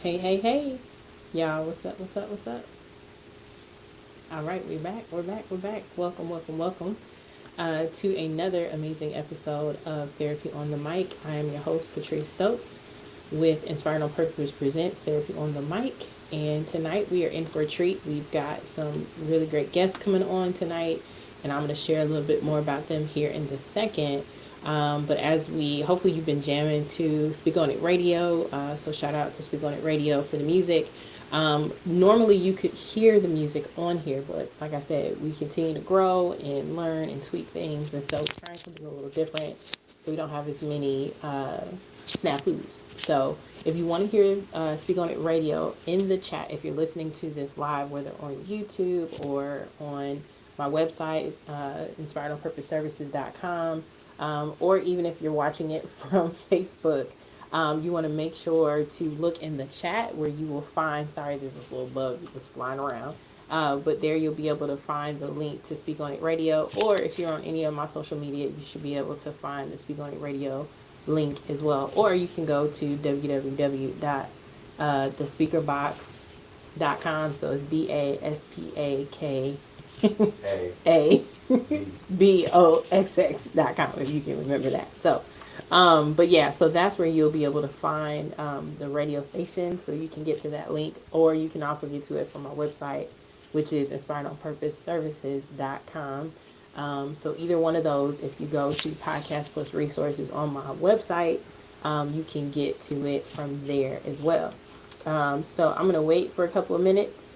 Hey, hey, hey. Y'all, what's up? What's up? What's up? All right, we're back. We're back. We're back. Welcome, welcome, welcome to another amazing episode of Therapy on the Mic. I am your host, Patrice Stokes, with Inspired on Purpose Presents Therapy on the Mic. And tonight we are in for a treat. We've got some really great guests coming on tonight, and I'm going to share a little bit more about them here in just a second. But as hopefully you've been jamming to Speak On It Radio. So shout out to Speak On It Radio for the music. Normally you could hear the music on here, but like I said, we continue to grow and learn and tweak things. And so trying something a little different so we don't have as many snafus. So if you want to hear Speak On It Radio in the chat, if you're listening to this live, whether on YouTube or on my website, inspiredonpurposeservices.com, or even if you're watching it from Facebook, you want to make sure to look in the chat where you will find, sorry, there's this little bug just flying around. But there you'll be able to find the link to Speak On It Radio, or if you're on any of my social media, you should be able to find the Speak On It Radio link as well. Or you can go to www.thespeakerbox.com. So it's DASPAKABOXX.com, if you can remember that. So but yeah, so that's where you'll be able to find the radio station, so you can get to that link, or you can also get to it from my website, which is inspiredonpurposeservices.com. So either one of those, if you go to podcast plus resources on my website, you can get to it from there as well. So I'm going to wait for a couple of minutes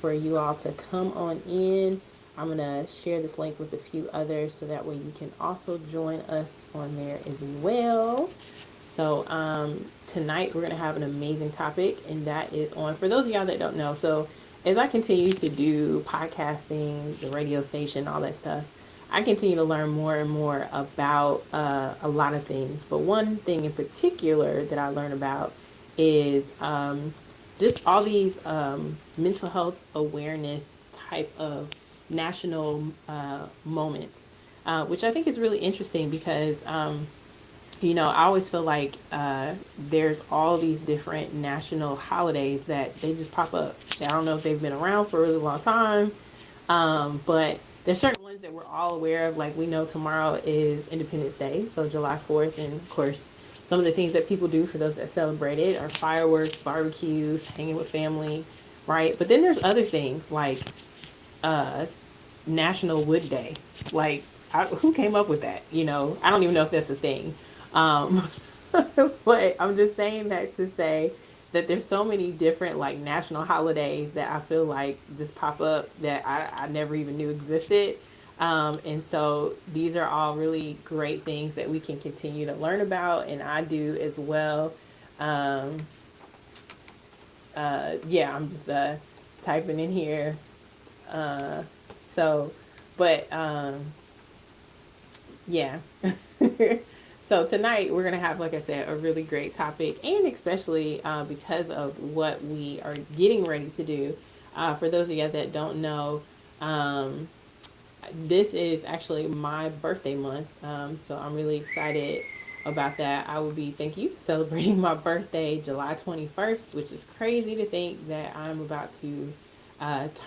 for you all to come on in. I'm going to share this link with a few others so that way you can also join us on there as well. So tonight we're going to have an amazing topic, and that is on, for those of y'all that don't know, so as I continue to do podcasting, the radio station, all that stuff, I continue to learn more and more about a lot of things. But one thing in particular that I learn about is just all these mental health awareness type of national moments, which I think is really interesting because, I always feel like there's all these different national holidays that they just pop up. I don't know if they've been around for a really long time, but there's certain ones that we're all aware of. Like we know tomorrow is Independence Day, so July 4th, and of course, some of the things that people do for those that celebrate it are fireworks, barbecues, hanging with family, right? But then there's other things like National Wood Day. Like, who came up with that? I don't even know if that's a thing. But I'm just saying that to say that there's so many different like national holidays that I feel like just pop up that I never even knew existed. And so these are all really great things that we can continue to learn about, and I do as well. Yeah, I'm just typing in here. So, but yeah. So tonight we're gonna have, like I said, a really great topic, and especially because of what we are getting ready to do. For those of you that don't know, this is actually my birthday month, so I'm really excited about that. I will be, thank you, celebrating my birthday July 21st, which is crazy to think that I'm about to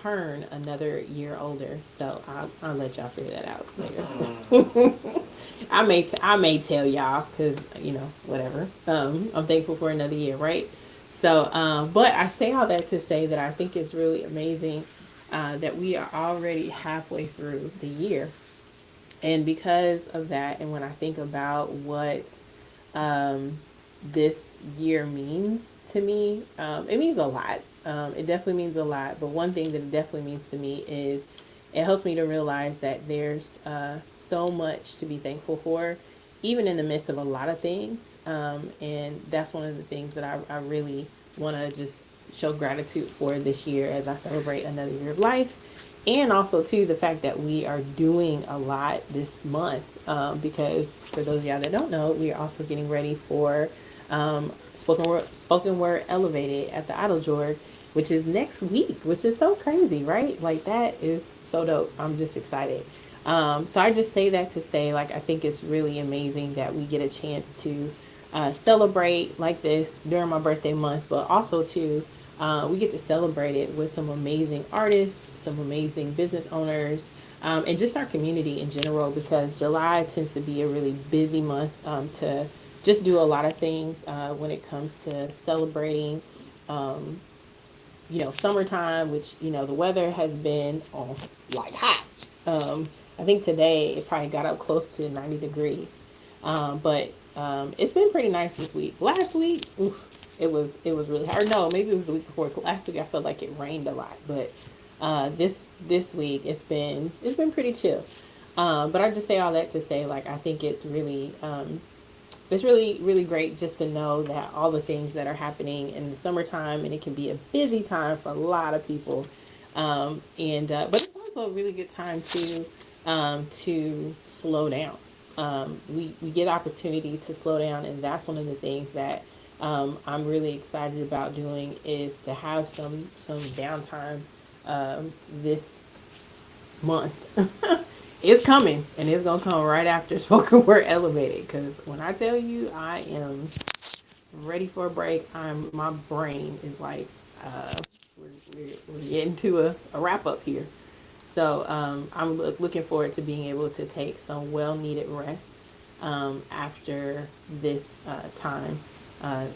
turn another year older. So I'll let y'all figure that out later. I may tell y'all because whatever. I'm thankful for another year, right? So, but I say all that to say that I think it's really amazing that we are already halfway through the year, and because of that, and when I think about what this year means to me, it means a lot. It definitely means a lot. But one thing that it definitely means to me is it helps me to realize that there's so much to be thankful for, even in the midst of a lot of things. And that's one of the things that I really want to just show gratitude for this year as I celebrate another year of life. And also, too, the fact that we are doing a lot this month. Because for those of y'all that don't know, we are also getting ready for Spoken Word Elevated at the Eiteljorg, which is next week, which is so crazy, right? Like, that is so dope. I'm just excited. So I just say that to say, like, I think it's really amazing that we get a chance to celebrate like this during my birthday month, but also too, we get to celebrate it with some amazing artists, some amazing business owners, and just our community in general, because July tends to be a really busy month to just do a lot of things when it comes to celebrating. Summertime, which, the weather has been like hot. I think today it probably got up close to 90 degrees. But it's been pretty nice this week. Last week, oof, it was really hard. No, maybe it was the week before. Last week I felt like it rained a lot, but this week it's been pretty chill. But I just say all that to say, like, I think it's really really great just to know that all the things that are happening in the summertime, and it can be a busy time for a lot of people, and but it's also a really good time to slow down. We get opportunity to slow down, and that's one of the things that I'm really excited about doing, is to have some downtime this month. It's coming, and it's gonna come right after spoken word elevated. Because when I tell you I am ready for a break, my brain is like, we're getting to a wrap up here. So I'm looking forward to being able to take some well needed rest after this time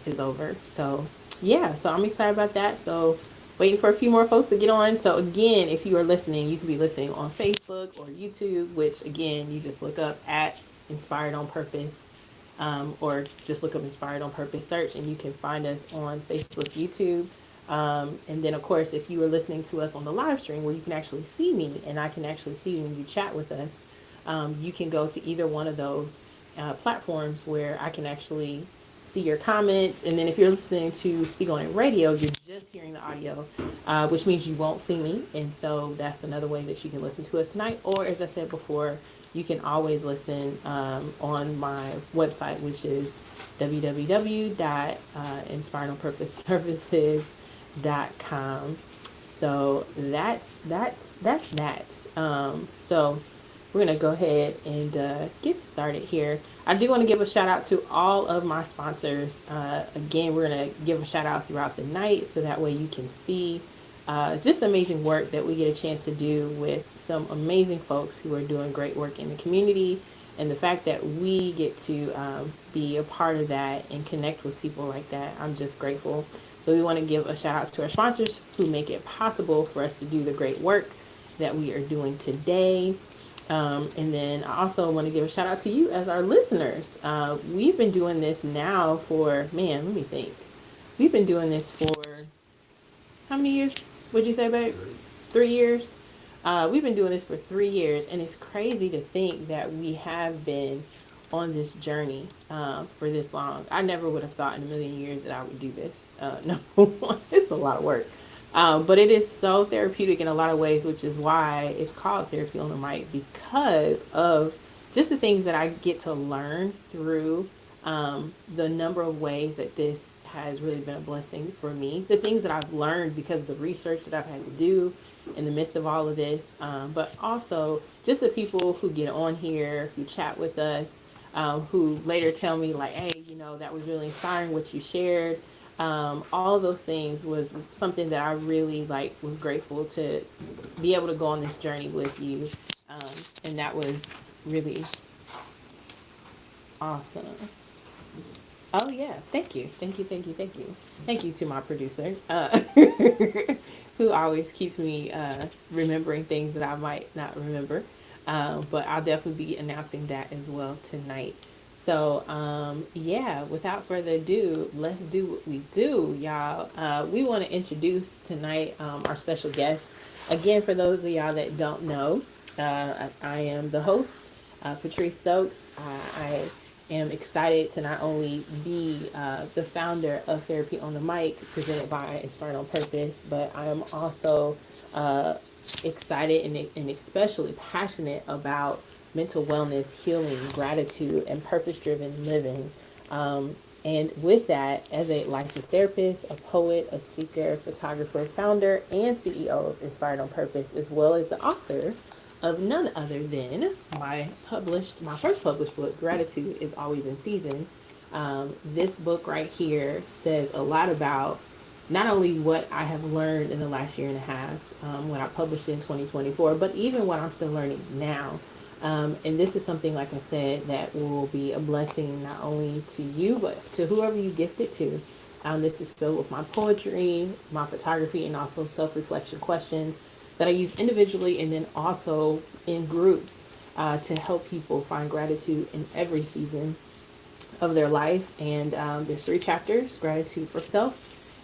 is over. So yeah, so I'm excited about that. So waiting for a few more folks to get on. So again, if you are listening, you can be listening on Facebook or YouTube, which again, you just look up at Inspired on Purpose, or just look up Inspired on Purpose search, and you can find us on Facebook, YouTube. And then, of course, if you are listening to us on the live stream, where you can actually see me and I can actually see you when you chat with us, you can go to either one of those platforms where I can actually see your comments. And then if you're listening to Speak On It Radio, you're just hearing the audio, which means you won't see me. And so that's another way that you can listen to us tonight. Or, as I said before, you can always listen on my website, which is www.inspiredonpurposeservices.com. So that's that. So we're going to go ahead and get started here. I do want to give a shout out to all of my sponsors. Again, we're going to give a shout out throughout the night, so that way you can see just the amazing work that we get a chance to do with some amazing folks who are doing great work in the community. And the fact that we get to be a part of that and connect with people like that, I'm just grateful. So we want to give a shout out to our sponsors who make it possible for us to do the great work that we are doing today. And then I also want to give a shout out to you as our listeners. We've been doing this now for, let me think. We've been doing this for how many years would you say, babe? 3 years? We've been doing this for 3 years, and it's crazy to think that we have been on this journey for this long. I never would have thought in a million years that I would do this. No, it's a lot of work. But it is so therapeutic in a lot of ways, which is why it's called Therapy on the Mic, because of just the things that I get to learn through the number of ways that this has really been a blessing for me. The things that I've learned because of the research that I've had to do in the midst of all of this, but also just the people who get on here, who chat with us, who later tell me like, hey, that was really inspiring what you shared. All of those things was something that I really was grateful to be able to go on this journey with you. And that was really awesome. Oh yeah. Thank you. Thank you. Thank you. Thank you. Thank you to my producer, who always keeps me, remembering things that I might not remember. But I'll definitely be announcing that as well tonight. So, yeah, without further ado, let's do what we do, y'all. We want to introduce tonight our special guest. Again, for those of y'all that don't know, I am the host, Patrice Stokes. I am excited to not only be the founder of Therapy on the Mic, presented by Inspired on Purpose, but I am also excited and especially passionate about mental wellness, healing, gratitude, and purpose-driven living. And with that, as a licensed therapist, a poet, a speaker, photographer, founder, and CEO of Inspired on Purpose, as well as the author of none other than my first published book, Gratitude is Always in Season, This book right here says a lot about not only what I have learned in the last year and a half when I published in 2024, but even what I'm still learning now. And this is something, like I said, that will be a blessing not only to you, but to whoever you gift it to. This is filled with my poetry, my photography, and also self reflection questions that I use individually and then also in groups to help people find gratitude in every season of their life. And there's 3 chapters: gratitude for self,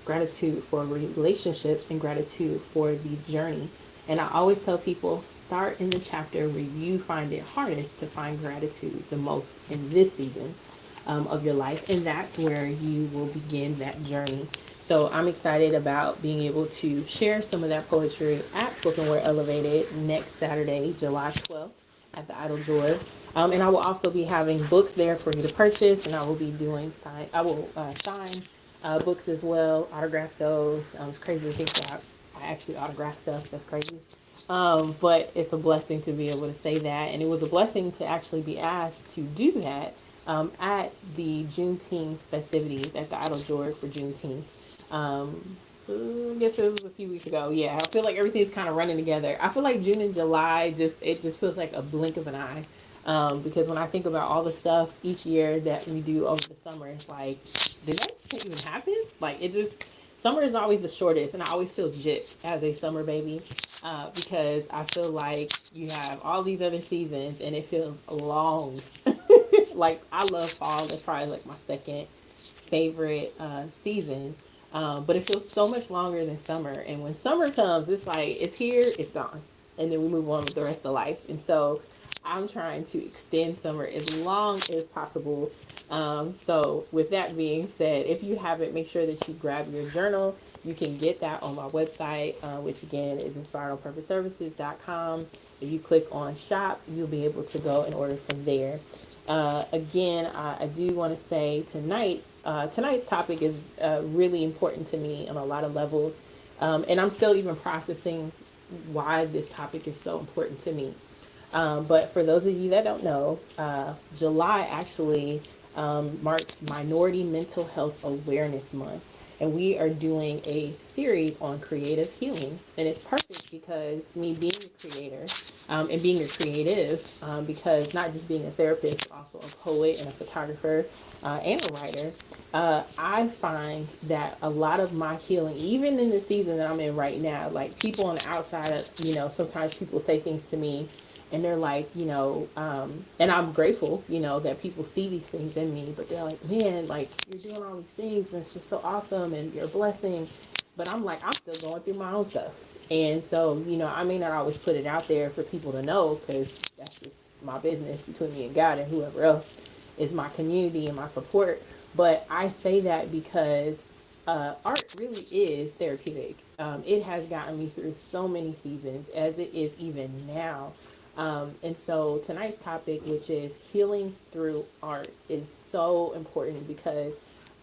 gratitude for relationships, and gratitude for the journey. And I always tell people, start in the chapter where you find it hardest to find gratitude the most in this season of your life. And that's where you will begin that journey. So I'm excited about being able to share some of that poetry at Spoken Word Elevated next Saturday, July 12th at the Eiteljorg. And I will also be having books there for you to purchase, and I will be doing sign books as well, autograph those. It's crazy to think that I actually autograph stuff. That's crazy. But it's a blessing to be able to say that. And it was a blessing to actually be asked to do that at the Juneteenth festivities at the Eiteljorg for Juneteenth. I guess it was a few weeks ago. Yeah, I feel like everything's kind of running together. I feel like June and July it just feels like a blink of an eye. Because when I think about all the stuff each year that we do over the summer, it's like, did that just even happen? Like, summer is always the shortest, and I always feel gypped as a summer baby because I feel like you have all these other seasons and it feels long. Like, I love fall. That's probably like my second favorite season. But it feels so much longer than summer. And when summer comes, it's like, it's here, it's gone. And then we move on with the rest of life. And so I'm trying to extend summer as long as possible. So with that being said, if you haven't, make sure that you grab your journal. You can get that on my website, which again is inspiredonpurposeservices.com. If you click on shop, you'll be able to go and order from there. Again, I do want to say tonight's topic is really important to me on a lot of levels. And I'm still even processing why this topic is so important to me. But for those of you that don't know, July actually marks Minority Mental Health Awareness Month. And we are doing a series on creative healing. And it's perfect because me being a creator and being a creative, because not just being a therapist, but also a poet and a photographer and a writer, I find that a lot of my healing, even in the season that I'm in right now, like people on the outside, sometimes people say things to me and they're like, and I'm grateful, that people see these things in me, but they're like, man, like you're doing all these things and it's just so awesome and you're a blessing. But I'm like, I'm still going through my own stuff. And so, I may not always put it out there for people to know because that's just my business between me and God, and whoever else is my community and my support. But I say that because art really is therapeutic. It has gotten me through so many seasons, as it is even now. And so tonight's topic, which is healing through art, is so important because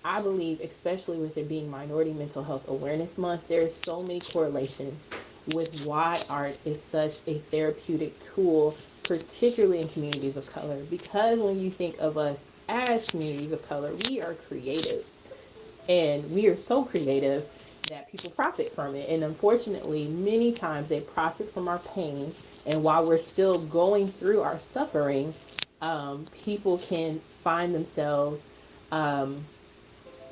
I believe, especially with it being Minority Mental Health Awareness Month, there's so many correlations with why art is such a therapeutic tool, particularly in communities of color. Because when you think of us as communities of color, we are creative. And we are so creative that people profit from it. And unfortunately, many times they profit from our pain. And while we're still going through our suffering, people can find themselves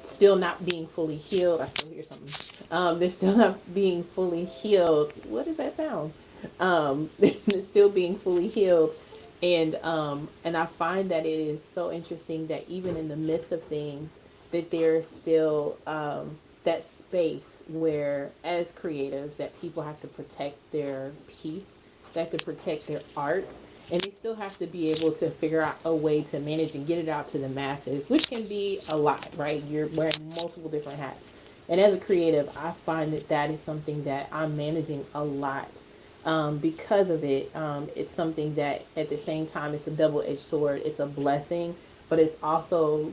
still not being fully healed. I still hear something. They're still not being fully healed. What does that sound? They're still being fully healed. And I find that it is so interesting that even in the midst of things, that there's still that space where, as creatives, that people have to protect their peace, they have to protect their art, and they still have to be able to figure out a way to manage and get it out to the masses, which can be a lot, right? You're wearing multiple different hats. And as a creative, I find that that is something that I'm managing a lot because of it. It's something that at the same time, it's a double-edged sword. It's a blessing, but it's also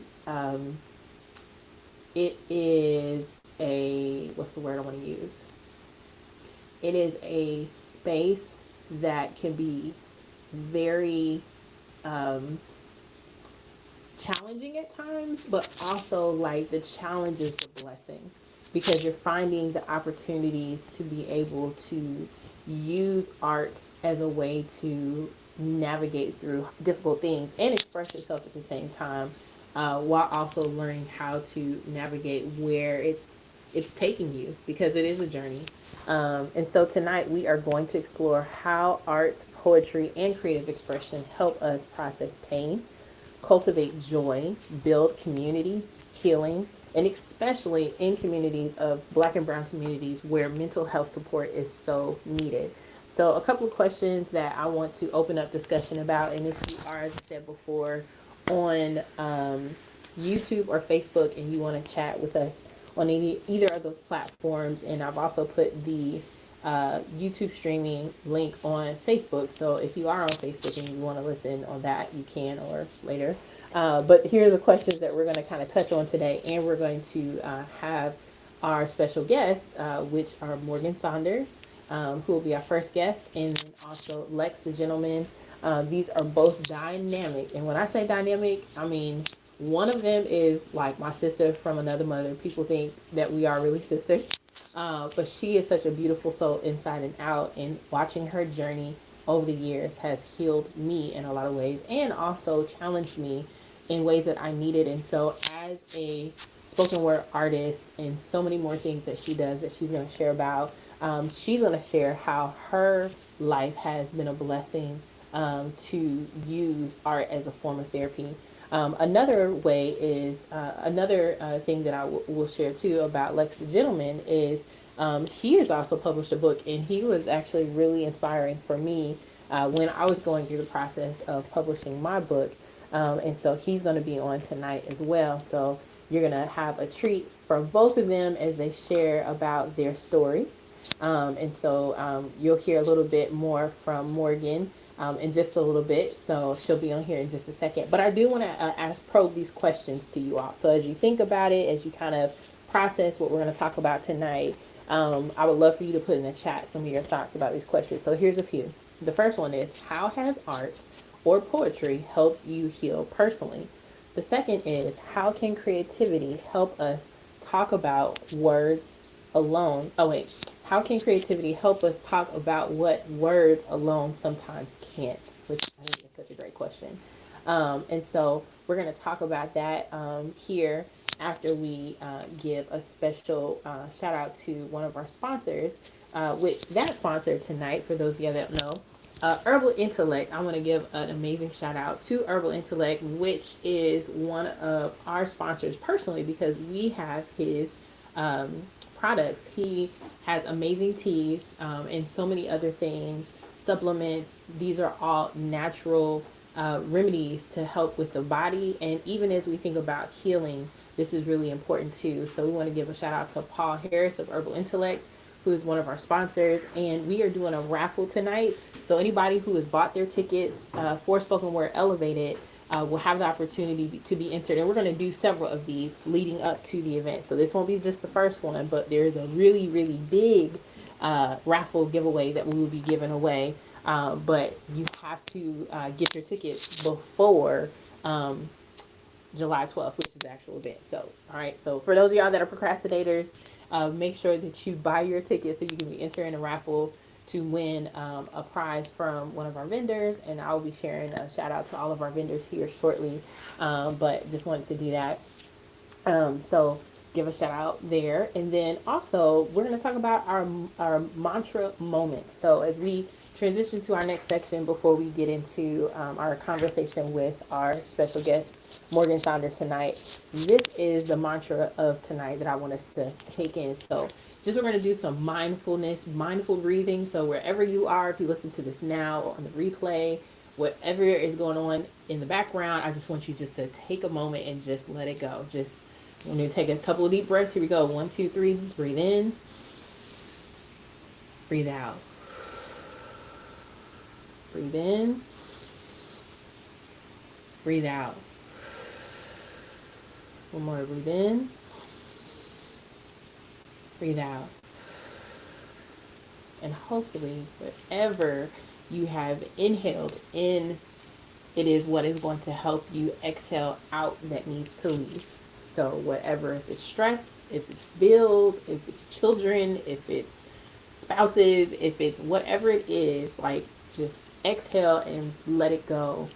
it is what's the word I want to use? It is a space that can be very challenging at times, but also like the challenge is the blessing, because you're finding the opportunities to be able to use art as a way to navigate through difficult things and express yourself at the same time, while also learning how to navigate where it's taking you, because it is a journey. And so tonight we are going to explore how art, poetry, and creative expression help us process pain, cultivate joy, build community, healing, and especially in communities of Black and Brown communities where mental health support is so needed. So, a couple of questions that I want to open up discussion about, and if you are, as I said before, on YouTube or Facebook and you want to chat with us on either of those platforms, and I've also put the YouTube streaming link on Facebook. So if you are on Facebook and you want to listen on that, you can, or later. But here are the questions that we're going to kind of touch on today, and we're going to have our special guests, which are Morgan Saunders, who will be our first guest, and then also Lex the gentleman. These are both dynamic, and when I say dynamic, I mean one of them is like my sister from another mother. People think that we are really sisters. But she is such a beautiful soul inside and out, and watching her journey over the years has healed me in a lot of ways and also challenged me in ways that I needed. And so, as a spoken word artist and so many more things that she does that she's going to share about, she's going to share how her life has been a blessing, to use art as a form of therapy. Another way is another thing that I will share too about Lex the Gentleman is he has also published a book, and he was actually really inspiring for me when I was going through the process of publishing my book. And so he's going to be on tonight as well. So you're going to have a treat from both of them as they share about their stories. And so you'll hear a little bit more from Morgan in just a little bit. So she'll be on here in just a second. But I do want to probe these questions to you all. So as you think about it, as you kind of process what we're going to talk about tonight, I would love for you to put in the chat some of your thoughts about these questions. So here's a few. The first one is, how has art or poetry helped you heal personally? The second is, how can creativity help us talk about words alone? Oh, wait. How can creativity help us talk about what words alone sometimes can't? Which I think is such a great question. And so we're going to talk about that here after we give a special shout out to one of our sponsors, which that sponsor tonight, for those of you that know, Herbal Intellect. I want to give an amazing shout out to Herbal Intellect, which is one of our sponsors personally, because we have his products. He has amazing teas and so many other things, supplements. These are all natural remedies to help with the body. And even as we think about healing, this is really important too. So we want to give a shout out to Paul Harris of Herbal Intellect, who is one of our sponsors. And we are doing a raffle tonight. So anybody who has bought their tickets for Spoken Word Elevated will have the opportunity to be entered. And we're going to do several of these leading up to the event. So this won't be just the first one, but there's a really, really big raffle giveaway that we will be giving away. But you have to get your tickets before July 12th, which is the actual event. So, all right. So for those of y'all that are procrastinators, make sure that you buy your tickets so you can be entering a raffle to win a prize from one of our vendors. And I'll be sharing a shout out to all of our vendors here shortly. But just wanted to do that. So give a shout out there. And then also we're going to talk about our mantra moments. So as we transition to our next section, before we get into our conversation with our special guest, Morgan Saunders, tonight, this is the mantra of tonight that I want us to take in. So just we're going to do some mindfulness, mindful breathing. So wherever you are, if you listen to this now or on the replay, whatever is going on in the background, I just want you just to take a moment and just let it go. Just when you take a couple of deep breaths, here we go. 1, 2, 3, breathe in, breathe out. Breathe in, breathe out. One more, breathe in, breathe out. And hopefully, whatever you have inhaled in it is what is going to help you exhale out that needs to leave. So whatever, if it's stress, if it's bills, if it's children, if it's spouses, if it's whatever it is, like just exhale and let it go.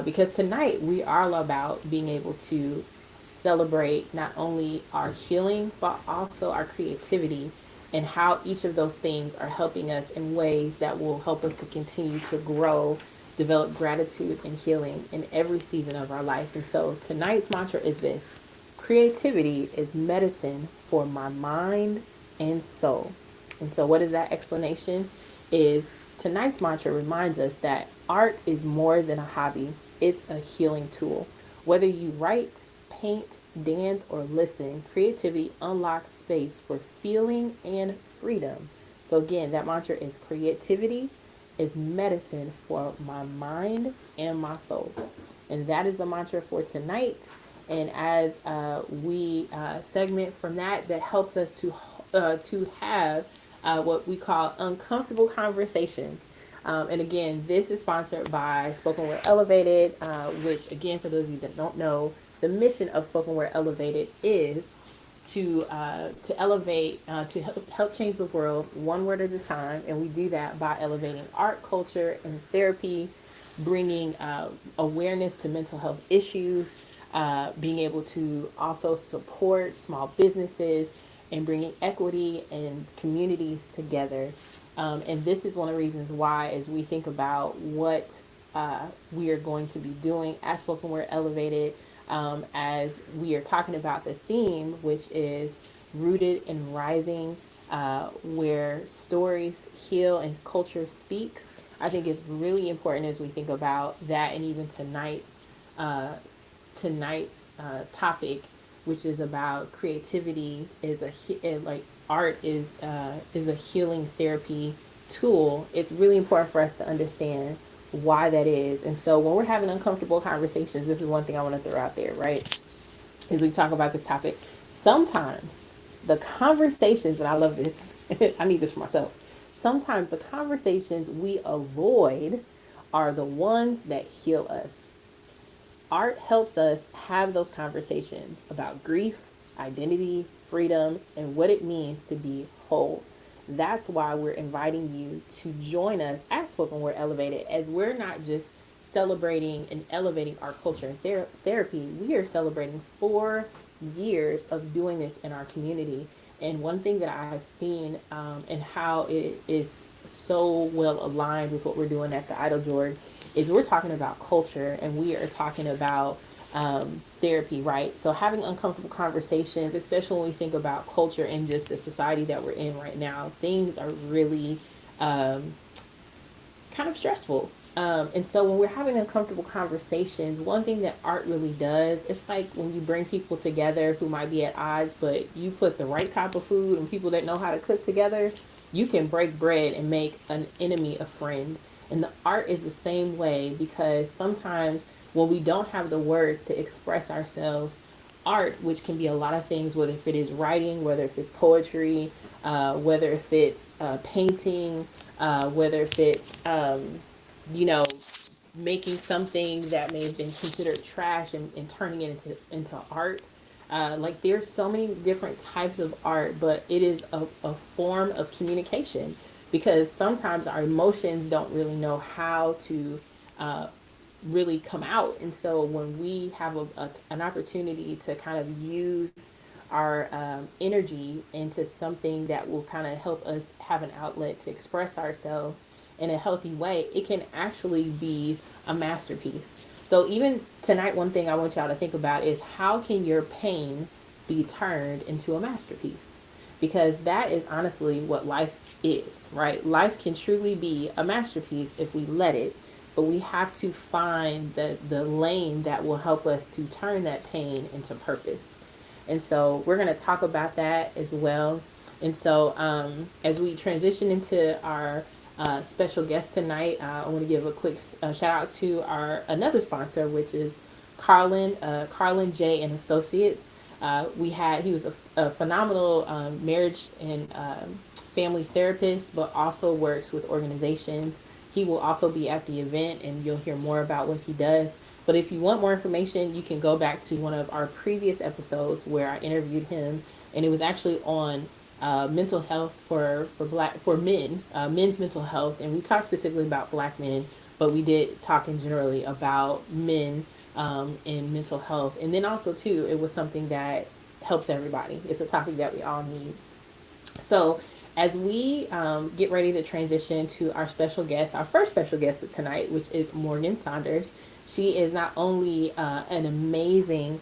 Because tonight we are all about being able to celebrate not only our healing, but also our creativity and how each of those things are helping us in ways that will help us to continue to grow, develop gratitude and healing in every season of our life. And so tonight's mantra is this: creativity is medicine for my mind and soul. And so what is that explanation? Is tonight's mantra reminds us that art is more than a hobby. It's a healing tool. Whether you write, paint, dance, or listen, creativity unlocks space for feeling and freedom. So again, that mantra is creativity is medicine for my mind and my soul. And that is the mantra for tonight. And as we segment from that, that helps us to have what we call uncomfortable conversations. And again, this is sponsored by Spoken Word Elevated, which, again, for those of you that don't know, the mission of Spoken Word Elevated is to elevate, to help change the world one word at a time. And we do that by elevating art, culture, and therapy, bringing awareness to mental health issues, being able to also support small businesses, and bringing equity and communities together. And this is one of the reasons why, as we think about what we are going to be doing at Spoken Word Elevated, as we are talking about the theme, which is rooted in rising, where stories heal and culture speaks. I think it's really important as we think about that, and even tonight's which is about creativity is like art is a healing therapy tool. It's really important for us to understand why that is. And so when we're having uncomfortable conversations, this is one thing I want to throw out there, right? As we talk about this topic, sometimes the conversations, and I love this, I need this for myself. Sometimes the conversations we avoid are the ones that heal us. Art helps us have those conversations about grief, identity, freedom, and what it means to be whole. That's why we're inviting you to join us at Spoken Word Elevated, as we're not just celebrating and elevating our culture and therapy. We are celebrating 4 years of doing this in our community. And one thing that I've seen and how it is so well aligned with what we're doing at the Eiteljorg is we're talking about culture, and we are talking about therapy, right? So having uncomfortable conversations, especially when we think about culture and just the society that we're in right now, things are really kind of stressful. And so when we're having uncomfortable conversations, one thing that art really does, it's like when you bring people together who might be at odds, but you put the right type of food and people that know how to cook together, you can break bread and make an enemy a friend. And the art is the same way, because sometimes when we don't have the words to express ourselves, art, which can be a lot of things, whether if it is writing, whether if it's poetry, whether if it's painting, whether if it's, you know, making something that may have been considered trash and turning it into art. Like there's so many different types of art, but it is a form of communication, because sometimes our emotions don't really know how to really come out. And so when we have an opportunity to kind of use our energy into something that will kind of help us have an outlet to express ourselves in a healthy way, it can actually be a masterpiece. So even tonight, one thing I want y'all to think about is, how can your pain be turned into a masterpiece? Because that is honestly what life is, right? Life can truly be a masterpiece if we let it, but we have to find the lane that will help us to turn that pain into purpose. And so we're going to talk about that as well. And so as we transition into our special guest tonight, I want to give a quick shout out to our another sponsor, which is Carlin J and Associates. He was a phenomenal marriage and family therapist, but also works with organizations He will also be at the event, and you'll hear more about what he does. But if you want more information, you can go back to one of our previous episodes where I interviewed him, and it was actually on mental health for men, men's mental health, and we talked specifically about black men, but we did talk in generally about men in mental health, and then also too, it was something that helps everybody. It's a topic that we all need. So, as we get ready to transition to our special guest, our first special guest of tonight, which is Morgan Saunders. She is not only an amazing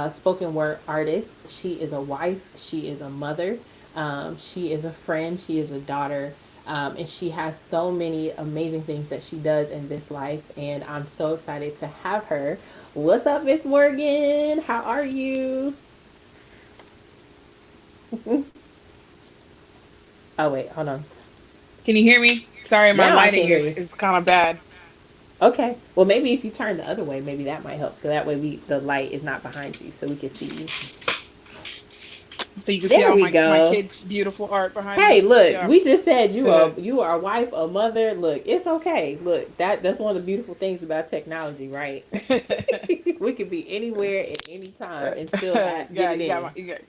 spoken word artist, she is a wife, she is a mother, she is a friend, she is a daughter, and she has so many amazing things that she does in this life. And I'm so excited to have her. What's up, Miss Morgan? How are you? Oh, wait, hold on. Can you hear me? Sorry, my Now I lighting can hear is you. is kind of bad. Okay. Well, maybe if you turn the other way, maybe that might help. So that way the light is not behind you, so we can see you. So you can see There all we my go. kids' beautiful art behind Hey, me. look, Yeah. we just said you are a wife, a mother. Look, it's okay. Look, that's one of the beautiful things about technology, right? We could be anywhere at any time and still get Yeah, it you got my in. you got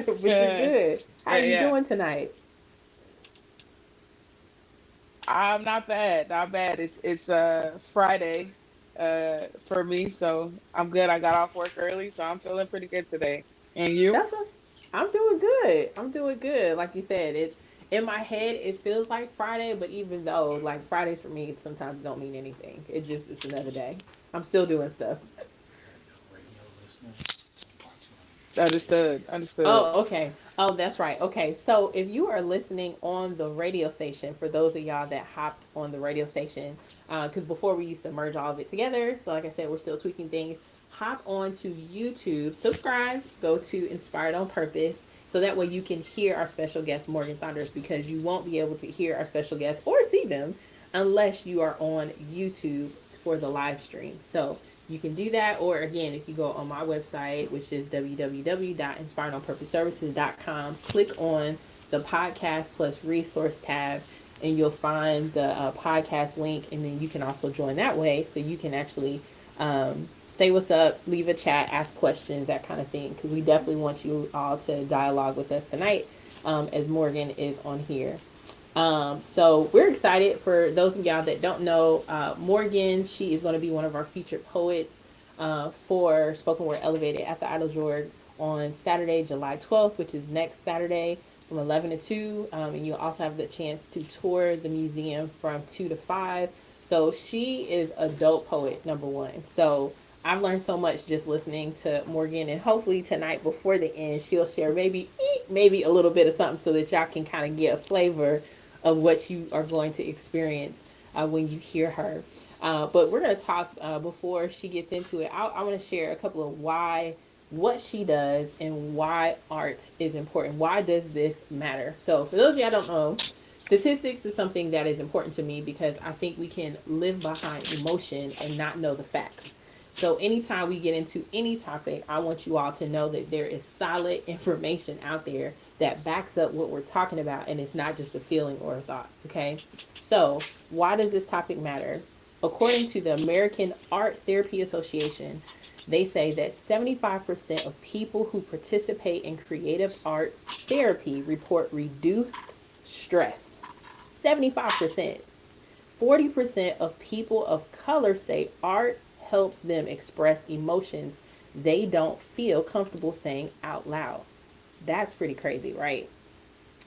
But you're yeah, good. How are you yeah. doing tonight? I'm not bad, not bad. It's Friday for me, so I'm good. I got off work early, so I'm feeling pretty good today. And you? That's a. I'm doing good. I'm doing good. Like you said, it in my head it feels like Friday, but even though like Fridays for me sometimes don't mean anything. It's another day. I'm still doing stuff. Understood. Understood. Oh, okay. Oh, that's right. Okay. So if you are listening on the radio station, for those of y'all that hopped on the radio station, because before we used to merge all of it together. So, like I said, we're still tweaking things. Hop on to YouTube, subscribe, go to Inspired on Purpose. So that way you can hear our special guest, Morgan Saunders, because you won't be able to hear our special guests or see them unless you are on YouTube for the live stream. So you can do that, or again, if you go on my website, which is www.inspiredonpurposeservices.com, click on the podcast plus resource tab, and you'll find the podcast link, and then you can also join that way, so you can actually say what's up, leave a chat, ask questions, that kind of thing, because we definitely want you all to dialogue with us tonight, as Morgan is on here. So we're excited. For those of y'all that don't know, Morgan, she is going to be one of our featured poets for Spoken Word Elevated at the Eiteljorg on Saturday, July 12th, which is next Saturday from 11 to 2. And you'll also have the chance to tour the museum from 2 to 5. So she is a dope poet, number one. So I've learned so much just listening to Morgan, and hopefully tonight before the end, she'll share maybe a little bit of something so that y'all can kind of get a flavor of what you are going to experience when you hear her. But we're going to talk before she gets into it. I want to share a couple of what she does and why art is important. Why does this matter? So, for those of you I don't know, statistics is something that is important to me because I think we can live behind emotion and not know the facts. So anytime we get into any topic, I want you all to know that there is solid information out there that backs up what we're talking about, and it's not just a feeling or a thought. Okay. So why does this topic matter? According to the American Art Therapy Association, they say that 75% of people who participate in creative arts therapy report reduced stress. 75%. 40% of people of color say art helps them express emotions they don't feel comfortable saying out loud. That's pretty crazy, right?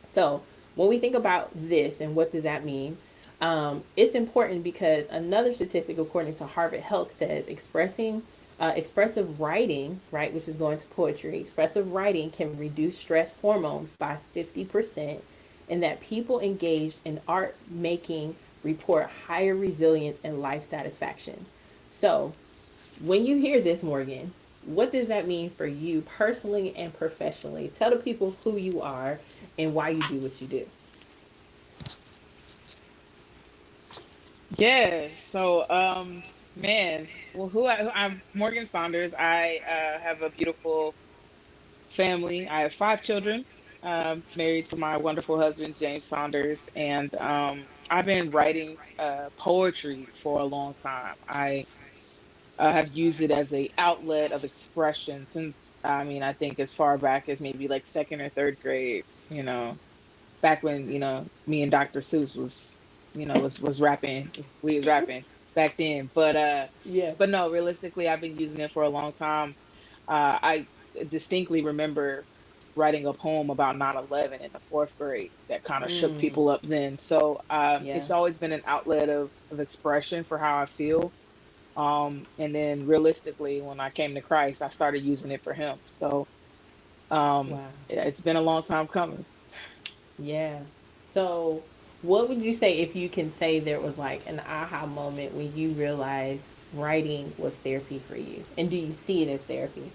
So, when we think about this and what does that mean, it's important because another statistic, according to Harvard Health, says expressive writing, right, which is going to poetry, expressive writing can reduce stress hormones by 50%, and that people engaged in art making report higher resilience and life satisfaction. So, when you hear this, Morgan, what does that mean for you personally and professionally? Tell the people who you are and why you do what you do. Yeah. Man, well, I'm Morgan Saunders. I have a beautiful family. I have 5 children. married to my wonderful husband, James Saunders, and I've been writing poetry for a long time. I have used it as a outlet of expression since, I mean, I think as far back as maybe like second or third grade, back when, me and Dr. Seuss was rapping, we was rapping back then. Yeah. But no, realistically, I've been using it for a long time. I distinctly remember writing a poem about 9/11 in the fourth grade that kind of shook Mm, people up then. So yeah. it's always been an outlet of expression for how I feel. And then realistically, when I came to Christ, I started using it for Him. So Wow. it's been a long time coming. Yeah. So, what would you say if you can say there was like an aha moment when you realized writing was therapy for you? And do you see it as therapy?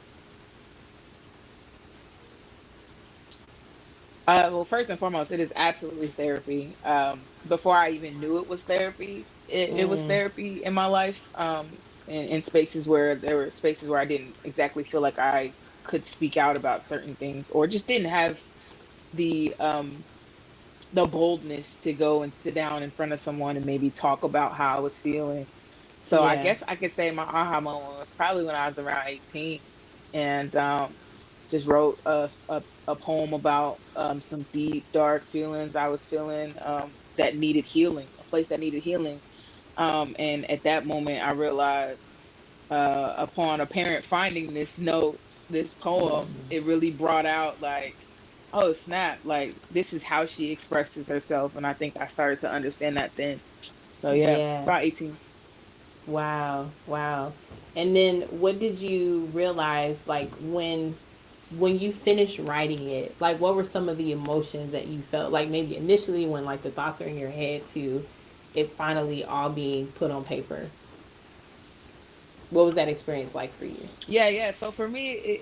Well, first and foremost, it is absolutely therapy. Before I even knew it was therapy, it was Mm, therapy in my life. In spaces where there were spaces where I didn't exactly feel like I could speak out about certain things, or just didn't have the the boldness to go and sit down in front of someone and maybe talk about how I was feeling. So I yeah. guess I could say my aha moment was probably when I was around 18, and just wrote a poem about some deep, dark feelings I was feeling, that needed healing, a place that needed healing. And at that moment, I realized, upon a parent finding this note, this poem, it really brought out like, oh snap, like this is how she expresses herself. And I think I started to understand that then. So yeah, Yeah. about 18. Wow. Wow. And then what did you realize like when you finished writing it? Like what were some of the emotions that you felt like maybe initially when like the thoughts are in your head to it finally all being put on paper? What was that experience like for you? Yeah, yeah. So for me,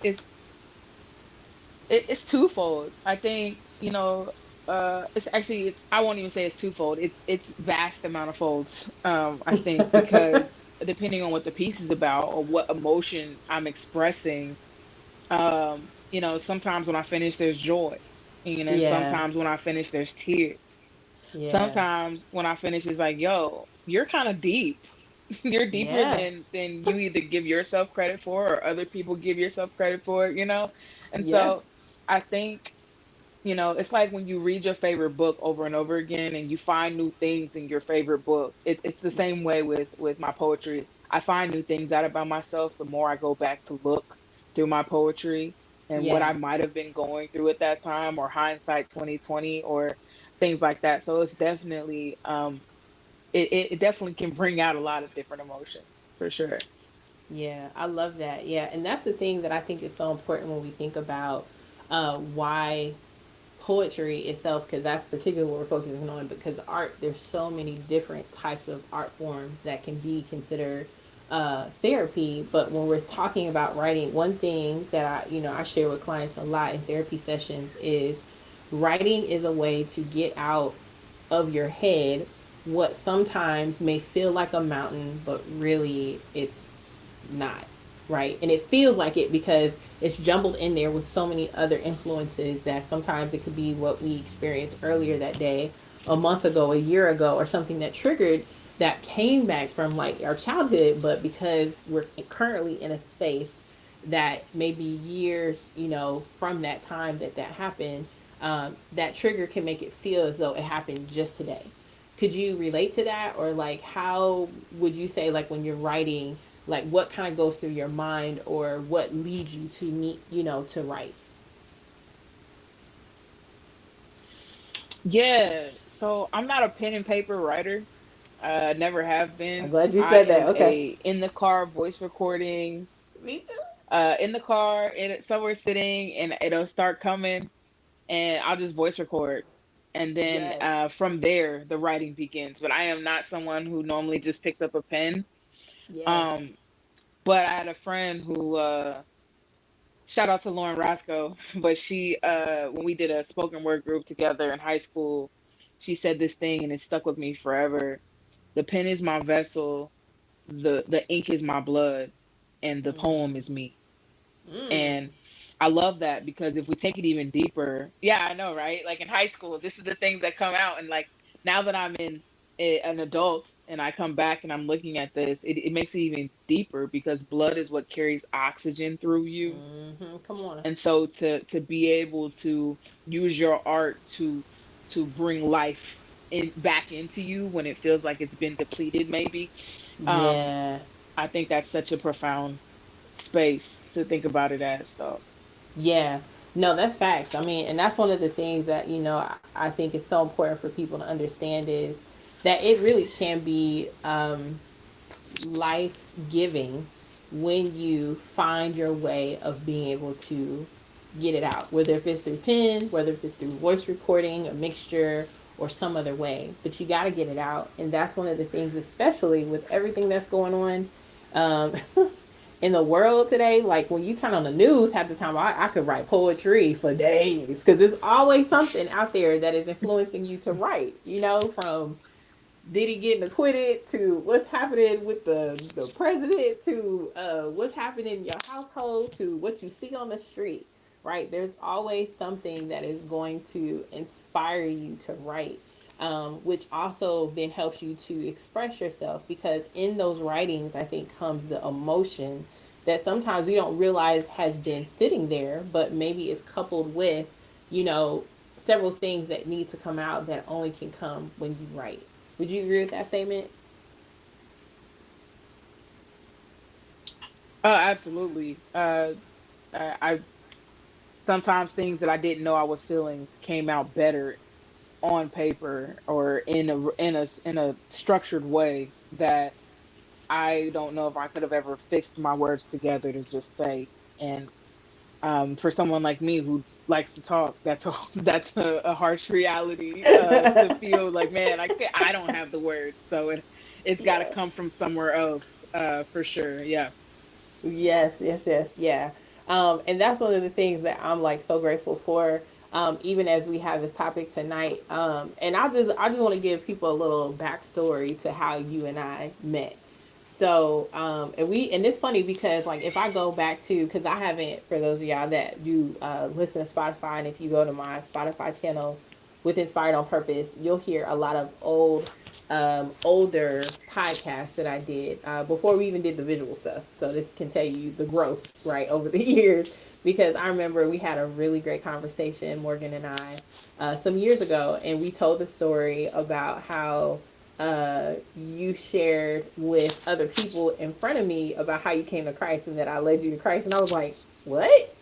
it's twofold. I think, it's actually, I won't even say it's twofold. It's vast amount of folds. I think because depending on what the piece is about or what emotion I'm expressing, sometimes when I finish there's joy. Yeah. Sometimes when I finish there's tears. Yeah. Sometimes when I finish it's like, yo, you're kind of deep. You're deeper Yeah. than you either give yourself credit for or other people give yourself credit for. And Yeah. so I think, it's like when you read your favorite book over and over again and you find new things in your favorite book. It's the same way with my poetry. I find new things out about myself the more I go back to look through my poetry and what Yeah. I might have been going through at that time, or hindsight 2020, or things like that. So it's definitely it definitely can bring out a lot of different emotions for sure. Yeah, I love that. Yeah, and that's the thing that I think is so important when we think about why poetry itself, because that's particularly what we're focusing on. Because art, there's so many different types of art forms that can be considered therapy. But when we're talking about writing, one thing that I share with clients a lot in therapy sessions is writing is a way to get out of your head what sometimes may feel like a mountain, but really it's not, right? And it feels like it because it's jumbled in there with so many other influences that sometimes it could be what we experienced earlier that day, a month ago, a year ago, or something that triggered that came back from like our childhood, but because we're currently in a space that maybe years, from that time that happened, that trigger can make it feel as though it happened just today. Could you relate to that, or like how would you say like when you're writing, like what kind of goes through your mind, or what leads you to need, to write? Yeah, so I'm not a pen and paper writer. Never have I'm been. glad you I said that. am Okay. a in the car voice recording, Me too. in the car, and somewhere sitting, and it'll start coming, and I'll just voice record, and then Yes. from there the writing begins. But I am not someone who normally just picks up a pen. Yes. Um, but I had a friend who, shout out to Lauren Roscoe, but she, when we did a spoken word group together in high school, she said this thing and it stuck with me forever. The pen is my vessel, the ink is my blood, and the poem is me. Mm. And I love that because if we take it even deeper, yeah, I know, right? Like in high school, this is the things that come out, and like now that I'm an adult and I come back and I'm looking at this, it makes it even deeper because blood is what carries oxygen through you, Come on. and so to be able to use your art to bring life in back into you when it feels like it's been depleted, maybe. Um, Yeah. I think that's such a profound space to think about it as. So. Yeah. No, that's facts. I mean, and that's one of the things that, I think is so important for people to understand is that it really can be life giving when you find your way of being able to get it out, whether if it's through pen, whether if it's through voice recording, a mixture, or some other way. But you got to get it out. And that's one of the things, especially with everything that's going on. In the world today, like when you turn on the news, half the time I could write poetry for days because there's always something out there that is influencing you to write, from Diddy getting acquitted to what's happening with the president to what's happening in your household to what you see on the street, right? There's always something that is going to inspire you to write, which also then helps you to express yourself because in those writings, I think, comes the emotion that sometimes we don't realize has been sitting there, but maybe it's coupled with, you know, several things that need to come out that only can come when you write. Would you agree with that statement? Oh, absolutely. I sometimes things that I didn't know I was feeling came out better on paper or in a structured way that I don't know if I could have ever fixed my words together to just say. And for someone like me who likes to talk, that's that's a harsh reality to feel like, man, I don't have the words, so it's got to Yeah. come from somewhere else, for sure. Yeah. Yes, yes, yes, yeah. And that's one of the things that I'm like so grateful for. Even as we have this topic tonight, and I just want to give people a little backstory to how you and I met. So, and it's funny because like if I go back to because I haven't for those of y'all that do listen to Spotify, and if you go to my Spotify channel with Inspired on Purpose, you'll hear a lot of older podcasts that I did before we even did the visual stuff. So this can tell you the growth, right, over the years. Because I remember we had a really great conversation, Morgan and I, some years ago, and we told the story about how you shared with other people in front of me about how you came to Christ and that I led you to Christ. And I was like, what?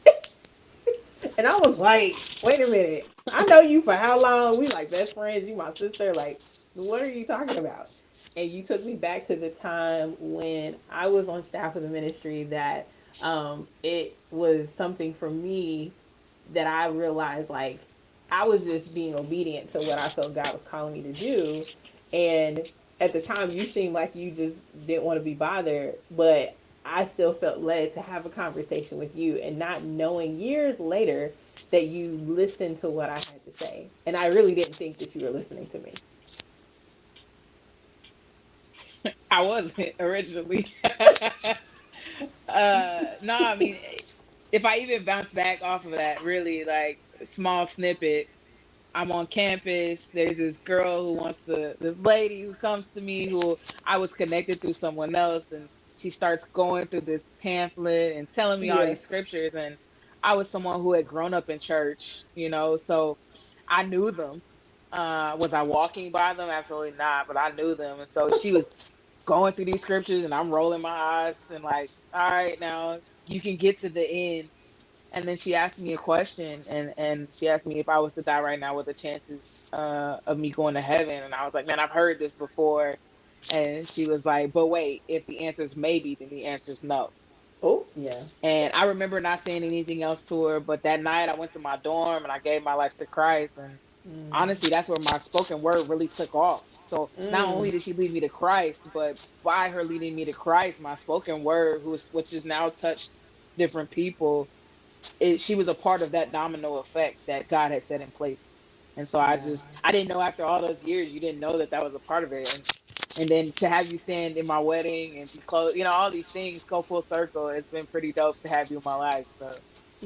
And I was like, wait a minute. I know you for how long? We like best friends. You my sister. Like, what are you talking about? And you took me back to the time when I was on staff of the ministry that it was something for me that I realized like I was just being obedient to what I felt God was calling me to do. And at the time, you seemed like you just didn't want to be bothered, but I still felt led to have a conversation with you and not knowing years later that you listened to what I had to say. And I really didn't think that you were listening to me. I wasn't originally. No, I mean, if I even bounce back off of that, really, like, small snippet, I'm on campus. There's this girl who this lady who comes to me who I was connected through someone else, and she starts going through this pamphlet and telling me all Yeah. these scriptures. And I was someone who had grown up in church, so I knew them. Was I walking by them? Absolutely not, but I knew them. And so she was going through these scriptures, and I'm rolling my eyes and like, all right, now you can get to the end. And then she asked me a question, and she asked me if I was to die right now, what the chances of me going to heaven. And I was like, man, I've heard this before. And she was like, but wait, if the answer is maybe, then the answer is no. Oh, yeah. And Yeah. I remember not saying anything else to her, but that night I went to my dorm and I gave my life to Christ. And honestly, that's where my spoken word really took off. So not only did she lead me to Christ, but by her leading me to Christ, my spoken word, which has now touched different people, she was a part of that domino effect that God had set in place. And so Yeah. I didn't know after all those years, you didn't know that that was a part of it. And then to have you stand in my wedding and be close, all these things go full circle. It's been pretty dope to have you in my life. So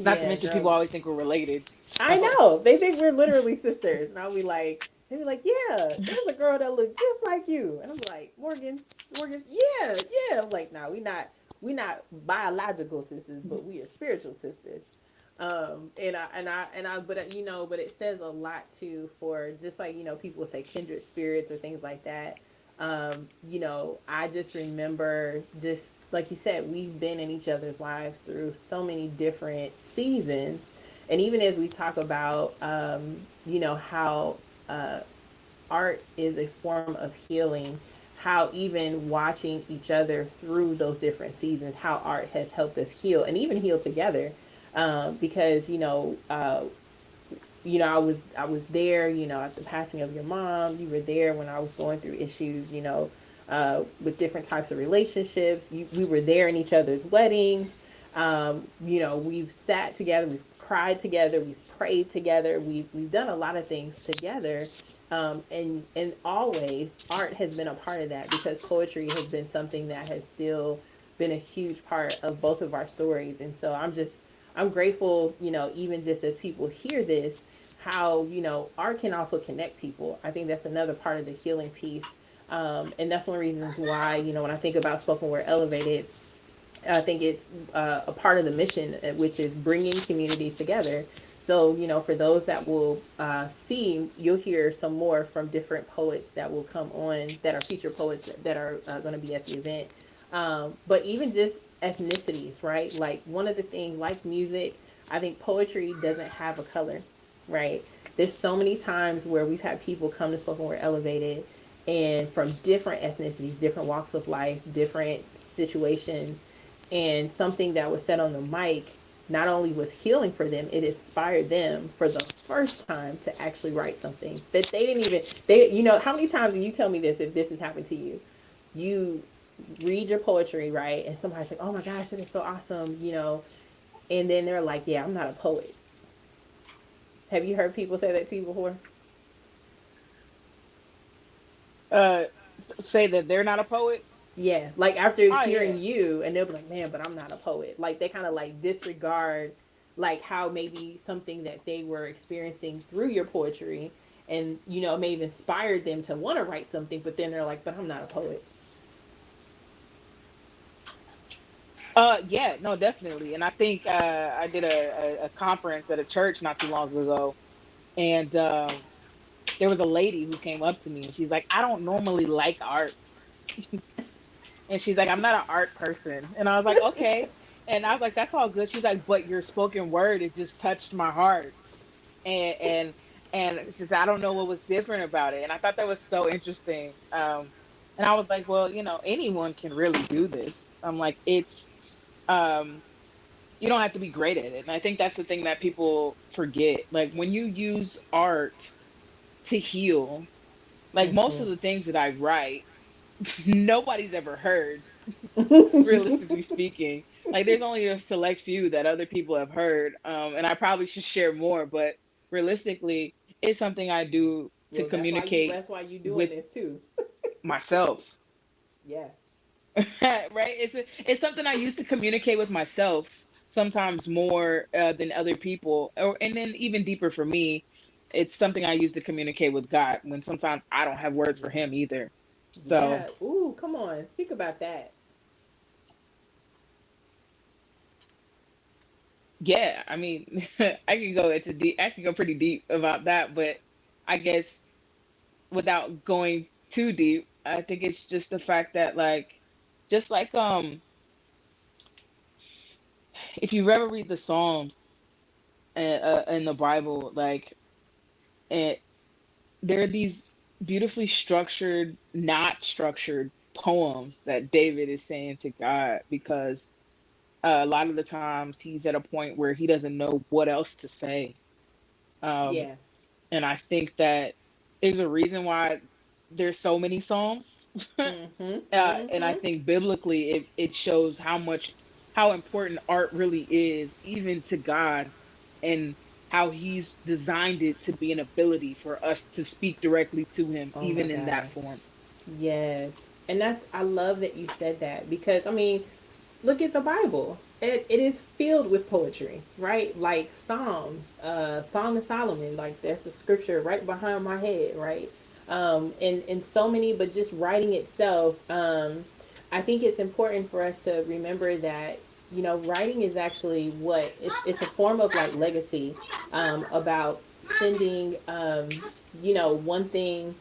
Not to Yeah, mention, people girl. always think we're related. I So, know. They think we're literally sisters. And I'll be like, they'll be like, yeah, there's a girl that looks just like you. And I'm like, Morgan, yeah, yeah. I'm like, nah, we not biological sisters, but we are spiritual sisters. But but it says a lot too for just like, people say kindred spirits or things like that. I just remember, just like you said, we've been in each other's lives through so many different seasons. And even as we talk about, how uh, art is a form of healing, how even watching each other through those different seasons, how art has helped us heal and even heal together. Because I was there, at the passing of your mom. You were there when I was going through issues, with different types of relationships. We were there in each other's weddings. We've sat together, we've cried together, we've prayed together, we've done a lot of things together. And always art has been a part of that, because poetry has been something that has still been a huge part of both of our stories. And so I'm grateful, even just as people hear this, how, art can also connect people. I think that's another part of the healing piece. And that's one of the reasons why, when I think about spoken word elevated, I think it's a part of the mission, which is bringing communities together. So, for those that will see, you'll hear some more from different poets that will come on, that are featured poets that are going to be at the event. But even just ethnicities, right? Like, one of the things, like music, I think poetry doesn't have a color, right? There's so many times where we've had people come to Spoken Word Elevated, and from different ethnicities, different walks of life, different situations, and something that was said on the mic not only was healing for them, it inspired them for the first time to actually write something that they didn't even, how many times do you tell me this, if this has happened to you? You read your poetry, right? And somebody's like, oh my gosh, that is so awesome, and then they're like, yeah, I'm not a poet. Have you heard people say that to you before? uh, say that they're not a poet. Yeah, like after Oh hearing yeah. you, and they'll be like, "Man, but I'm not a poet." Like they kind of like disregard, like how maybe something that they were experiencing through your poetry, and it may have inspired them to want to write something, but then they're like, "But I'm not a poet." Yeah, no, definitely. And I think I did a conference at a church not too long ago, and there was a lady who came up to me, and she's like, "I don't normally like art," and she's like, "I'm not an art person," and I was like, "Okay," and I was like, "That's all good." She's like, "But your spoken word, it just touched my heart," and she said, "I don't know what was different about it," and I thought that was so interesting. And I was like, "Well, anyone can really do this." I'm like, it's um you don't have to be great at it. And I think that's the thing that people forget. Like when you use art to heal, like most of Mm-hmm. the things that I write, nobody's ever heard, realistically speaking. Like there's only a select few that other people have heard. And I probably should share more, but realistically, it's something I do to Well, that's why you. communicate That's why you doing with this too. myself. Yeah. Right? It's something I use to communicate with myself sometimes more than other people, or and then even deeper for me, it's something I use to communicate with God when sometimes I don't have words for Him either. So Yeah. Ooh, come on, speak about that. yeah, I mean, I can go pretty deep about that, but I guess without going too deep, I think it's just the fact that just like if you ever read the Psalms in the Bible, it there are these beautifully structured, not structured poems that David is saying to God because a lot of the times he's at a point where he doesn't know what else to say. Um, Yeah. and I think that there's a reason why there's so many Psalms. Mm-hmm. And I Mm-hmm. think biblically it shows how important art really is, even to God, and how He's designed it to be an ability for us to speak directly to Him, Oh my even in that gosh. form. Yes. And I love that you said that, because I mean, look at the Bible. it is filled with poetry, right? Like Psalms, Song of Solomon, like that's a scripture right behind my head, right? And so many, but just writing itself, I think it's important for us to remember that writing is actually what it's a form of like legacy, about sending one thing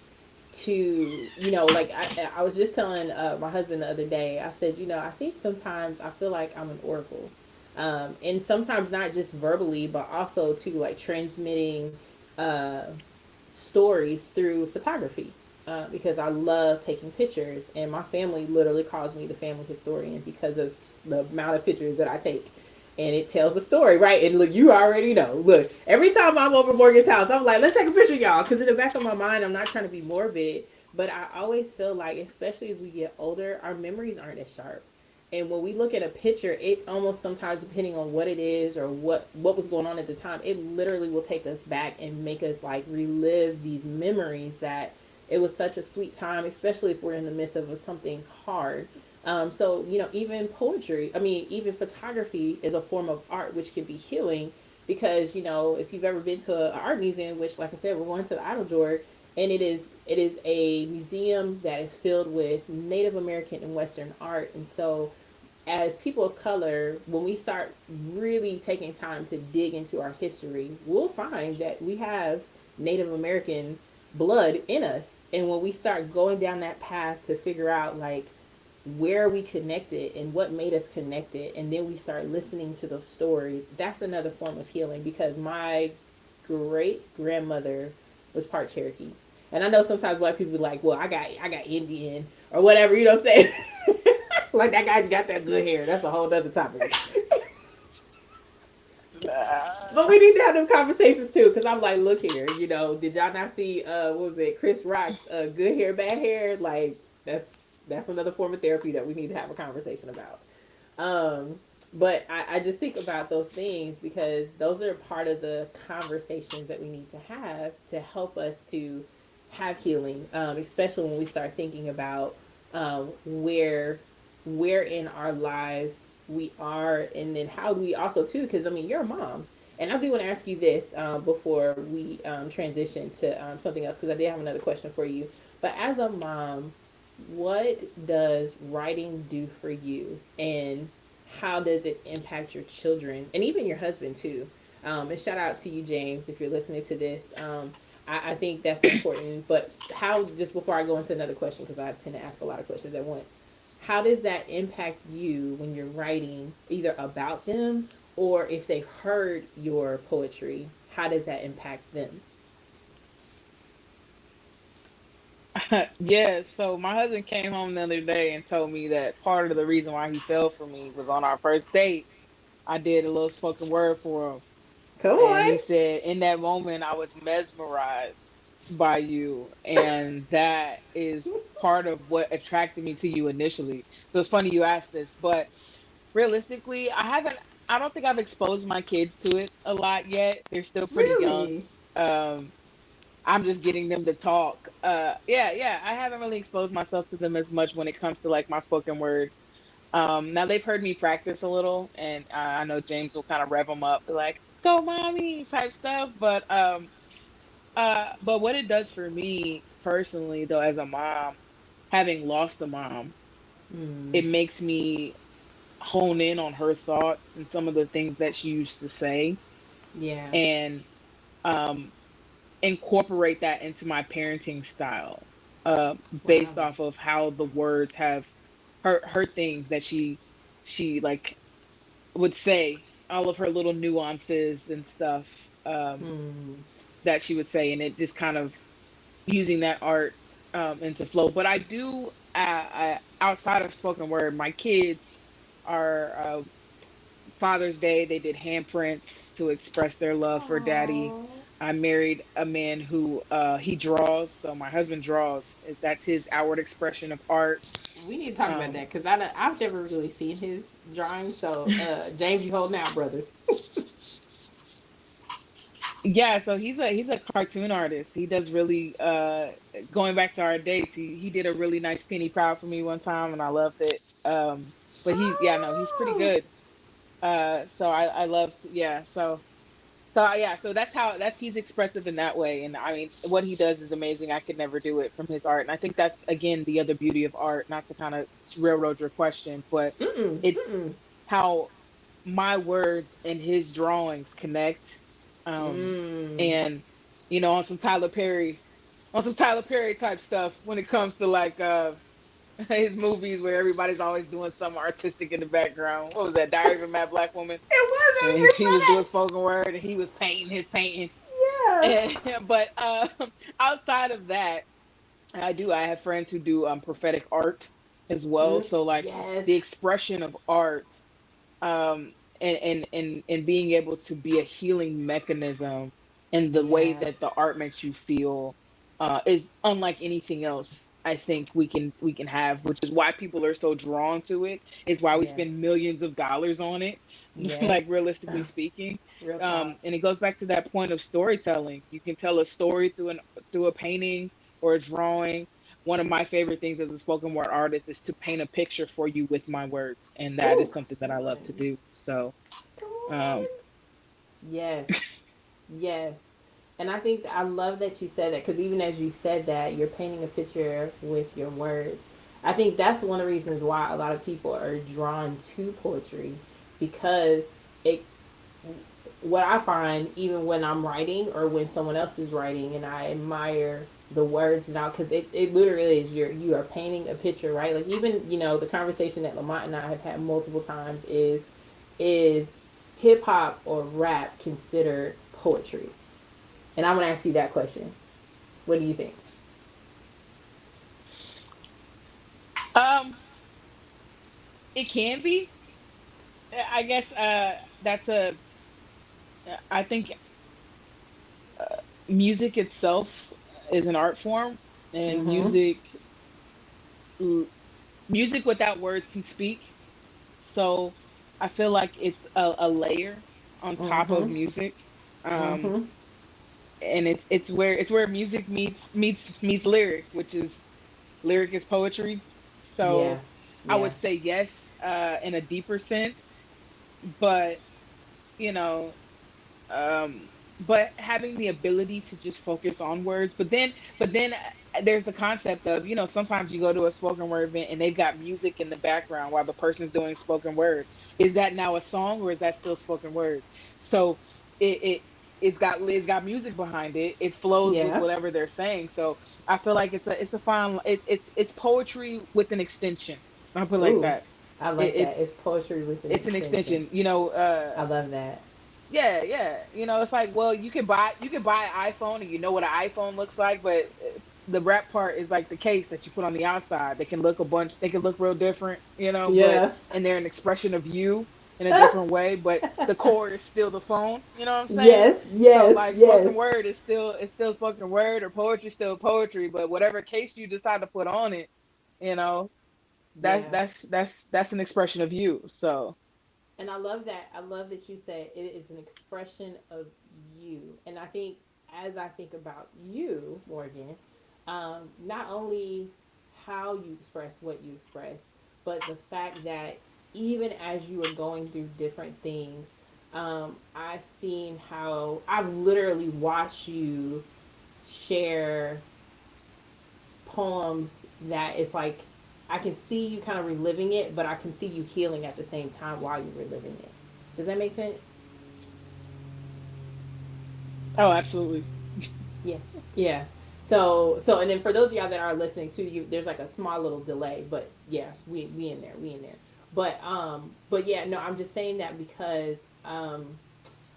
to like I was just telling my husband the other day. I said, I think sometimes I feel like I'm an oracle, and sometimes not just verbally but also to like transmitting uh, stories through photography, because I love taking pictures, and my family literally calls me the family historian because of the amount of pictures that I take. And it tells a story, right? And look, you already know. Look, every time I'm over Morgan's house, I'm like, let's take a picture, y'all. Because in the back of my mind, I'm not trying to be morbid, but I always feel like, especially as we get older, our memories aren't as sharp. And when we look at a picture, it almost sometimes, depending on what it is or what was going on at the time, it literally will take us back and make us like relive these memories that it was such a sweet time, especially if we're in the midst of something hard. So even poetry, I mean, even photography is a form of art which can be healing, because if you've ever been to an art museum, which, like I said, we're going to the Eiteljorg, and it is a museum that is filled with Native American and Western art. And so as people of color, when we start really taking time to dig into our history, we'll find that we have Native American blood in us. And when we start going down that path to figure out like where we connected and what made us connected, and then we start listening to those stories, that's another form of healing, because my great grandmother was part Cherokee. And I know sometimes black people be like, well, I got Indian or whatever, saying. Like that guy got that good hair. That's a whole other topic. But we need to have them conversations too, because I'm like, look here, did y'all not see what was it, Chris Rock's good hair, bad hair? Like that's another form of therapy that we need to have a conversation about. Um, but I just think about those things because those are part of the conversations that we need to have to help us to have healing, especially when we start thinking about where in our lives we are, and then how do we also too, because I mean, you're a mom, and I do want to ask you this before we transition to something else, because I did have another question for you. But as a mom, what does writing do for you, and how does it impact your children and even your husband too? And shout out to you, James, if you're listening to this. I think that's important. But how, just before I go into another question, because I tend to ask a lot of questions at once, how does that impact you when you're writing either about them, or if they heard your poetry, how does that impact them? Yeah, so my husband came home the other day and told me that part of the reason why he fell for me was on our first date. I did a little spoken word for him. Come And he on. said, in that moment, I was mesmerized by you. And that is part of what attracted me to you initially. So it's funny you asked this, but realistically, I don't think I've exposed my kids to it a lot yet. They're still pretty young. Really? Um, I'm just getting them to talk. Yeah, yeah. I haven't really exposed myself to them as much when it comes to like my spoken word. Now they've heard me practice a little, and I know James will kind of rev them up, be like, "Go, mommy," type stuff. But what it does for me personally, though, as a mom, having lost a mom, Mm, it makes me hone in on her thoughts and some of the things that she used to say, yeah. and um, incorporate that into my parenting style, based Wow. off of how the words have her things that she like would say, all of her little nuances and stuff, Mm, that she would say, and it just kind of using that art into flow. But I do, outside of spoken word, my kids are, Father's Day, they did handprints to express their love for daddy. oh, I married a man who he draws, so my husband draws. That's his outward expression of art. we need to talk about Um, that, because I've never really seen his drawings. So, James, you holding out, brother? yeah, so he's a cartoon artist. He does really, going back to our dates, he did a really nice penny proud for me one time, and I loved it. But he's, yeah, no, he's pretty Oh, good. So I love, yeah. So yeah, so that's he's expressive in that way, and I mean, what he does is amazing. I could never do it from his art, and I think that's again the other beauty of art. Not to kind of railroad your question, but Mm-mm, it's mm-mm. how my words and his drawings connect, um, Mm. and on some Tyler Perry type stuff when it comes to like his movies where everybody's always doing something artistic in the background. What was that? Diary of a Mad Black Woman, It was and actually she was doing funny. spoken word, and he was painting his painting. Yeah. And, but outside of that, I have friends who do prophetic art as well. Mm, So like the yes. expression of art, and being able to be a healing mechanism in the way Yeah. that the art makes you feel, is unlike anything else I think we can have, which is why people are so drawn to it. Is why we spend Yes. millions of dollars on it, like Yes. realistically speaking. Real talk. And it goes back to that point of storytelling. You can tell a story through a painting or a drawing. One of my favorite things as a spoken word artist is to paint a picture for you with my words, and that Ooh, is something that come I love to on. do. So, Come um, on. Yes. Yes. And I think I love that you said that because even as you said that, you're painting a picture with your words. I think that's one of the reasons why a lot of people are drawn to poetry because it what I find, even when I'm writing or when someone else is writing, and I admire the words now because it literally is you are painting a picture, right? Like even the conversation that Lamont and I have had multiple times is hip hop or rap considered poetry? And I'm gonna ask you that question. What do you think? um, it can be. I guess that's a. I think music itself is an art form, and Mm-hmm. music without words can speak. So I feel like it's a layer on top Mm-hmm. of music. Um, Mm-hmm. and it's where music meets lyric, which is lyric is poetry. Yeah. So I Yeah. would say yes, in a deeper sense, but you know, um, but having the ability to just focus on words. But then there's the concept of sometimes you go to a spoken word event and they've got music in the background while the person's doing spoken word. Is that now a song or is that still spoken word? So it it it's got music behind it. It flows with Yeah. whatever they're saying. So I feel like it's a fine it's poetry with an extension. I'll put it like Ooh. that. I It, like that. it's It's poetry with an it's an extension. extension. I love that. Yeah, yeah. It's like, well, you can buy an iPhone and you know what an iPhone looks like, but the wrap part is like the case that you put on the outside. They can look real different, but Yeah. and they're an expression of you in a different way, but the core is still the phone, you know what I'm saying? Yes. So Yes. like Yes. spoken word is still spoken word, or poetry still poetry, but whatever case you decide to put on it, you know, that's Yeah. that's that's an expression of you. So And I love that. I love that you said it is an expression of you. And I think as I think about you, Morgan, not only how you express what you express, but the fact that even as you are going through different things, I've seen how I've literally watched you share poems that it's like I can see you kind of reliving it, but I can see you healing at the same time while you're reliving it. Does that make sense? oh, absolutely. Yeah. Yeah. So and then for those of y'all that are listening to you, there's like a small little delay, but yeah, we in there, we in there. But yeah, no, I'm just saying that because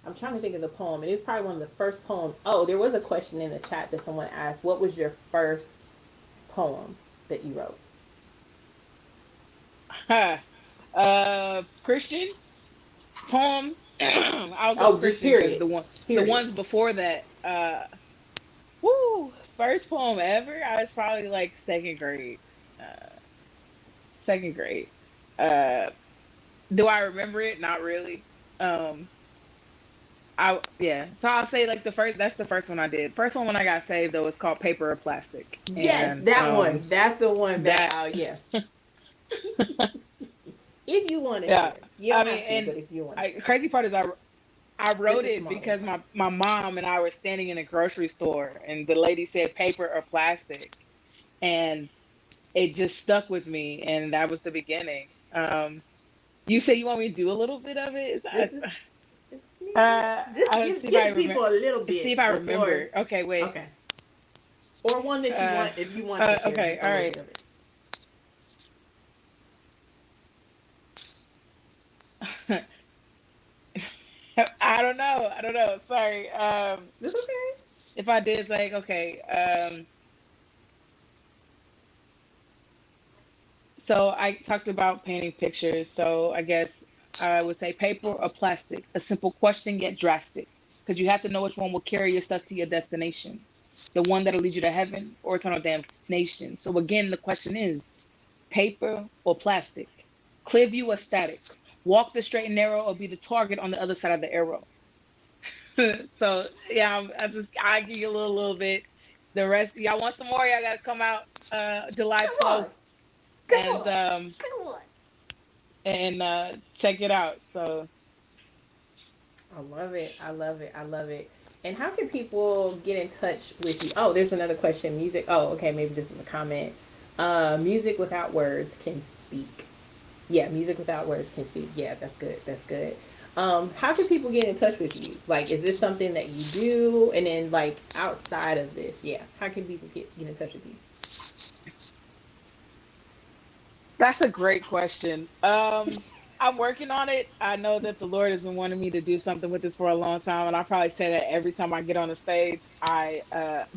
I'm trying to think of the poem, and it was probably one of the first poems. Oh, there was a question in the chat that someone asked, "What was your first poem that you wrote?" Christian poem. I'll go Oh, just Christian because period, the period. ones before that, first poem ever. I was probably like second grade. Second grade. Uh, do I remember it? Not really. Um, yeah. So I'll say like the first. That's the first one I did. First one when I got saved though was called Paper or Plastic, Yes, and that one. That's the one that. that Yeah. If you want to Yeah. share, you I don't mean, have to, and but if you want to share, crazy part is I just wrote a it small one. because my mom and I were standing in a grocery store and the lady said paper or plastic, and it just stuck with me, and that was the beginning. You say you want me to do a little bit of it? Just, just, yeah, just I'll give see if I give the remember. people a little See if bit I before. remember. Okay, wait. Okay, or one that you Uh, want if you want to share okay, just a all little right. bit of it. I don't know. I don't know. Sorry. That's okay. If I did, it's like okay. So I talked about painting pictures. So I guess I would say paper or plastic. A simple question yet drastic, because you have to know which one will carry your stuff to your destination. The one that'll lead you to heaven or eternal damnation. So again, the question is paper or plastic? Clear view or static? Walk the straight and narrow or be the target on the other side of the arrow? So yeah, I give you a little bit. The rest, y'all want some more? Y'all gotta come out July Come on, 12th come and on, come on. check it out. So I love it. I love it. I love it. And how can people get in touch with you? Oh, there's another question. Music. Oh, okay. Maybe this is a comment. Music without words can speak. Yeah, music without words can speak. Yeah, that's good. That's good. How can people get in touch with you? Like, is this something that you do? And then, like, outside of this, yeah, how can people get in touch with you? that's a great question. I'm working on it. I know that the Lord has been wanting me to do something with this for a long time, and I probably say that every time I get on the stage. I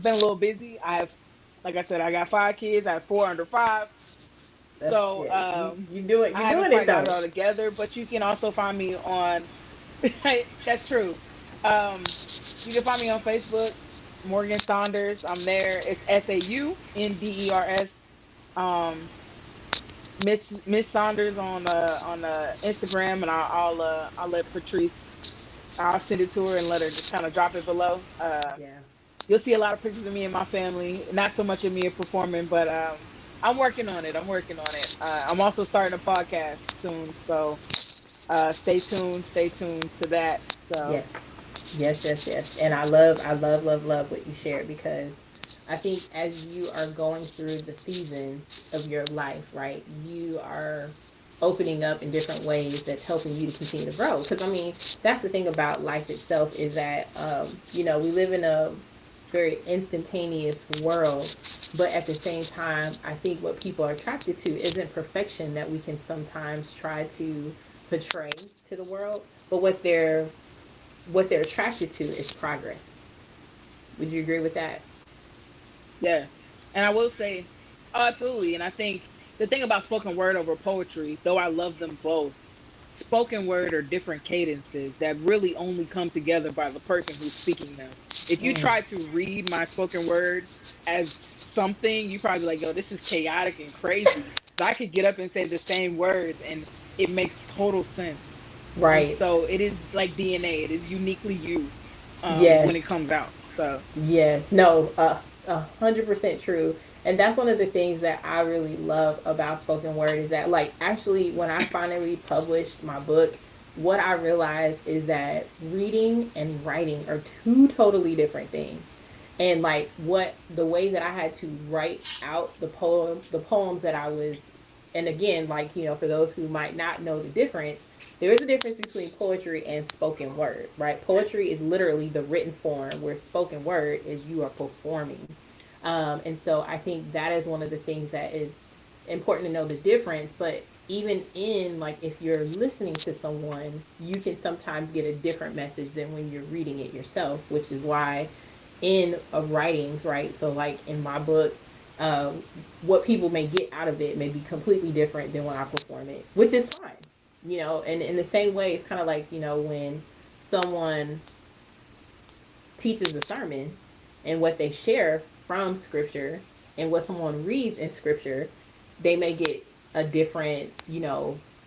been a little busy. Like I said, I got 5 kids. I have four under five, That's so yeah. You do it. I You're haven't doing it quite got though. it all together. But you can also find me on. That's true. Um, you can find me on Facebook, Morgan Saunders. I'm there. It's Saunders. Um, Miss Saunders on Instagram, and I'll let Patrice. I'll send it to her and let her just kind of drop it below. Yeah. You'll see a lot of pictures of me and my family. Not so much of me performing, but I'm working on it. I'm working on it. I'm also starting a podcast soon, so stay tuned. Stay tuned to that. So Yes. Yes, yes, yes. And love what you shared because I think as you are going through the seasons of your life, right, you are opening up in different ways that's helping you to continue to grow. Because, I mean, that's the thing about life itself is that, we live in a very instantaneous world, but at the same time, I think what people are attracted to isn't perfection that we can sometimes try to portray to the world, but what they're attracted to is progress. Would you agree with that? yeah, and I will say, oh, absolutely. And I think the thing about spoken word over poetry, though I love them both, spoken word are different cadences that really only come together by the person who's speaking them. If you Mm, try to read my spoken word as something, you probably be like, yo, this is chaotic and crazy. But I could get up and say the same words and it makes total sense. And right. so it is like DNA. It is uniquely you when Yes. it comes out. So Yes. No. 100% true. And that's one of the things that I really love about spoken word is that, like, actually, when I finally published my book, what I realized is that reading and writing are two totally different things. And like what the way that I had to write out the poems that I was, and again, like, for those who might not know the difference, there is a difference between poetry and spoken word, right? Poetry is literally the written form, where spoken word is you are performing. And so I think that is one of the things that is important to know the difference. But even in, like, if you're listening to someone, you can sometimes get a different message than when you're reading it yourself, which is why in writings, right? So, like in my book, what people may get out of it may be completely different than when I perform it, which is fine. And in the same way, it's kind of like, when someone teaches a sermon and what they share from scripture and what someone reads in scripture, they may get a different,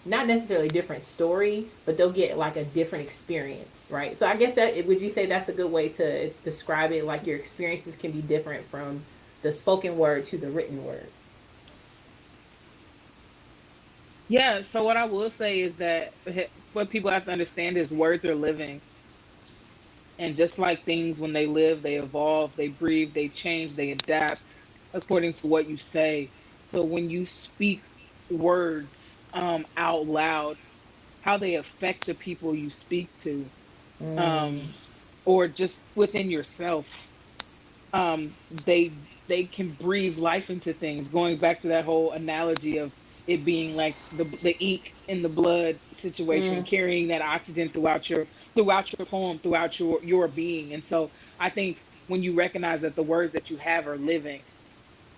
not necessarily different story, but they'll get like a different experience, right? So I guess that would you say that's a good way to describe it? Like your experiences can be different from the spoken word to the written word. Yeah, so what I will say is that what people have to understand is words are living. And just like things, when they live, they evolve, they breathe, they change, they adapt according to what you say. So when you speak words out loud, how they affect the people you speak to, Mm, um, or just within yourself, they can breathe life into things. Going back to that whole analogy of it being like the ink in the blood situation, mm, carrying that oxygen throughout your poem, throughout your being. And so I think when you recognize that the words that you have are living,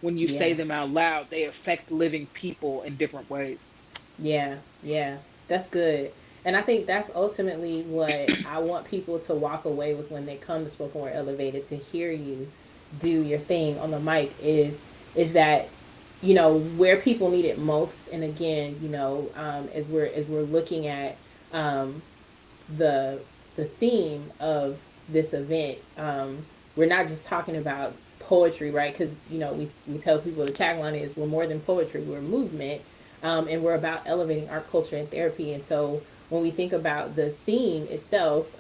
when you say yeah. them out loud, they affect living people in different ways. Yeah, yeah, that's good. And I think that's ultimately what I want people to walk away with when they come to Spoken Word Elevated, to hear you do your thing on the mic is that, you know, where people need it most. And again, you know, as we're looking at um, the the theme of this event, we're not just talking about poetry, right? Because you know we tell people the tagline is we're more than poetry, we're movement, and we're about elevating art, culture, and therapy. And so when we think about the theme itself,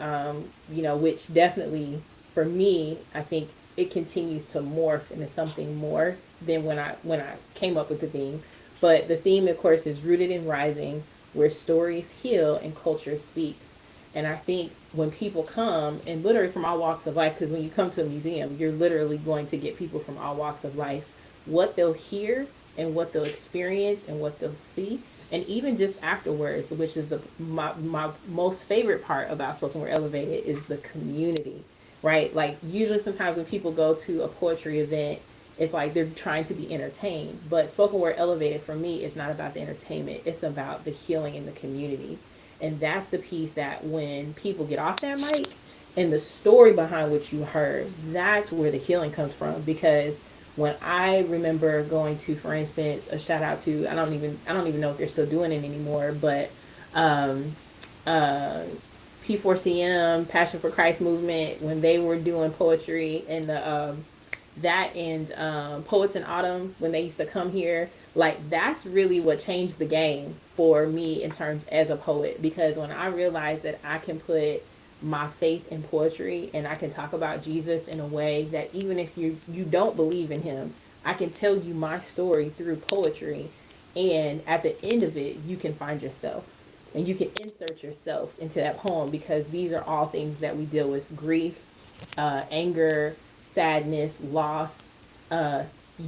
you know, which definitely for me, I think it continues to morph into something more than when I came up with the theme. But the theme, of course, is rooted in rising, where stories heal and culture speaks. And I think when people come, and literally from all walks of life, because when you come to a museum, you're literally going to get people from all walks of life, what they'll hear and what they'll experience and what they'll see. And even just afterwards, which is my most favorite part about Spoken Word Elevated, is the community, right? Like usually sometimes when people go to a poetry event, it's like they're trying to be entertained. But Spoken Word Elevated for me is not about the entertainment, it's about the healing in the community. And that's the piece that when people get off that mic and the story behind what you heard, that's where the healing comes from. Because when I remember going to, for instance, a shout out to, I don't even know if they're still doing it anymore, but um, uh, P4CM, Passion for Christ movement, when they were doing poetry, and the that and Poets in Autumn, when they used to come here, like that's really what changed the game for me in terms as a poet. Because when I realized that I can put my faith in poetry and I can talk about Jesus in a way that even if you don't believe in him, I can tell you my story through poetry, and at the end of it you can find yourself and you can insert yourself into that poem, because these are all things that we deal with: grief, anger, sadness, loss, uh,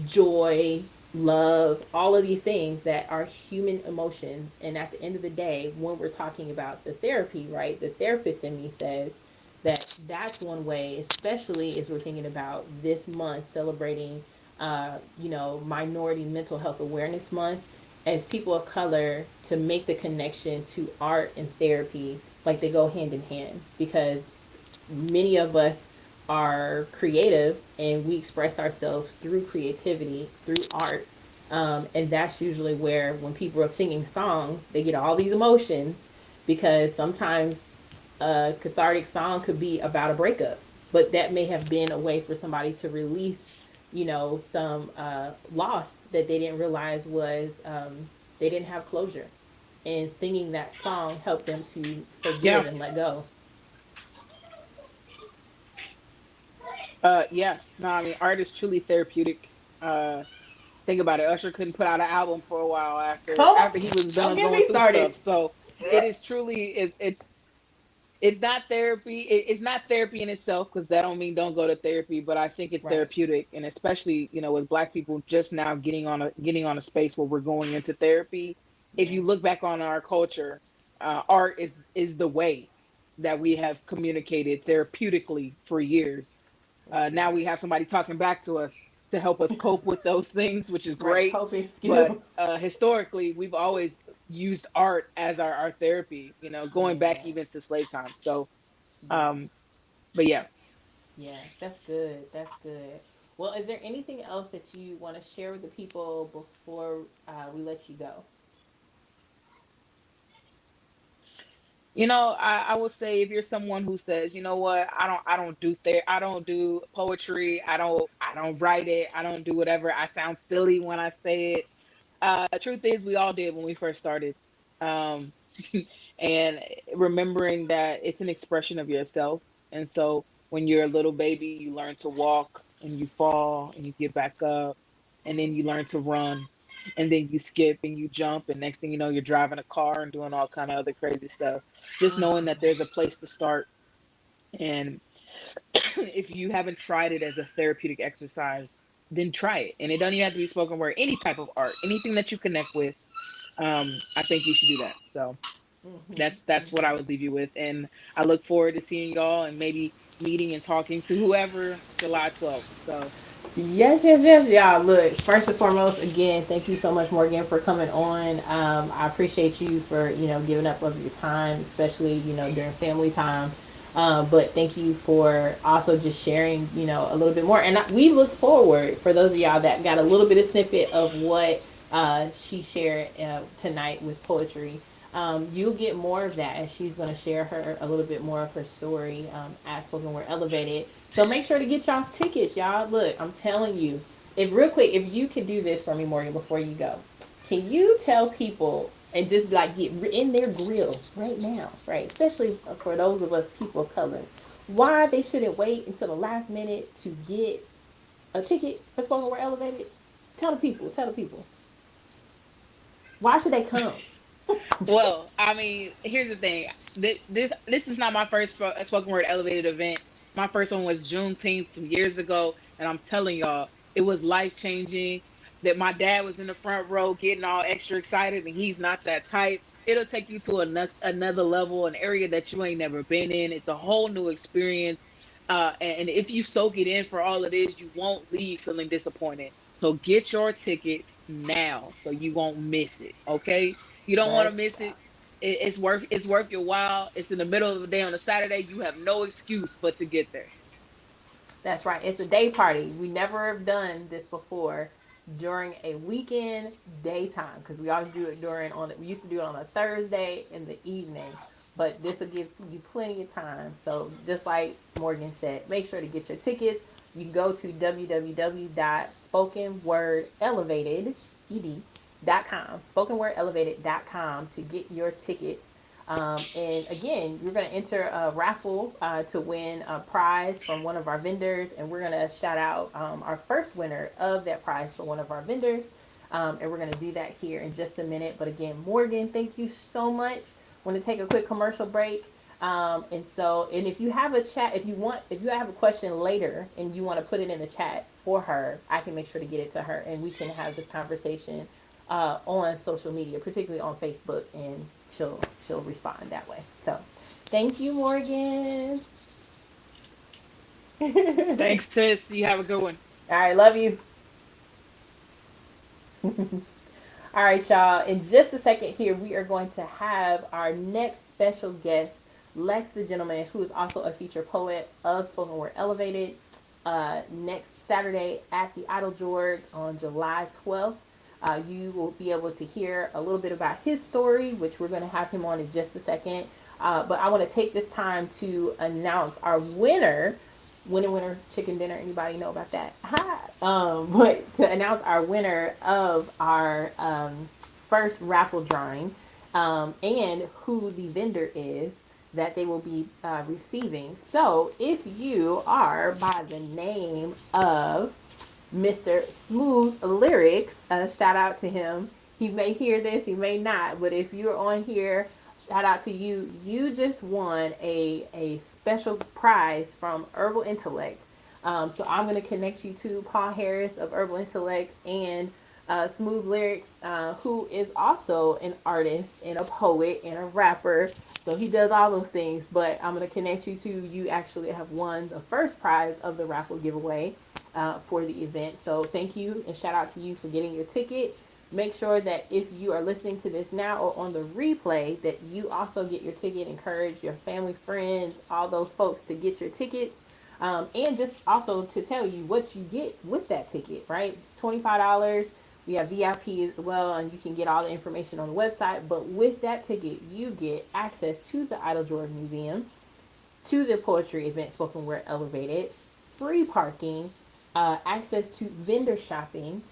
joy, love, all of these things that are human emotions. And at the end of the day, when we're talking about the therapy, right, the therapist in me says that that's one way, especially as we're thinking about this month celebrating, you know, Minority Mental Health Awareness Month, as people of color, to make the connection to art and therapy, like they go hand in hand. Because many of us are creative and we express ourselves through creativity, through art. And that's usually where, when people are singing songs, they get all these emotions, because sometimes a cathartic song could be about a breakup, but that may have been a way for somebody to release, you know, some loss that they didn't realize was, they didn't have closure. And singing that song helped them to Yeah. forgive and let go. Yeah. No, I mean, art is truly therapeutic. Think about it. Usher couldn't put out an album for a while Come on, after he was don't done get going me through stuff. started. So it is truly it's not therapy. It's not therapy in itself, because that don't mean don't go to therapy. But I think it's Right. therapeutic, and especially with Black people just now getting on a space where we're going into therapy. If you look Yes. back on our culture, art is the way that we have communicated therapeutically for years. For Now we have years. somebody talking back to us to help us cope with those things, which is Right. great. Coping But skills. historically, we've always used art as our therapy, going back Yeah. even to slave time. So, Yeah. um, but yeah, Yeah. That's good. That's good. Well, is there anything else that you want to share with the people before we let you go? I will say, if you're someone who says, you know what, I don't do poetry, I don't write it, I don't do whatever. I sound silly when I say it. Truth is, we all did when we first started. Um, and remembering that it's an expression of yourself. And so when you're a little baby, you learn to walk and you fall and you get back up. And then you learn to run. And then you skip and you jump. And next thing you know, you're driving a car and doing all kind of other crazy stuff. Just knowing that there's a place to start. And if you haven't tried it as a therapeutic exercise, then try it. And it doesn't even have to be spoken word, any type of art, anything that you connect with. I think you should do that. So that's what I would leave you with. And I look forward to seeing y'all and maybe meeting and talking to whoever July 12th. So Yes, yes, yes, y'all. Look, first and foremost, again, thank you so much, Morgan, for coming on. I appreciate you for giving up of your time, especially during family time. But thank you for also just sharing a little bit more. And we look forward for those of y'all that got a little bit of snippet of what she shared tonight with poetry. You'll get more of that as she's going to share her a little bit more of her story at Spoken Word Elevated. So make sure to get y'all's tickets, y'all. Look, I'm telling you, if real quick, if you could do this for me, Morgan, before you go, can you tell people and just like get in their grill right now, right? Especially for those of us people of color, why they shouldn't wait until the last minute to get a ticket for Spoken Word Elevated? Tell the people. Tell the people. Why should they come? well, I mean, here's the thing. This is not my first spoken word elevated event. My first one was Juneteenth some years ago, and I'm telling y'all, it was life changing. That my dad was in the front row getting all extra excited, and he's not that type. It'll take you to another level, an area that you ain't never been in. It's a whole new experience. And if you soak it in for all it is, you won't leave feeling disappointed. So get your tickets now so you won't miss it. Okay? You don't want to Let's miss go. it. It's worth your while. It's in the middle of the day on a Saturday. You have no excuse but to get there. That's right. It's a day party. We never have done this before during a weekend daytime because we always do it during on. We used to do it on a Thursday in the evening, but this will give you plenty of time. So just like Morgan said, make sure to get your tickets. You can go to www.spokenwordelevated.com, spokenwordelevated.com to get your tickets. And again, you're going to enter a raffle to win a prize from one of our vendors. And we're going to shout out our first winner of that prize for one of our vendors. And we're going to do that here in just a minute. But again, Morgan, thank you so much. Want to take a quick commercial break. And if you have a chat, if you have a question later and you want to put it in the chat for her, I can make sure to get it to her and we can have this conversation on social media, particularly on Facebook, and she'll respond that way. So, thank you, Morgan. Thanks, sis. You have a good one. All right, love you. All right, y'all. In just a second here, we are going to have our next special guest, Lex the Gentleman, who is also a featured poet of Spoken Word Elevated, next Saturday at the Eiteljorg on July 12th. You will be able to hear a little bit about his story, which we're going to have him on in just a second. But I want to take this time to announce our winner. Winner chicken dinner. Anybody know about that? Hi. But to announce our winner of our first raffle drawing and who the vendor is that they will be receiving. So if you are by the name of Mr. Smooth Lyrics, shout out to him. He may hear this, he may not, but if you're on here, shout out to you. You just won a special prize from Herbal Intellect. So I'm going to connect you to Paul Harris of Herbal Intellect and Smooth Lyrics, who is also an artist and a poet and a rapper. So he does all those things, but I'm going to connect you to you actually have won the first prize of the raffle giveaway for the event. So thank you and shout out to you for getting your ticket. Make sure that if you are listening to this now or on the replay, that you also get your ticket. Encourage your family, friends, all those folks to get your tickets. And just also to tell you what you get with that ticket, right? It's $25. We have VIP as well, and you can get all the information on the website. But with that ticket, you get access to the Eiteljorg Museum, to the poetry event Spoken Word Elevated, free parking, access to vendor shopping,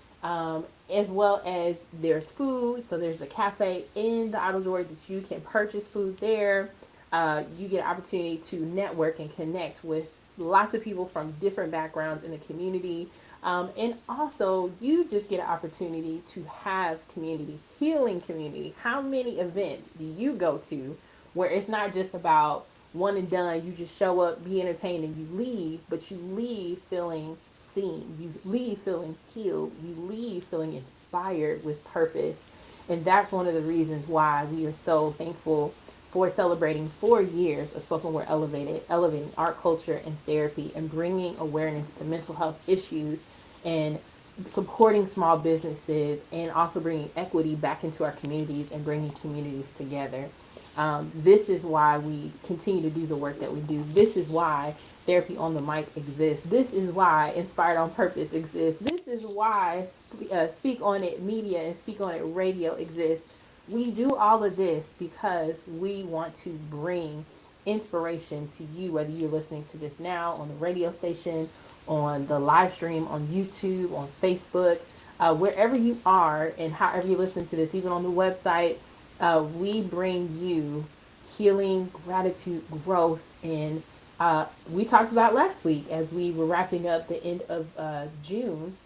as well as there's food. So there's a cafe in the Eiteljorg that you can purchase food there. You get an opportunity to network and connect with lots of people from different backgrounds in the community. And also, you just get an opportunity to have community, healing community. How many events do you go to where it's not just about one and done, you just show up, be entertained, and you leave, but you leave feeling seen, you leave feeling healed, you leave feeling inspired with purpose. And that's one of the reasons why we are so thankful for celebrating 4 years of spoken word elevating art, culture, and therapy, and bringing awareness to mental health issues, and supporting small businesses, and also bringing equity back into our communities and bringing communities together. This is why we continue to do the work that we do. This is why Therapy on the Mic exists. This is why Inspired on Purpose exists. This is why Speak on It Media and Speak on It Radio exists. We do all of this because we want to bring inspiration to you, whether you're listening to this now on the radio station, on the live stream, on YouTube, on Facebook, wherever you are, and however you listen to this, even on the website. We bring you healing, gratitude, growth, and we talked about last week as we were wrapping up the end of June.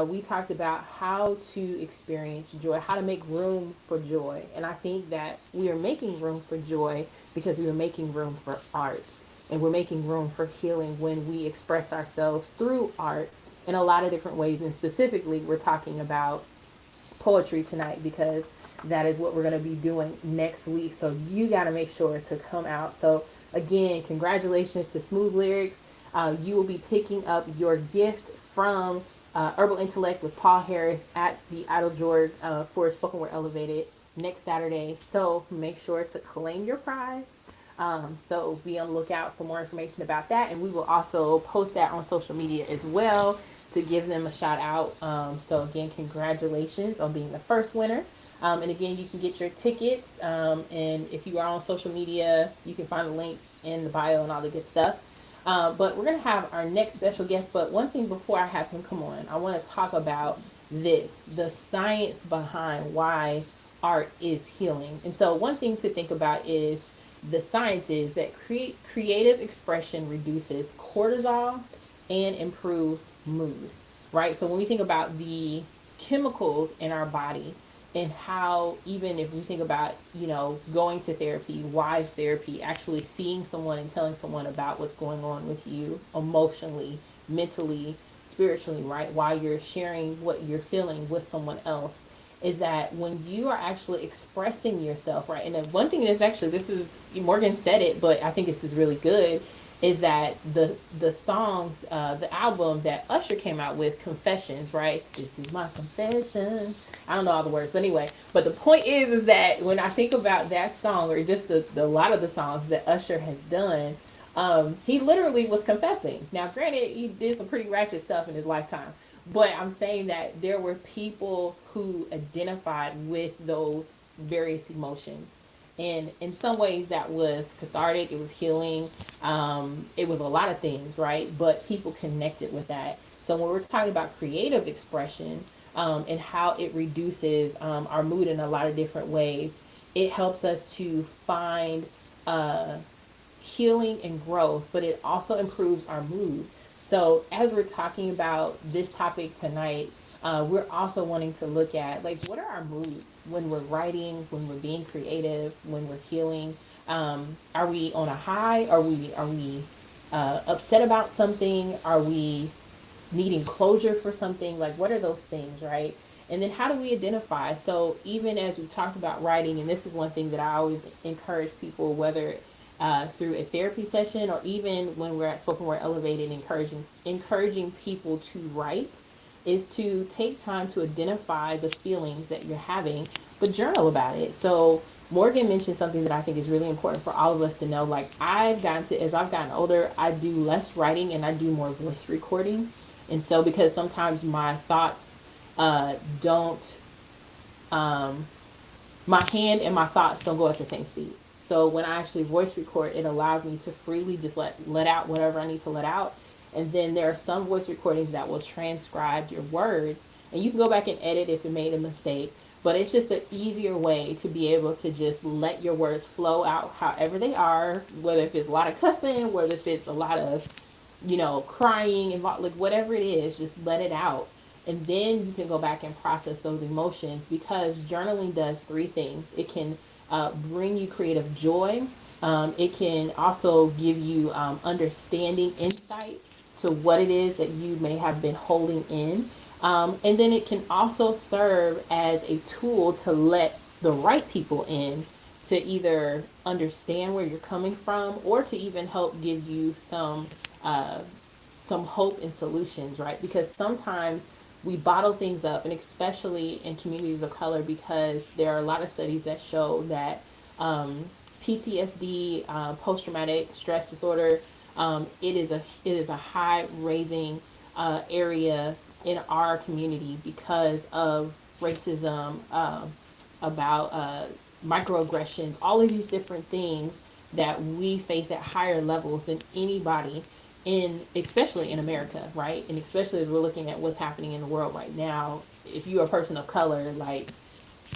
We talked about how to experience joy, how to make room for joy. And I think that we are making room for joy because we are making room for art. And we're making room for healing when we express ourselves through art in a lot of different ways. And specifically, we're talking about poetry tonight because that is what we're going to be doing next week. So you got to make sure to come out. So again, congratulations to Smooth Lyrics. You will be picking up your gift from Herbal Intellect with Paul Harris at the Eiteljorg for Spoken Word Elevated next Saturday. So make sure to claim your prize. So be on the lookout for more information about that. And we will also post that on social media as well to give them a shout out. So again, congratulations on being the first winner. And again, you can get your tickets. And if you are on social media, you can find the links in the bio and all the good stuff. But we're going to have our next special guest. But one thing before I have him come on, I want to talk about this, the science behind why art is healing. And so one thing to think about is the science is that creative expression reduces cortisol and improves mood, right? So when we think about the chemicals in our body and how, even if we think about, going to therapy, wise therapy, actually seeing someone and telling someone about what's going on with you emotionally, mentally, spiritually, right? While you're sharing what you're feeling with someone else, is that when you are actually expressing yourself, right? And then one thing is actually, this is, Morgan said it, but I think this is really good, is that the songs, the album that Usher came out with, Confessions, right? This is my confession. I don't know all the words, but anyway. But the point is that when I think about that song, or just the lot of the songs that Usher has done, he literally was confessing. Now, granted, he did some pretty ratchet stuff in his lifetime, but I'm saying that there were people who identified with those various emotions. And in some ways that was cathartic, it was healing, it was a lot of things, right? But people connected with that. So when we're talking about creative expression and how it reduces our mood in a lot of different ways, it helps us to find healing and growth, but it also improves our mood. So as we're talking about this topic tonight, we're also wanting to look at, like, what are our moods when we're writing, when we're being creative, when we're healing? Are we on a high? Are we upset about something? Are we needing closure for something? Like, what are those things, right? And then how do we identify? So even as we talked about writing, and this is one thing that I always encourage people, whether through a therapy session or even when we're at Spoken Word Elevated, encouraging people to write, is to take time to identify the feelings that you're having, but journal about it. So Morgan mentioned something that I think is really important for all of us to know. Like, as I've gotten older, I do less writing and I do more voice recording. And so because sometimes my thoughts don't, my hand and my thoughts don't go at the same speed. So when I actually voice record, it allows me to freely just let out whatever I need to let out. And then there are some voice recordings that will transcribe your words. And you can go back and edit if it made a mistake. But it's just an easier way to be able to just let your words flow out however they are, whether if it's a lot of cussing, whether if it's a lot of, crying and like whatever it is, just let it out. And then you can go back and process those emotions because journaling does three things. It can bring you creative joy. It can also give you understanding, insight to what it is that you may have been holding in. And then it can also serve as a tool to let the right people in to either understand where you're coming from or to even help give you some hope and solutions, right? Because sometimes we bottle things up, and especially in communities of color, because there are a lot of studies that show that PTSD, post traumatic stress disorder, it is a high raising area in our community because of racism, about microaggressions, all of these different things that we face at higher levels than anybody in, especially in America, right? And especially as we're looking at what's happening in the world right now. If you're a person of color, like,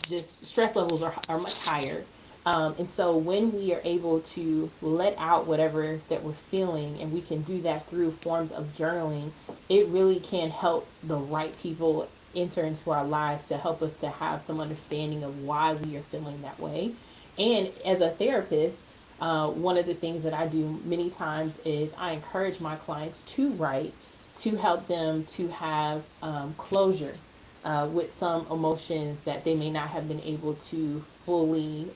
just stress levels are much higher. And so when we are able to let out whatever that we're feeling, and we can do that through forms of journaling, it really can help the right people enter into our lives to help us to have some understanding of why we are feeling that way. And as a therapist, one of the things that I do many times is I encourage my clients to write to help them to have closure with some emotions that they may not have been able to fully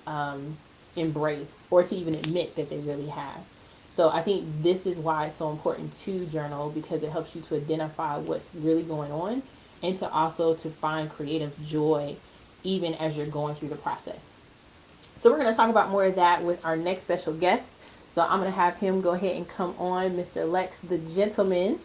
embrace or to even admit that they really have. So I think this is why it's so important to journal, because it helps you to identify what's really going on and to also to find creative joy even as you're going through the process. So we're going to talk about more of that with our next special guest. So I'm going to have him go ahead and come on, Mr. Lex the Gentleman.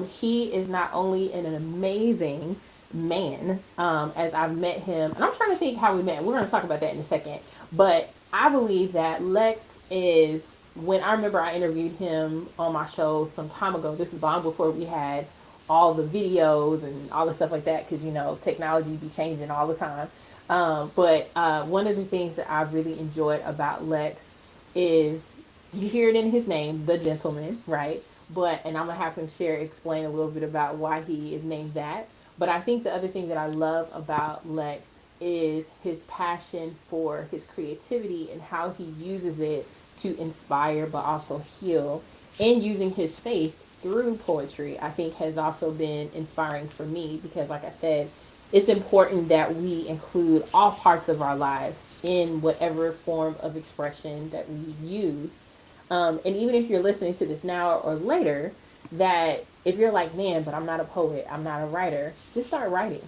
He is not only an amazing man, as I've met him, and I'm trying to think how we met. We're going to talk about that in a second. But I believe that Lex is, when I remember I interviewed him on my show some time ago, this is long before we had all the videos and all the stuff like that, because, technology be changing all the time. But one of the things that I've really enjoyed about Lex is, you hear it in his name, the gentleman, right? And I'm going to have him explain a little bit about why he is named that. But I think the other thing that I love about Lex is his passion for his creativity and how he uses it to inspire but also heal. And using his faith through poetry, I think, has also been inspiring for me, because, like I said, it's important that we include all parts of our lives in whatever form of expression that we use. And even if you're listening to this now or later, that if you're like, man, but I'm not a poet, I'm not a writer, just start writing.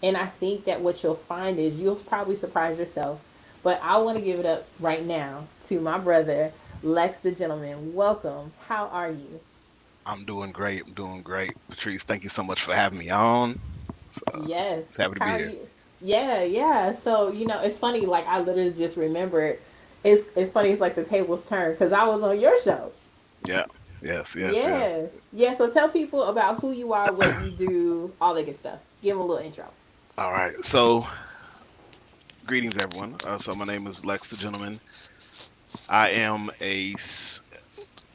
And I think that what you'll find is you'll probably surprise yourself. But I want to give it up right now to my brother, Lex the Gentleman. Welcome. How are you? I'm doing great. I'm doing great. Patrice, thank you so much for having me on. So, Yes. happy to How be are here. you? Yeah, yeah. So, it's funny, like, I literally just remembered. It's funny, it's like the tables turned because I was on your show. Yeah. Yes, yes, yes. Yeah. Yeah, so tell people about who you are, what you do, all that good stuff. Give them a little intro. All right. So, greetings, everyone. So, my name is Lex the Gentleman. I am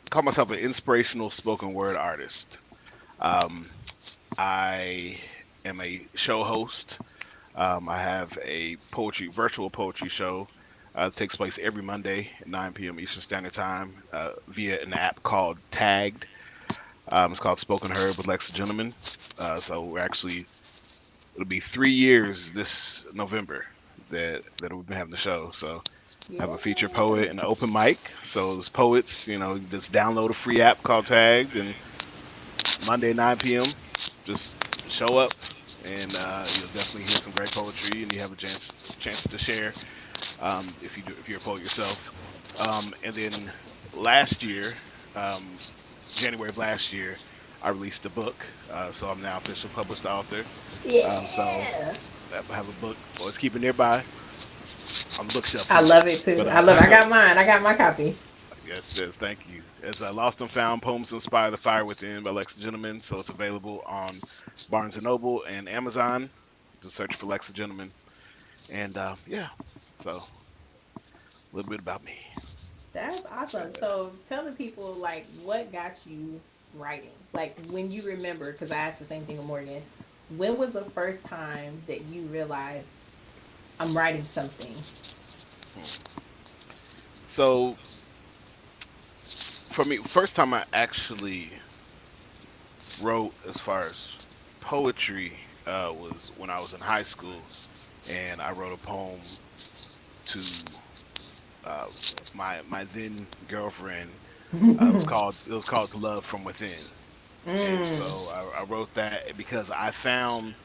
call myself an inspirational spoken word artist. Um, I am a show host. I have a virtual poetry show. It takes place every Monday at 9 p.m. Eastern Standard Time via an app called Tagged. It's called Spoken Heard with Lex the Gentleman. So it'll be 3 years this November that we've been having the show. So I have Yeah. a featured poet and an open mic. So those poets, just download a free app called Tagged, and Monday 9 p.m. just show up, and you'll definitely hear some great poetry, and you have a chance to share if you're a poet yourself. And then last year, um, January of last year, I released a book, so I'm now official published author. So Yeah. I have a book, or it's keeping nearby on the bookshelf I too. love it too. But I love it. I got mine. I got my copy. Yes, yes, thank you. It's Lost and Found Poems to Inspire the Fire Within by Lexa Gentleman. So it's available on Barnes and Noble and Amazon. Just search for Lexa Gentleman. And yeah, so a little bit about me. That's awesome. So tell the people like what got you writing. Like when you remember, because I asked the same thing of Morgan. When was the first time that you realized I'm writing something? Hmm. So for me, first time I actually wrote as far as poetry was when I was in high school, and I wrote a poem to uh, my then girlfriend. It was called Love from Within, and Mm. so I wrote that because I found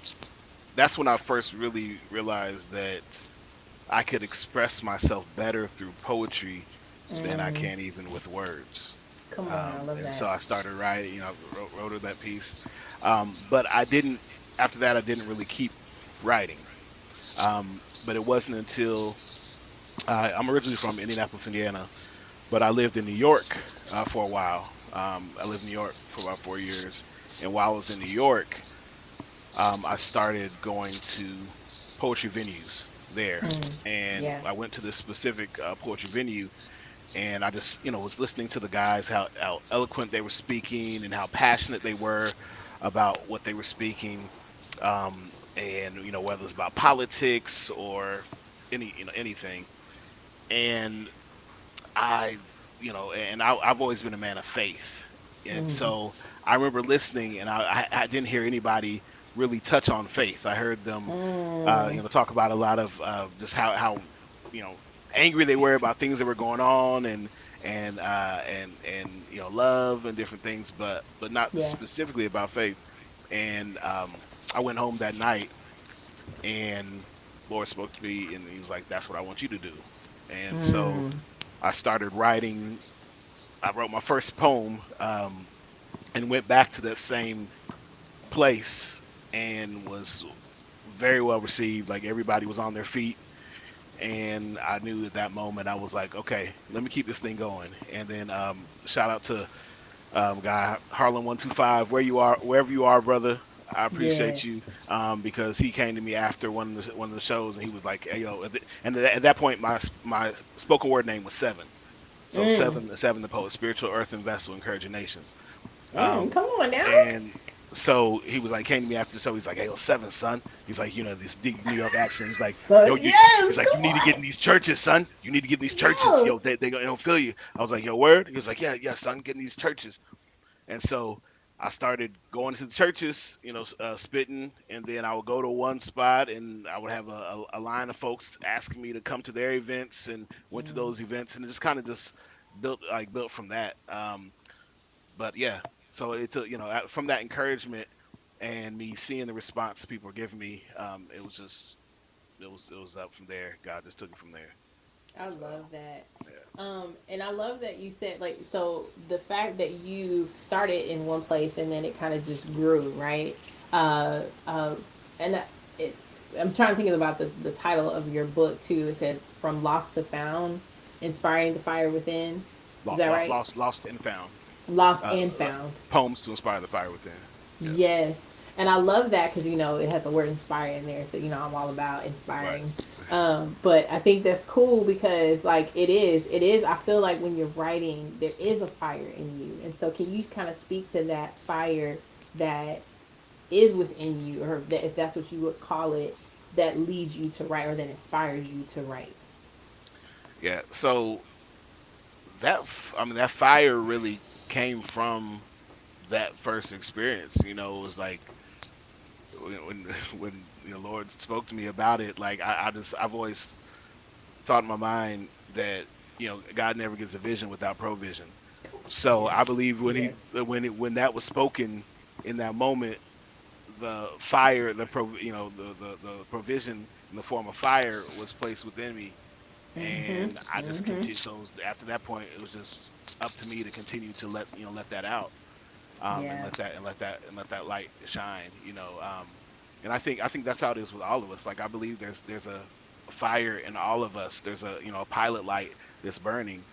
that's when I first really realized that I could express myself better through poetry than I Mm. can even with words. Come on, I love And that. so I started writing, wrote her that piece. But I didn't, after that, I didn't really keep writing. But it wasn't until I'm originally from Indianapolis, Indiana, but I lived in New York for a while. I lived in New York for about 4 years. And while I was in New York, I started going to poetry venues there. Mm. And Yeah. I went to this specific poetry venue, and I just, was listening to the guys, how eloquent they were speaking and how passionate they were about what they were speaking. And, whether it's about politics or anything. And I, I've always been a man of faith. And Mm. so I remember listening, and I didn't hear anybody really touch on faith. I heard them, Mm. talk about a lot of just how you know angry they were about things that were going on, and love and different things, but not Yeah. specifically about faith. And I went home that night, and Lord spoke to me, and He was like, "That's what I want you to do." And so Mm. I started writing. I wrote my first poem, and went back to that same place, and was very well received. Like, everybody was on their feet, and I knew at that moment I was like, okay, let me keep this thing going. And then shout out to guy Harlan 125, wherever you are, brother. I Yeah. appreciate you, because he came to me after one of the shows, and he was like, "Hey, yo," at that point, my spoken word name was Seven. So Mm. seven, the poet, spiritual earth and vessel, encouraging nations. Mm. Um, Come on now. and so he was like, came to me after the show. He's like, "Hey, yo, Seven, son." He's like, this deep New York accent. He's like, So "Yo, yes, he's like, you come need to get on. in these churches, son. You need to get in these churches. Yeah. Yo, they don't feel you." I was like, "Yo, word." He was like, "Yeah, yeah, son, get in these churches." And so I started going to the churches, spitting, and then I would go to one spot, and I would have a line of folks asking me to come to their events, and went to those events, and it just kind of just built from that. But yeah, so it took, from that encouragement and me seeing the response people were giving me, it was just it was up from there. God just took it from there. I So love that. yeah. And I love that you said like so the fact that you started in one place and then it kind of just grew, right? Uh, uh, and it, I'm trying to think about the title of your book too. It says "From Lost to Found: Inspiring the Fire Within." Is that right? Lost and found. Lost Uh, and uh, found. Poems to inspire the fire within. Yes. Yes. And I love that because, it has the word inspire in there. So, I'm all about Right. inspiring. But I think that's cool because, like, I feel like when you're writing, there is a fire in you. And so, can you kind of speak to that fire that is within you, or that, if that's what you would call it, that leads you to write or that inspires you to write? Yeah. So I mean, that fire really came from that first experience. It was like when Lord spoke to me about it. Like, I've always thought in my mind that God never gives a vision without provision. So Yes. I believe Yes. when that was spoken in that moment, the fire, the provision in the form of fire was placed within me, Mm-hmm. and I just Mm-hmm. continued. So after that point, it was just up to me to continue to let that out, and Yeah. let that light shine. And I think that's how it is with all of us. Like, I believe there's a fire in all of us. There's a pilot light that's burning,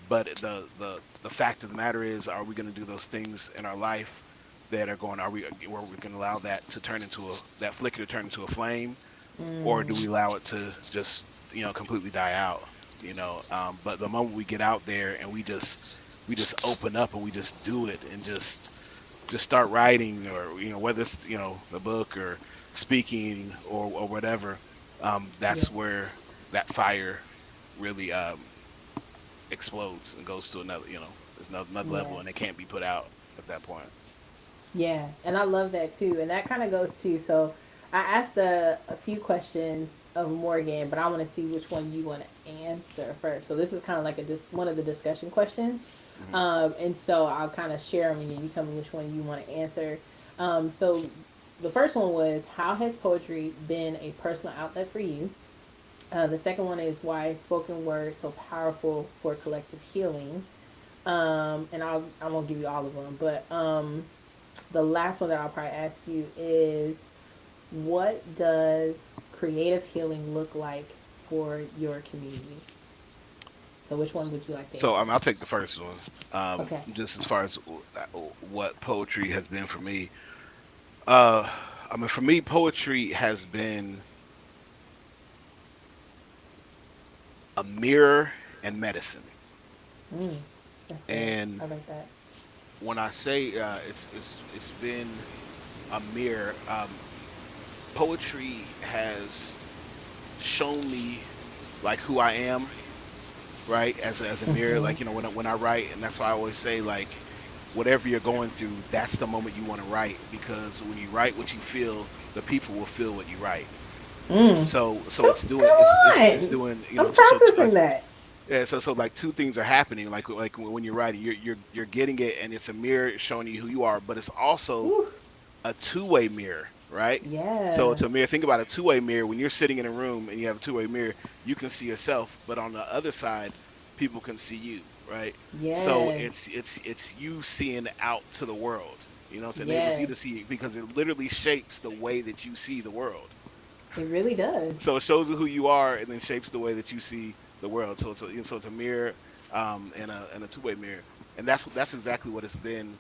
But the fact of the matter is, are we going to do those things in our life that are going? Are we where we can allow that to turn into that flicker to turn into a flame, or do we allow it to just completely die out? But the moment we get out there and we just open up and we just do it and just start writing, or whether it's a book or speaking or whatever, Yeah. that's where that fire really explodes and goes to another, there's another Yeah. level, and it can't be put out at that point. Yeah, and I love that too. And that kind of goes to, so I asked a few questions of Morgan, but I want to see which one you want to answer first. So this is kind of like one of the discussion questions. Hmm. And so I'll kind of share them and you tell me which one you want to answer. So the first one was, how has poetry been a personal outlet for you? The second one is, why is spoken word so powerful for collective healing? And I won't give you all of them, but the last one that I'll probably ask you is, what does creative healing look like for your community? So which one would you like to So answer? I'll take the first one. Okay. Just as far as what poetry has been for me. Uh, for me, poetry has been a mirror and medicine. Mm, that's good. And I like that. when I say it's been a mirror, poetry has shown me like who I am, right? As a mirror, Mm-hmm. like when I write, and that's why I always say, like, whatever you're going through, that's the moment you want to write, because when you write what you feel, the people will feel what you write. Mm. So Come, it's doing come it's on. doing I'm like processing that. yeah, so like two things are happening, like when you're writing, you're getting it, and it's a mirror showing you who you are, but it's also Whew. a two-way mirror, right? So Yeah. it's a mirror. Think about a two-way mirror. When you're sitting in a room and you have a two-way mirror, you can see yourself, but on the other side, people can see you, right? So Yes. it's you seeing out to the world. You know what I'm saying? Enable you to Yes. see, because it literally shapes the way that you see the world. It really does. So it shows you who you are, and then shapes the way that you see the world. So it's a mirror, and a two-way mirror, and that's exactly what it's been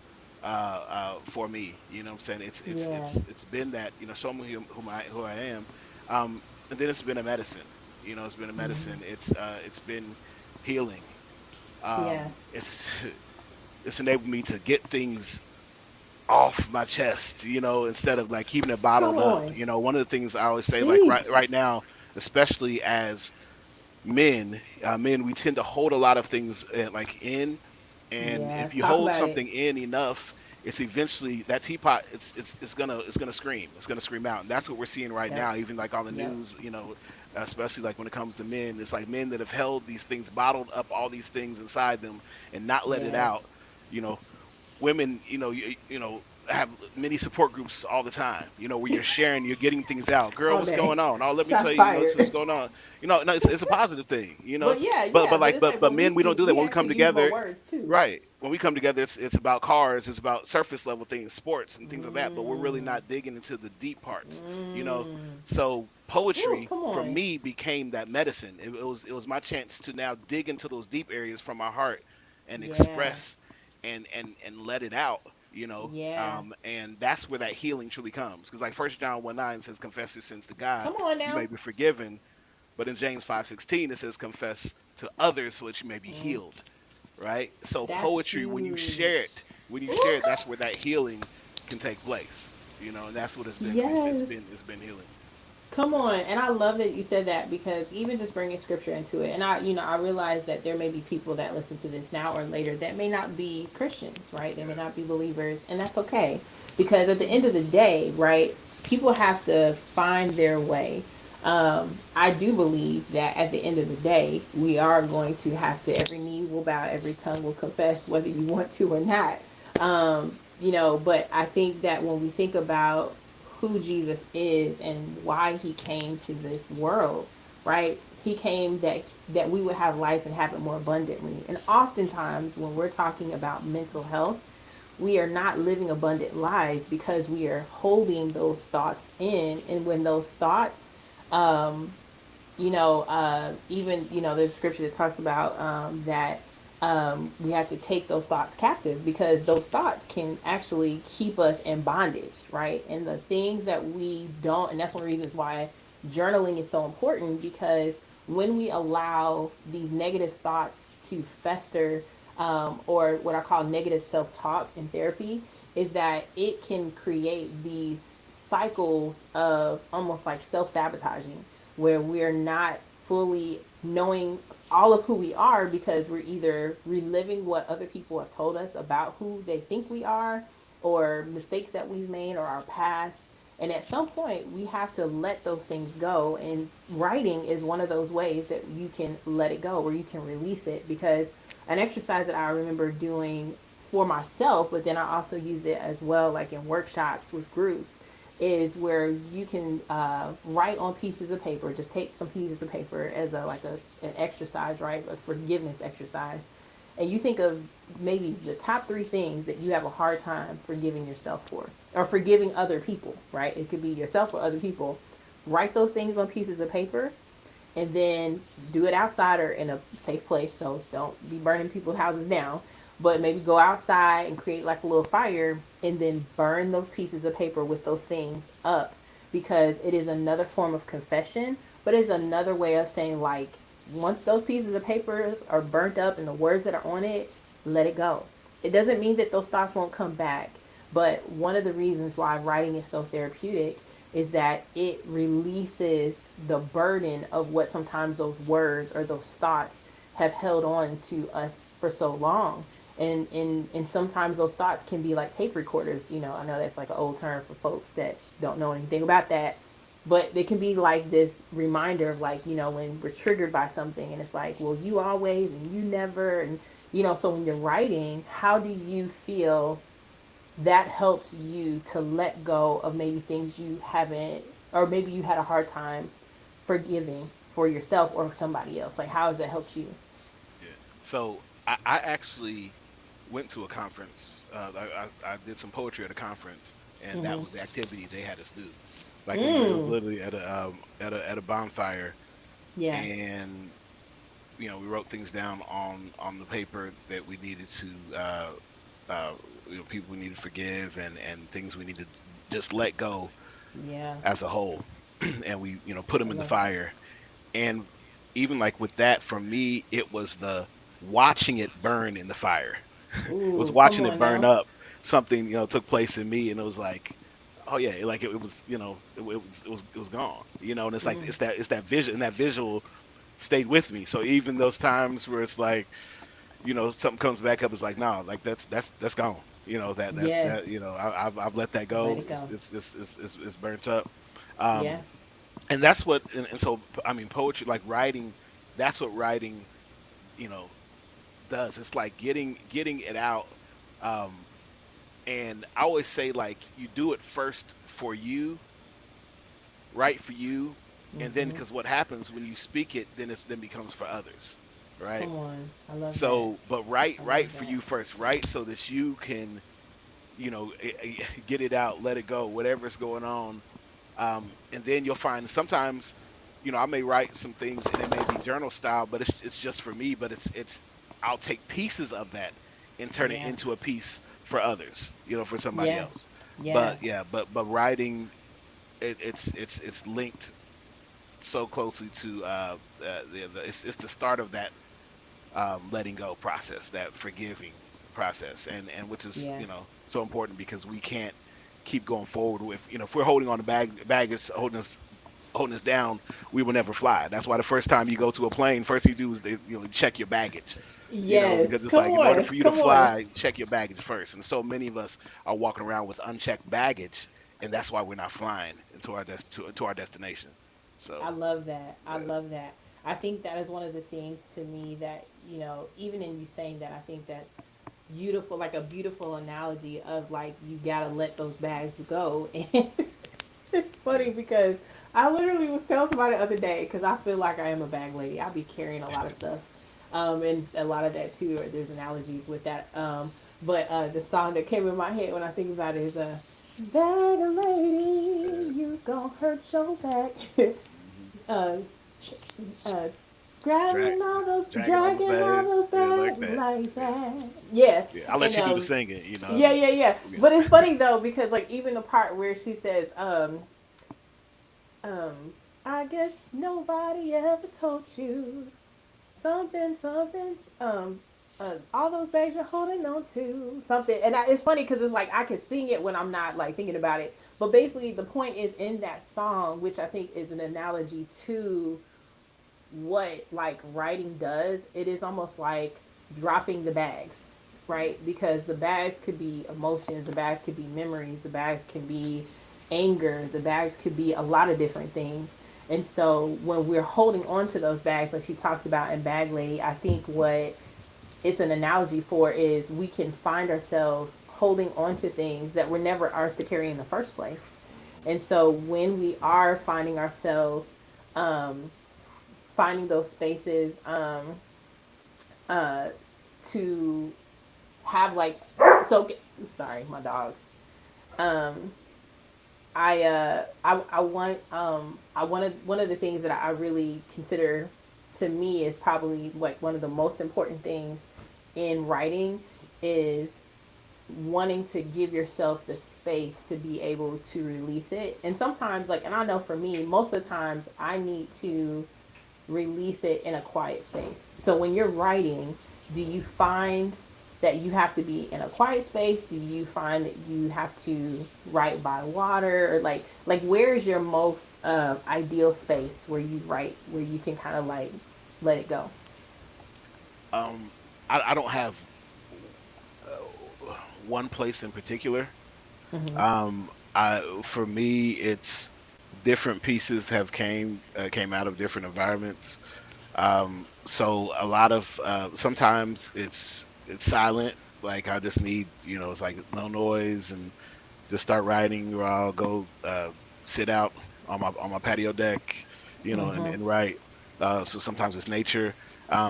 for me. You know what I'm saying? Yeah. It's been that, show me who I am, and then it's been a medicine. It's been a medicine. It's been healing. Yeah. It's it's enabled me to get things off my chest, instead of like keeping it Come bottled up. on. One of the things I always say, like Preach. right now, especially as men, we tend to hold a lot of things like in, and Yeah. if you Talk hold about it. something in enough, it's eventually that teapot, it's gonna scream, out, and that's what we're seeing right Yep. now, even like on the Yep. news, especially like when it comes to men. It's like men that have held these things, bottled up all these things inside them, and not let it out. Yes. You know, women, have many support groups all the time, where you're sharing, you're getting things out. Girl, All what's day. going on? Oh, let me tell Shots you, fired. what's going on. No, it's a positive thing, But yeah, but yeah. But like, it's like, but but we men, we don't do. do that We when we come actually use more together. words too. Right. When we come together, it's about cars, it's about surface level things, sports and things like that, but we're really Mm. not digging into the deep parts, you know. Mm. So Ooh, poetry come for on. me became that medicine. It was my chance to now dig into those deep areas from my heart and Yeah. express and let it out, Yeah. and that's where that healing truly comes. Because like First John 1:9 says, confess your sins to God, Come on you now. may be forgiven. But in James 5:16 it says, confess to others so that you may be Mm. healed, right? So That's poetry, huge. when you Ooh, share it, that's where that healing can take place, and that's what it's been for me. It's yes. been it's been healing. Come on. And I love that you said that, because even just bringing scripture into it, and I realize that there may be people that listen to this now or later that may not be Christians, right? They may Right. not be believers, and that's okay. Because at the end of the day, right, people have to find their way. I do believe that at the end of the day, we are going to have to, every knee will bow, every tongue will confess, whether you want to or not. But I think that when we think about who Jesus is and why he came to this world, right? He came that we would have life and have it more abundantly. And oftentimes when we're talking about mental health, we are not living abundant lives because we are holding those thoughts in. And when those thoughts, even, there's scripture that talks about that. we have to take those thoughts captive, because those thoughts can actually keep us in bondage, right? And the things that we don't, and that's one of the reasons why journaling is so important, because when we allow these negative thoughts to fester, or what I call negative self talk in therapy, is that it can create these cycles of almost like self sabotaging, where we're not fully knowing all of who we are, because we're either reliving what other people have told us about who they think we are, or mistakes that we've made, or our past. And at some point, we have to let those things go. And writing is one of those ways that you can let it go, where you can release it. Because an exercise that I remember doing for myself, but then I also used it as well, like in workshops with groups, is where you can write on pieces of paper. Just take some pieces of paper as an exercise, right? A forgiveness exercise. And you think of maybe the top three things that you have a hard time forgiving yourself for, or forgiving other people, right? It could be yourself or other people. Write those things on pieces of paper, and then do it outside or in a safe place. So don't be burning people's houses down, but maybe go outside and create like a little fire, and then burn those pieces of paper with those things up, because it is another form of confession, but it's another way of saying, like, once those pieces of papers are burnt up and the words that are on it, let it go. It doesn't mean that those thoughts won't come back, but one of the reasons why writing is so therapeutic is that it releases the burden of what sometimes those words or those thoughts have held on to us for so long. And sometimes those thoughts can be like tape recorders. I know that's like an old term for folks that don't know anything about that. But it can be like this reminder of, like, when we're triggered by something, and it's like, well, you always and you never. And, so when you're writing, how do you feel that helps you to let go of maybe things you haven't, or maybe you had a hard time forgiving for yourself or somebody else? Like, how has that helped you? Yeah. So I actually went to a conference. I did some poetry at a conference, and that Mm-hmm. was the activity they had us do. Like it was Mm. literally at a bonfire, Yeah. and we wrote things down on the paper that we needed to uh, people we need to forgive, and things we need to just let go Yeah. as a whole, and we put I them in the love that. fire. And even like with that, for me, it was the watching it burn in the fire. It was Ooh, come watching it on burn now. up. Something took place in me, and it was like, oh yeah, like it was it was gone. And it's like Mm. it's that vision, and that visual stayed with me. So even those times where it's like, something comes back up, it's like, no, like that's gone. That Yes. I've let that Let go. it It's go. it's it's it's, it's, it's burnt up. Yeah. Um, and that's what, and so I mean, poetry, like writing, that's what writing, you know does. It's like getting it out. um and I always say, like, you do it first for you, right, for you, and then, Mm-hmm. because what happens when you speak it, then then becomes for others, right? Come on. I love that. So but write I love write for that. you first, right, so that you can get it out, let it go, whatever's going on. And then you'll find sometimes, I may write some things and it may be journal style, but it's just for me. But it's I'll take pieces of that and turn it Yeah. into a piece for others, for somebody Yeah. else. Yeah. But yeah, but writing, it's linked so closely to it's the start of that letting go process, that forgiving process, and which is Yeah. so important, because we can't keep going forward with, if we're holding on to baggage, holding us down, we will never fly. That's why the first time you go to a plane, first you do is they check your baggage. Because Yes. it's Come like, in order on. for you to Come on. fly, check your baggage first. And so many of us are walking around with unchecked baggage, and that's why we're not flying to our destination. I So love that. I yeah, love that. I think that is one of the things to me that, even in you saying that, I think that's beautiful, like a beautiful analogy of, like, you gotta let those bags go. And it's funny because I literally was telling somebody the other day, because I feel like I am a bag lady. I be carrying a lot of stuff. And a lot of that too, or there's analogies with that. But the song that came in my head when I think about it is Bag lady, yeah. you gon' hurt your back. Hmm. uh, uh, drag, Grabbing all those, dragging all the dragging all bags, those yeah, like bags that. like Yeah, that. Yeah, yeah. I'll let and you do the singing. You know, yeah, yeah, yeah. yeah. But it's funny though because like even the part where she says, um, I guess nobody ever told you something, something. All those bags you're holding on to, something. And it's funny because it's like I can sing it when I'm not like thinking about it. But basically, the point is in that song, which I think is an analogy to what like writing does. It is almost like dropping the bags, right? Because the bags could be emotions, the bags could be memories, the bags can be anger, the bags could be a lot of different things. And so when we're holding on to those bags, like she talks about in Bag Lady, I think what it's an analogy for is we can find ourselves holding on to things that were never ours to carry in the first place. And so when we are finding ourselves finding those spaces uh, to have like so sorry my dogs um, I want I wanted one of the things that I really consider to me is probably like one of the most important things in writing is wanting to give yourself the space to be able to release it. And sometimes like and I know for me most of the times I need to release it in a quiet space. So when you're writing, do you find that you have to be in a quiet space? Do you find that you have to write by water or like where is your most ideal space where you write where you can kind of like let it go? Um, I don't have one place in particular. Mm-hmm. For me, it's different pieces have came out of different environments. So a lot of sometimes it's silent. Like I just need, it's like no noise and just start writing, or I'll go sit out on my patio deck, Mm-hmm. and write. So sometimes it's nature.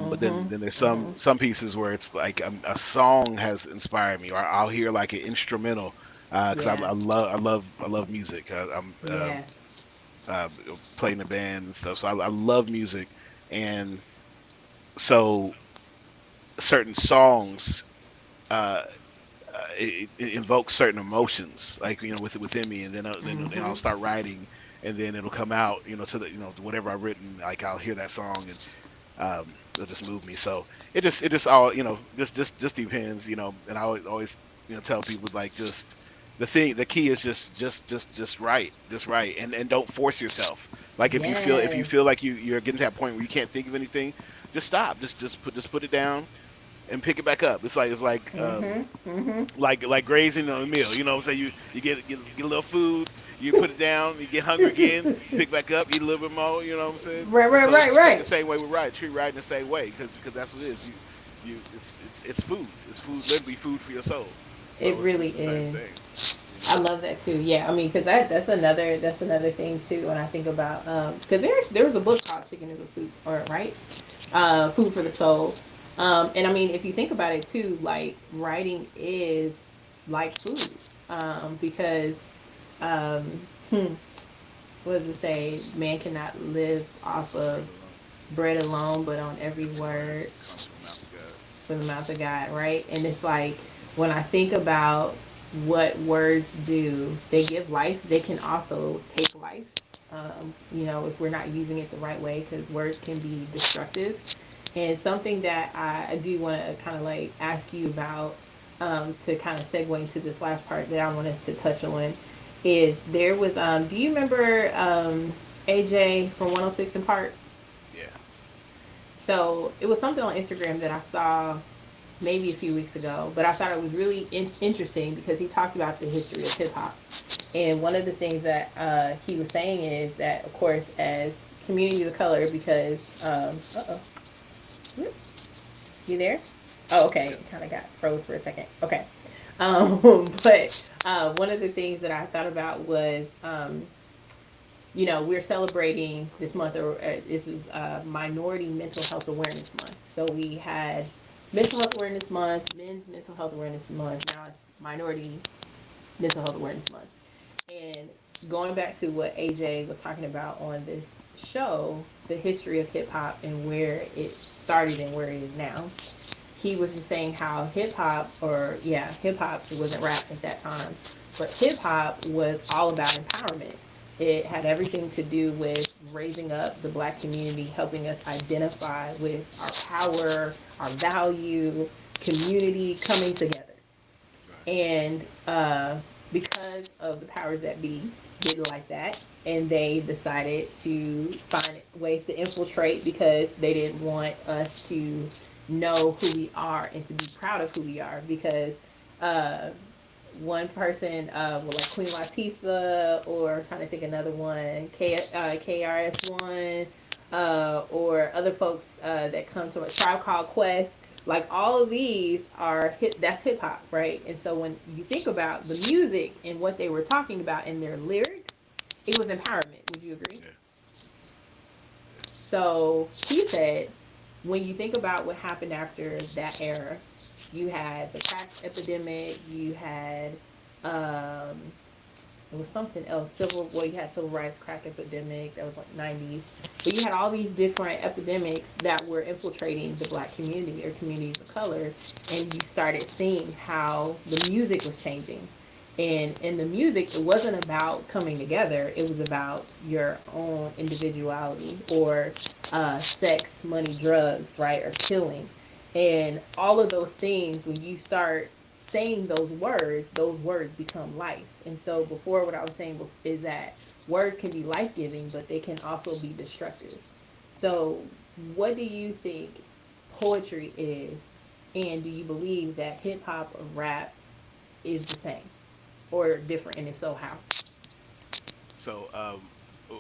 But then Mm-hmm. then there's Mm-hmm. some pieces where it's like a song has inspired me, or I'll hear like an instrumental because Yeah. I love music. I'm Yeah. uh, playing a band and stuff, so I love music, and so certain songs uh, it invokes certain emotions, like within me, and then Mm-hmm. I'll start writing, and then it'll come out, to the to whatever I've written. Like I'll hear that song, and it'll just move me. So it just all just depends, And I always tell people like just the key is just write, and don't force yourself. Like if you Yes. feel like you're getting to that point where you can't think of anything, just stop, just put it down and pick it back up. Mm-hmm. Mm-hmm. Like grazing on a meal. You know what I'm saying? You get a little food, you put it down, you get hungry again, pick back up, eat a little bit more. You know what I'm saying? Right, And right, so it's right, the right. same way with writing. Treat writing the same way because that's what it is. It's food. It's food, literally food for your soul. It So really it's the same is. thing. I love that too. Yeah, I mean, because that's another thing too. When I think about because there was a book called Chicken Noodle Soup, or right, Food for the Soul. And I mean, if you think about it too, like writing is like food, because um, hmm, what does it say? Man cannot live off of Bread alone bread alone, but on every word comes from the mouth of God. from the mouth of God, right? And it's like when I think about what words do, they give life. They can also take life. If we're not using it the right way, because words can be destructive. And something that I do want to kind of like ask you about to kind of segue into this last part that I want us to touch on is there was do you remember AJ from 106 in Park? Yeah. So it was something on Instagram that I saw maybe a few weeks ago, but I thought it was really interesting because he talked about the history of hip hop. And one of the things that he was saying is that, of course, as communities of color, because, you there? Oh, okay. Yep. It kind of got froze for a second. Okay. But one of the things that I thought about was, we're celebrating this month, or this is Minority Mental Health Awareness Month. So we had Mental Health Awareness Month, Men's Mental Health Awareness Month. Now it's Minority Mental Health Awareness Month. And going back to what AJ was talking about on this show, the history of hip hop and where it started and where it is now. He was just saying how hip hop, or yeah, hip hop, it wasn't rap at that time, but hip hop was all about empowerment. It had everything to do with raising up the black community, helping us identify with our power, our value, community coming together. Right. And because of the powers that be didn't like that, and they decided to find ways to infiltrate because they didn't want us to know who we are and to be proud of who we are. Because uh, one person, well, like Queen Latifah, or I'm trying to think another one, KRS-One, or other folks that come to a Tribe Called Quest. Like all of these are hip. That's hip hop, right? And so when you think about the music and what they were talking about in their lyrics, it was empowerment. Would you agree? Yeah. Yeah. So he said, when you think about what happened after that era, you had the crack epidemic, you had um, it was something else. You had civil rights, crack epidemic. That was like '90s. But you had all these different epidemics that were infiltrating the black community or communities of color, and you started seeing how the music was changing. And in the music, it wasn't about coming together. It was about your own individuality, or sex, money, drugs, right, or killing. And all of those things, when you start saying those words become life. And so before, what I was saying is that words can be life giving, but they can also be destructive. So what do you think poetry is? And do you believe that hip hop or rap is the same or different? And if so, how? So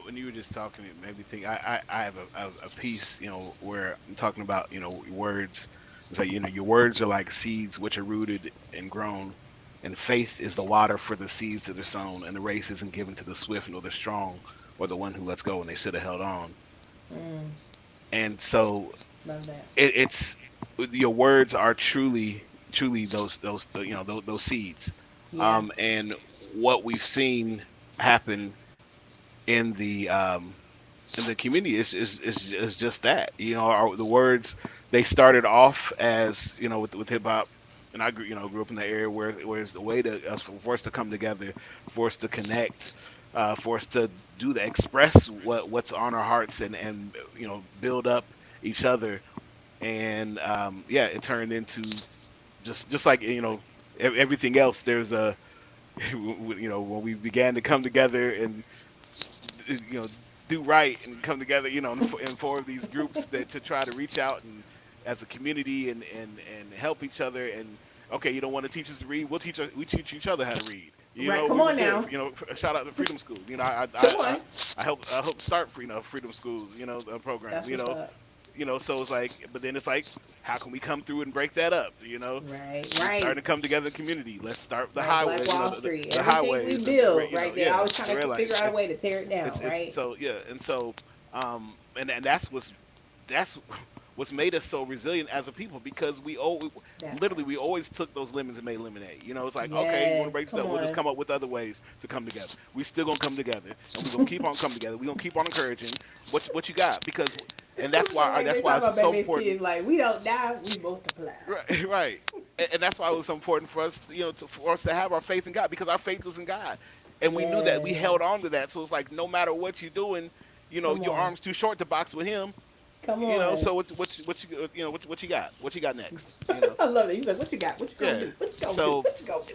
when you were just talking, it made me think. I have a piece, where I'm talking about, words. It's like, your words are like seeds which are rooted and grown, and faith is the water for the seeds that are sown, and the race isn't given to the swift nor the strong, or the one who lets go when they should have held on. Mm, And so love that. it's your words are truly those those seeds. Yeah. And what we've seen happen in the community is just that. The words, they started off as, with hip hop, and I grew up in the area where it's a way for us to come together, for us to connect, for us to do the express what's on our hearts, and build up each other. And yeah, it turned into just like, everything else. There's a when we began to come together and do right and come together, and form these groups that to try to reach out and as a community, and help each other. And okay, you don't want to teach us to read, we teach each other how to read. Right. Come We were on there. now. Shout out to Freedom Schools. Come on. I helped start Freedom Schools, program. That's what's up. So it's like, but then it's like, how can we come through and break that up? Right. We're Right. starting to come together in the community. Let's start the Like highway, Black Wall Street. the Everything highways, we build the right there. I was trying red to lights. figure out a way to tear it down, It's right? so, yeah, and so and that's what's made us so resilient as a people, because That part. literally we always took those lemons and made lemonade. It's like, okay, you want to Yes. break this Come up, we'll just on. come up with other ways to come together. We still gonna come together, and we're gonna keep on coming together. We're gonna keep on encouraging what you got, because, and that's why Like they that's talk why about it's so baby's important. kids, like we don't die, we multiply. Right, right. And that's why it was so important for us, for us to have our faith in God, because our faith was in God, and we knew that, we Yes. held on to that. So it's like, no matter what you're doing, Come your on. arm's too short to box with Him. Come on. So what you got? What you got next? I love it. He's like, what you got? What you gonna Yeah. do? What you gonna do? So What you gonna do?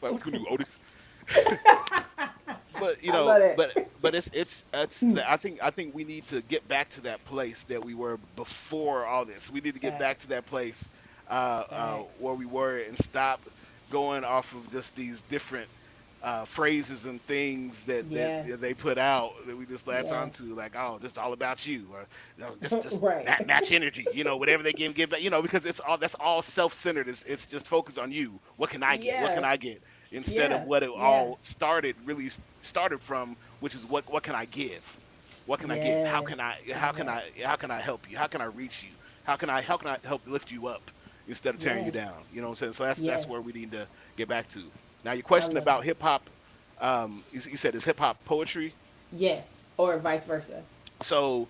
like, what can we do, Otis? But I love but it. I think we need to get back to that place that we were before all this. We need to get back Facts. to that place, Facts. where we were, and stop going off of just these different phrases and things that they Yes. put out, that we just latch Yes. onto, like, oh, this is all about you, or just Right. match energy, whatever they give back, because that's all self-centered. It's just focused on you. What can I get? What can Yeah. I get? Instead of Yeah. what it Yeah. all really started from, which is what can I give? What can I give? How Yes. can I how Love can that. I how can I help you? How can I reach you? How can I help lift you up instead of tearing you Yes. down? You know what I'm saying? So that's where Yes. we need to get back to. Now, your I question love about it. hip hop You said it's hip hop poetry. Yes, or vice versa. So,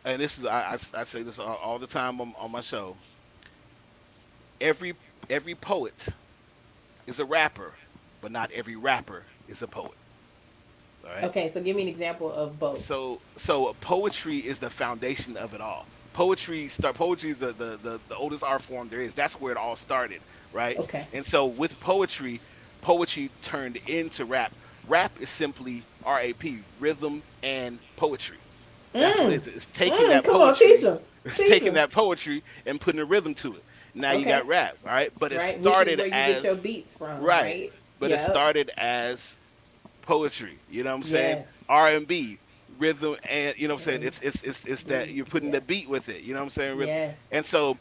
and this is I say this all the time on my show. Every every poet is a rapper, but not every rapper is a poet. All right. Okay, so give me an example of both. So poetry is the foundation of it all. Poetry is the oldest art form there is. That's where it all started, right? Okay. And so with poetry, poetry turned into rap. Rap is simply RAP, rhythm and poetry. That's what Mm. it is. It's taking that Come on, teach poetry, them. it's Teach taking them. that poetry and putting a rhythm to it. Now you Okay. got rap, all right? But it Right, which is started where you get your as beats from, right, right? but it Yep. started as poetry. You know what I'm saying? Yes. R&B, rhythm, and you know what I'm saying. And It's that you're putting yeah. the beat with it. You know what I'm saying? Yes. And so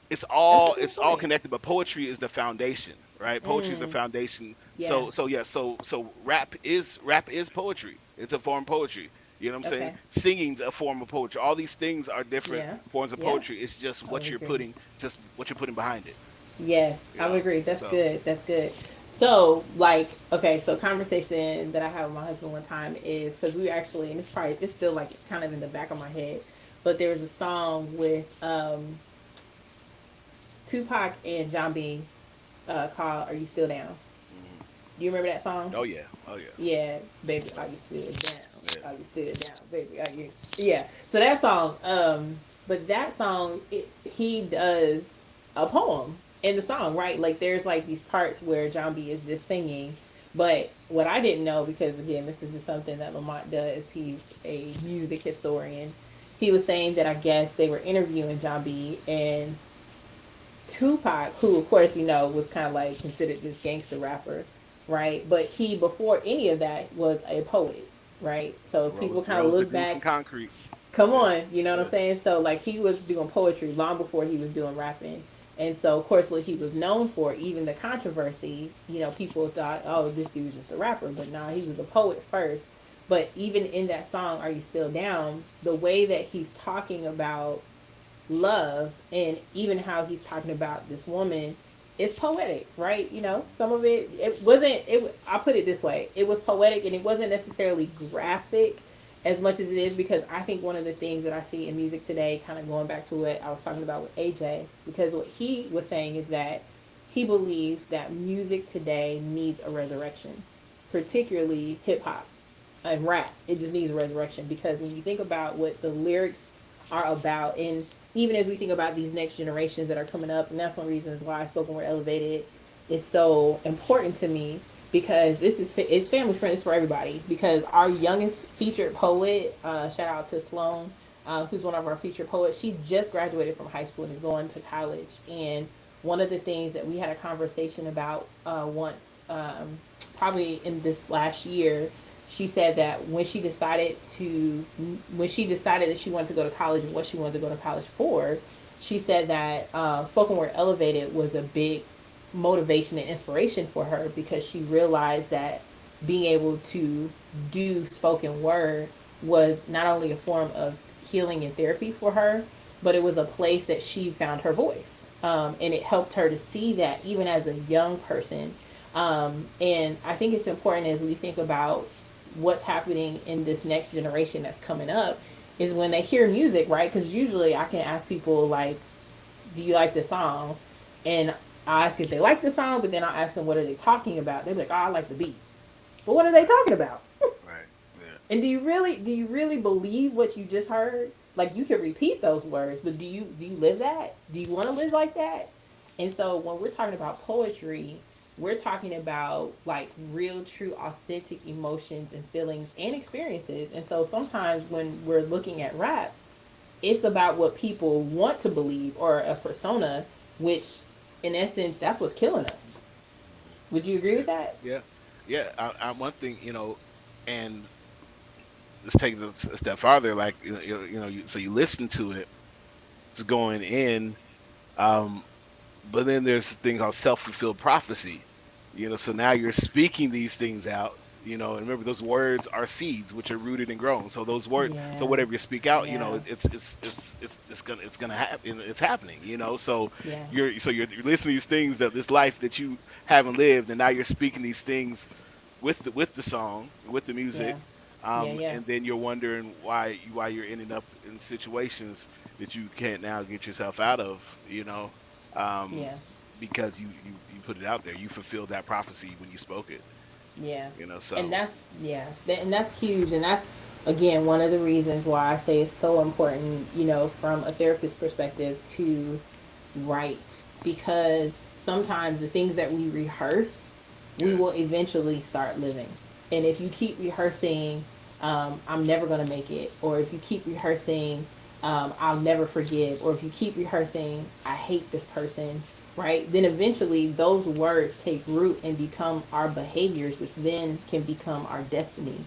That's a good it's all point. connected. But poetry is the foundation, right? Poetry is the Mm. foundation. Yeah. So rap is poetry. It's a form of poetry. You know what I'm saying? Okay. Singing's a form of poetry. All these things are different Yeah. forms of Yeah. poetry. It's I would agree. just what you're putting behind it. Yes, You I would know. agree. That's So good. That's good. So, like, okay, so conversation that I had with my husband one time is because we were actually, and it's still like kind of in the back of my head, but there was a song with Tupac and John B. Called "Are You Still Down?" mhm. Do you remember that song? Oh yeah, oh yeah, Yeah, baby, are you still down? yeah. Are you still down, baby? Are you? Yeah. So that song, but that song, he does a poem in the song, right? Like there's like these parts where John B is just singing, but what I didn't know, because again, this is just something that Lamont does. He's a music historian. He was saying that I guess they were interviewing John B and Tupac, who of course was kind of like considered this gangster rapper, right? But he before any of that was a poet, right? So if people kind of Rose the look Goose from back, Concrete. come Yeah, on, you know what I'm yeah. saying? So like he was doing poetry long before he was doing rapping. And so of course what he was known for, even the controversy, people thought, oh, this dude's just a rapper, but nah, he was a poet first. But even in that song, Are You Still Down? The way that he's talking about love and even how he's talking about this woman is poetic, right? Some of it wasn't it I'll put it this way. It was poetic and it wasn't necessarily graphic as much as it is, because I think one of the things that I see in music today, kind of going back to what I was talking about with AJ, because what he was saying is that he believes that music today needs a resurrection, particularly hip hop and rap. It just needs a resurrection, because when you think about what the lyrics are about, and even as we think about these next generations that are coming up, and that's one reason why spoken word elevated is so important to me, because it's family friendly for everybody. Because our youngest featured poet, shout out to Sloan, who's one of our featured poets. She just graduated from high school and is going to college. And one of the things that we had a conversation about once, probably in this last year, she said that when she decided that she wanted to go to college and what she wanted to go to college for, she said that spoken word elevated was a big motivation and inspiration for her, because she realized that being able to do spoken word was not only a form of healing and therapy for her, but it was a place that she found her voice. And it helped her to see that even as a young person. And I think it's important as we think about what's happening in this next generation that's coming up, is when they hear music, right? Because usually I can ask people, like, do you like this song? And I ask if they like the song, but then I'll ask them, what are they talking about? They're like, oh, I like the beat. But what are they talking about? Right. Yeah. And do you really believe what you just heard? Like, you can repeat those words, but do you live that? Do you want to live like that? And so when we're talking about poetry, we're talking about like real, true, authentic emotions and feelings and experiences. And so sometimes when we're looking at rap, it's about what people want to believe, or a persona, which in essence, that's what's killing us. Would you agree Yeah. with that? Yeah. Yeah. I one thing, and let's take this a step farther. Like, so you listen to it, it's going in. Um, but then there's a thing called self-fulfilled prophecy. So now you're speaking these things out. And remember, those words are seeds which are rooted and grown. So those words, so Yeah. whatever you speak out, Yeah. it's gonna happen. It's happening. So Yeah. you're listening to these things, that this life that you haven't lived, and now you're speaking these things with the song, with the Yeah. music, Yeah. Yeah. and then you're wondering why you're ending up in situations that you can't now get yourself out of, um, Yeah. because you put it out there, you fulfilled that prophecy when you spoke it, Yeah. And so that's, yeah, and that's huge, and that's again one of the reasons why I say it's so important, from a therapist perspective to write, because sometimes the things that we rehearse, we yeah, will eventually start living. And if you keep rehearsing, I'm never going to make it, or if you keep rehearsing, I'll never forgive, or if you keep rehearsing, I hate this person, right? Then eventually those words take root and become our behaviors, which then can become our destiny.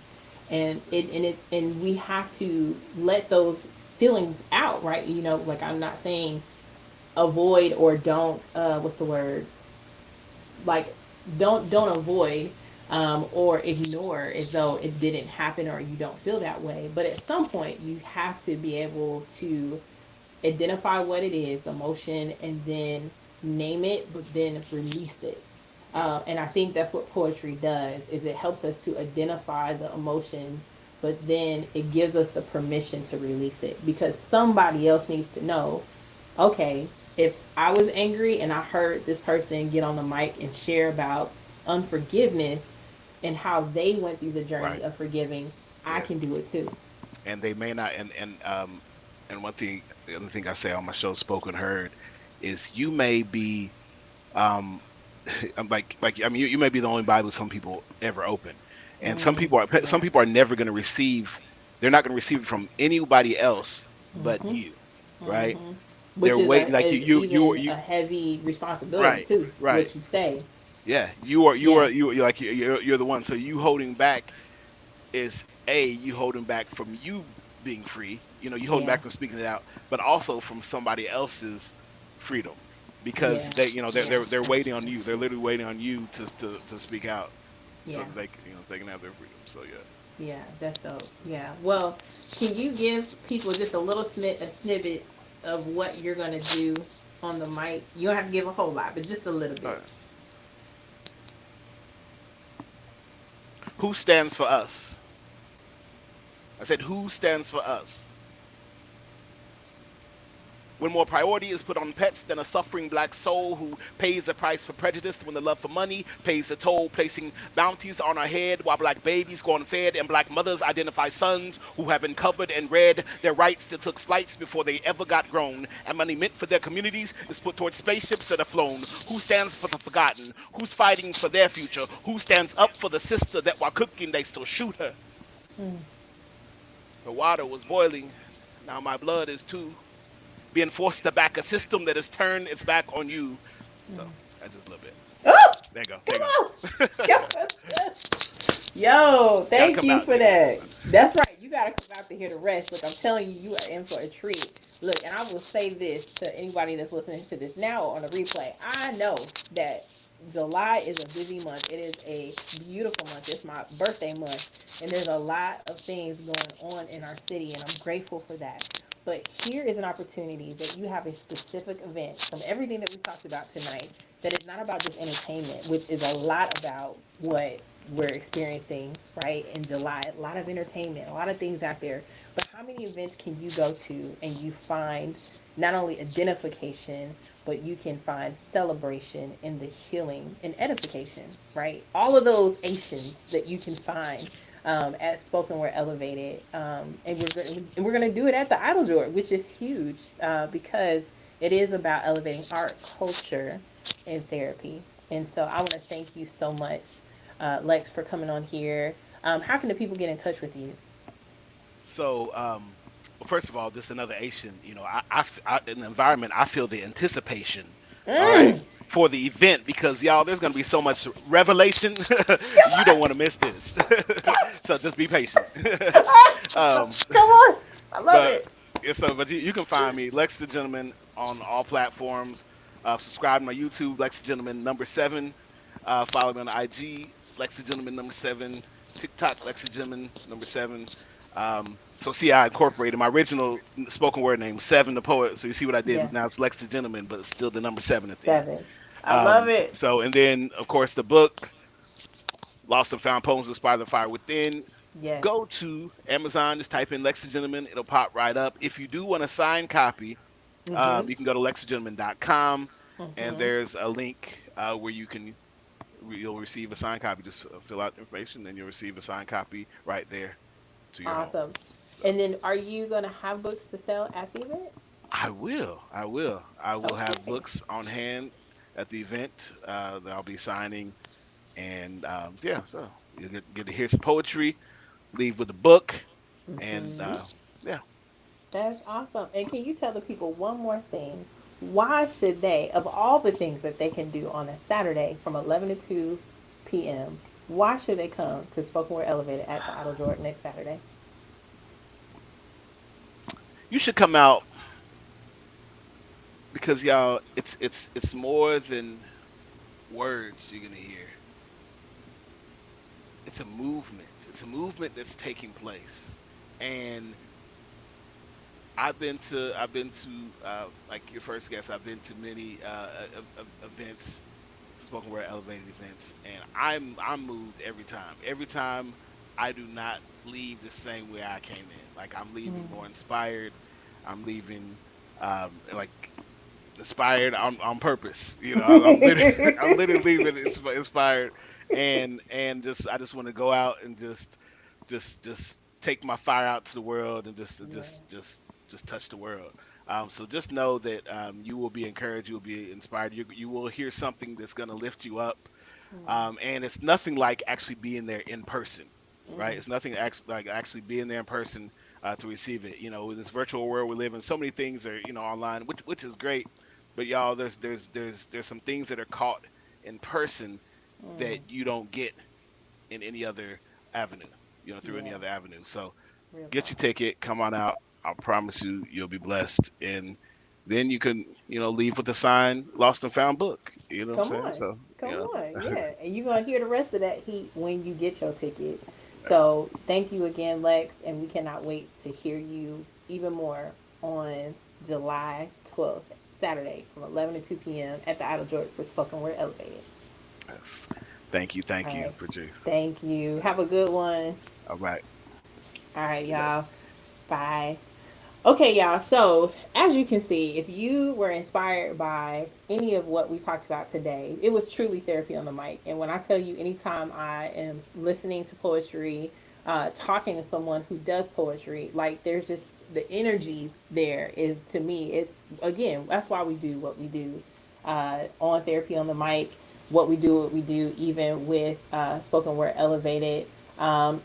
And we have to let those feelings out, right? Like, I'm not saying avoid or don't, what's the word, like, don't avoid, or ignore as though it didn't happen or you don't feel that way, but at some point you have to be able to identify what it is, the emotion, and then name it, but then release it. yeah, And I think that's what poetry does, is it helps us to identify the emotions, but then it gives us the permission to release it, because somebody else needs to know, okay, if I was angry and I heard this person get on the mic and share about unforgiveness and how they went through the journey right, of forgiving, I yeah, can do it too. and they may not, and one thing, the other thing I say on my show, Spoken Heard, is you may be, um, I'm like I mean, you may be the only Bible some people ever open, and some Yeah. people are never going to receive. They're not going to receive it from anybody else but Mm-hmm. you, right? Mm-hmm. Which They're is waiting, like is even a heavy responsibility right, too. right, What you say. yeah. You are Yeah. you're the one. So you holding back is you holding back from you being free. You holding Yeah. back from speaking it out, but also from somebody else's freedom, because Yeah. Yeah. they're waiting on you. They're literally waiting on you to speak out, so Yeah. that they can have their freedom. So yeah. Yeah. That's dope. Yeah. Well, can you give people just a little snippet of what you're gonna do on the mic? You don't have to give a whole lot, but just a little All bit. right. Who stands for us? I said, who stands for us? When more priority is put on pets than a suffering black soul who pays the price for prejudice, when the love for money pays the toll, placing bounties on our head while black babies go unfed and black mothers identify sons who have been covered and read their rights that took flights before they ever got grown, and money meant for their communities is put towards spaceships that are flown. Who stands for the forgotten? Who's fighting for their future? Who stands up for the sister that while cooking they still shoot her? The water was boiling, now my blood is too, being forced to back a system that has turned its back on you. So that's just a little bit. Oh, There you go. There come you on. go. Yo, Gotta thank come you out. for They gotta come that. out. That's right. You gotta come out to hear the rest. Look, I'm telling you, you are in for a treat. Look, and I will say this to anybody that's listening to this now or on the replay. I know that July is a busy month. It is a beautiful month. It's my birthday month, and there's a lot of things going on in our city, and I'm grateful for that. But here is an opportunity that you have a specific event from everything that we talked about tonight that is not about just entertainment, which is a lot about what we're experiencing right in July. A lot of entertainment, a lot of things out there. But how many events can you go to and you find not only identification, but you can find celebration in the healing and edification, right? All of those Asians that you can find at Spoken Word Elevated, and we're gonna do it at the Eiteljorg, which is huge because it is about elevating art, culture, and therapy. And so I want to thank you so much, Lex, for coming on here. How can the people get in touch with you? So, well, first of all, just another Asian. In the environment, I feel the anticipation. All right. Mm. For the event, because y'all, there's gonna be so much revelation, you don't want to miss this. So just be patient. um, Come on. I love but it. yeah, but you can find me, Lex the Gentleman, on all platforms. Subscribe to my YouTube, Lex the Gentleman #7. Follow me on IG, Lex the Gentleman #7. TikTok, Lex the Gentleman #7. So see, I incorporated my original spoken word name, Seven the Poet. So you see what I Yeah. did. Now it's Lex the Gentleman, but it's still the #7 at the end. 7. I love it. So and then of course the book, Lost and Found Poems Inspired the Fire Within, Yes. go to Amazon, just type in Lex the Gentleman, it'll pop right up. If you do want a signed copy, Mhm. you can go to lexthegentleman.com, and Mhm. there's a link where you'll receive a signed copy. Just fill out the information, and you'll receive a signed copy right there to your home. Awesome. So And then, are you gonna have books to sell at the event? I will have Okay. books on hand at the event that I'll be signing, and yeah, so you get to hear some poetry, leave with a book, and Mhm. yeah. That's awesome. And can you tell the people one more thing? Why should they, of all the things that they can do on a Saturday from 11 to 2 p.m., why should they come to Spoken Word Elevated at the Eiteljorg next Saturday? You should come out because y'all, it's more than words you're gonna hear. It's a movement. It's a movement that's taking place, and I've been to like your first guest. I've been to many events, spoken word elevated events, and I'm moved every time. Every time I do not leave the same way I came in. Like I'm leaving more inspired. I'm leaving like inspired on purpose. I'm literally I'm literally leaving inspired, and just I just want to go out and just take my fire out to the world and Yeah. just touch the world. So just know that you will be encouraged, you will be inspired, you will hear something that's going to lift you up, and it's nothing like actually being there in person, right? It's nothing actually like actually being there in person to receive it. With this virtual world we live in, so many things are online, which is great, but y'all, there's some things that are caught in person that you don't get in any other avenue, through any Yeah. other avenue. So Real get your talk. ticket, come on out. I promise you'll be blessed, and then you can leave with a signed lost and found book. You know what I'm Come saying? on. So Come on. Yeah. And you're going to hear the rest of that heat when you get your ticket. So thank you again, Lex. And we cannot wait to hear you even more on July 12th, Saturday, from 11 to 2 p.m. at the Idle George for Spoken Word Elevated. thank All you, right. Patrice. Thank you. Have a good one. All right. All right, Good day. y'all. Bye. Okay, y'all. So, as you can see, if you were inspired by any of what we talked about today, it was truly therapy on the mic. And when I tell you, anytime I am listening to poetry, talking to someone who does poetry, like there's just the energy there is to me, it's again, that's why we do what we do on therapy on the mic, what we do, even with spoken word elevated.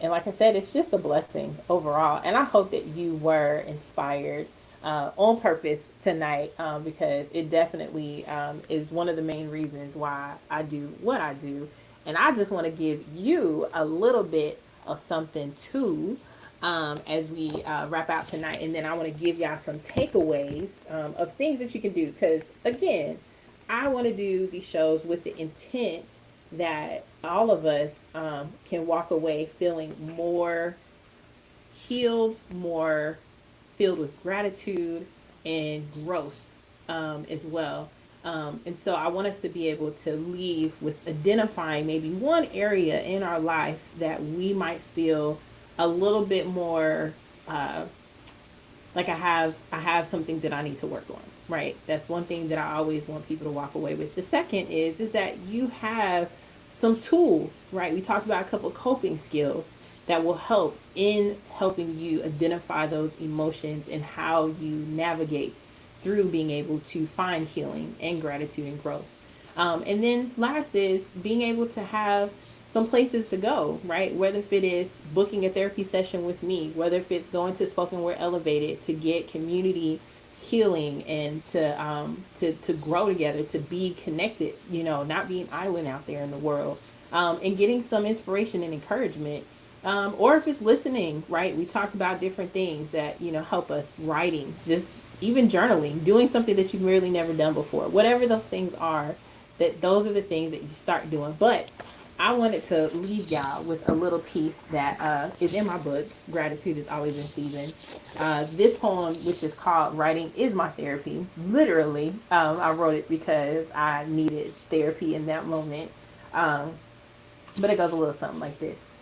And like I said, it's just a blessing overall. And I hope that you were inspired on purpose tonight because it definitely is one of the main reasons why I do what I do. And I just want to give you a little bit of something too as we wrap out tonight. And then I want to give y'all some takeaways of things that you can do. Because again, I want to do these shows with the intent that all of us can walk away feeling more healed, more filled with gratitude and growth as well. And so I want us to be able to leave with identifying maybe one area in our life that we might feel a little bit more uh, like I have something that I need to work on. Right. That's one thing that I always want people to walk away with. The second is that you have some tools, right? We talked about a couple of coping skills that will help in helping you identify those emotions and how you navigate through being able to find healing and gratitude and growth. And then last is being able to have some places to go, right? Whether if it is booking a therapy session with me, whether if it's going to Spoken Word Elevated to get community healing and to grow together, to be connected, not being island out there in the world, and getting some inspiration and encouragement. Or if it's listening, right? We talked about different things that help us, writing, just even journaling, doing something that you've really never done before. Whatever those things are, that those are the things that you start doing. But I wanted to leave y'all with a little piece that is in my book, Gratitude is Always in Season. This poem, which is called Writing is My Therapy, literally, I wrote it because I needed therapy in that moment. Um, But it goes a little something like this.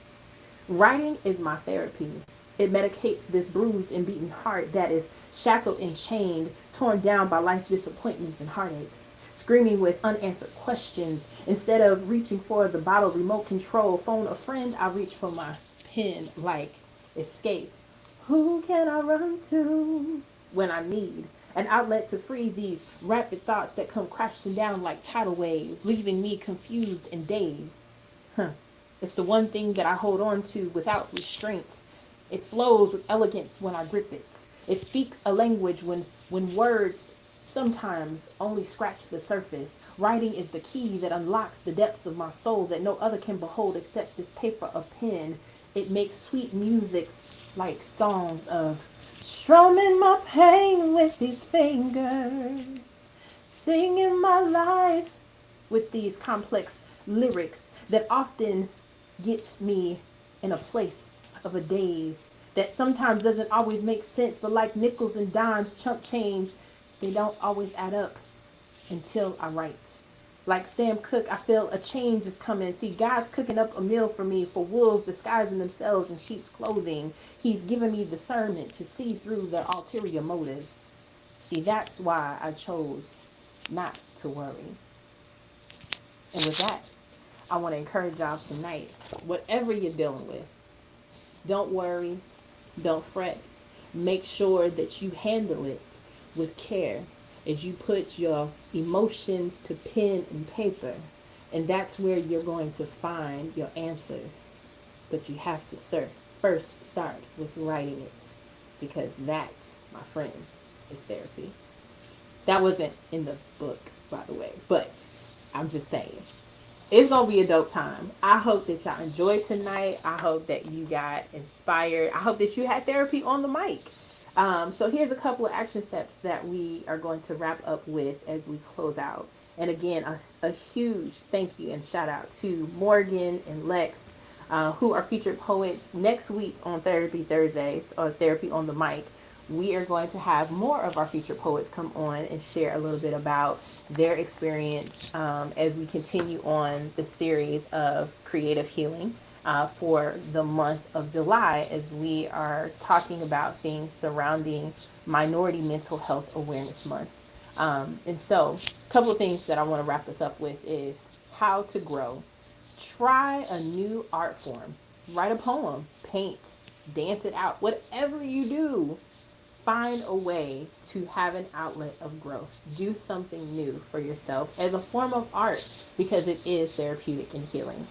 Writing is my therapy. It medicates this bruised and beaten heart that is shackled and chained, torn down by life's disappointments and heartaches, screaming with unanswered questions. Instead of reaching for the bottle remote control, phone a friend, I reach for my pen like escape. Who can I run to when I need an outlet to free these rapid thoughts that come crashing down like tidal waves, leaving me confused and dazed? Huh. It's the one thing that I hold on to without restraint. It flows with elegance when I grip it. It speaks a language when words sometimes only scratch the surface. Writing is the key that unlocks the depths of my soul that no other can behold except this paper of pen. It makes sweet music like songs of strumming my pain with these fingers, singing my life with these complex lyrics that often gets me in a place of a daze that sometimes doesn't always make sense, but like nickels and dimes, chump change, they don't always add up until I write. Like Sam Cooke, I feel a change is coming. See, God's cooking up a meal for me for wolves disguising themselves in sheep's clothing. He's given me discernment to see through their ulterior motives. See, that's why I chose not to worry. And with that, I want to encourage y'all tonight, whatever you're dealing with, don't worry, don't fret. Make sure that you handle it with care as you put your emotions to pen and paper. And that's where you're going to find your answers. But you have to first start with writing it, because that, my friends, is therapy. That wasn't in the book, by the way, but I'm just saying. It's going to be a dope time. I hope that y'all enjoyed tonight. I hope that you got inspired. I hope that you had therapy on the mic. So here's a couple of action steps that we are going to wrap up with as we close out. And again, a huge thank you and shout out to Morgan and Lex, who are featured poets next week on Therapy Thursdays, or Therapy on the Mic. We are going to have more of our featured poets come on and share a little bit about their experience as we continue on the series of creative healing for the month of July, as we are talking about things surrounding Minority Mental Health Awareness Month. And so a couple of things that I want to wrap us up with is how to grow. Try a new art form. Write a poem, paint, dance it out. Whatever you do, find a way to have an outlet of growth. Do something new for yourself as a form of art, because it is therapeutic and healing.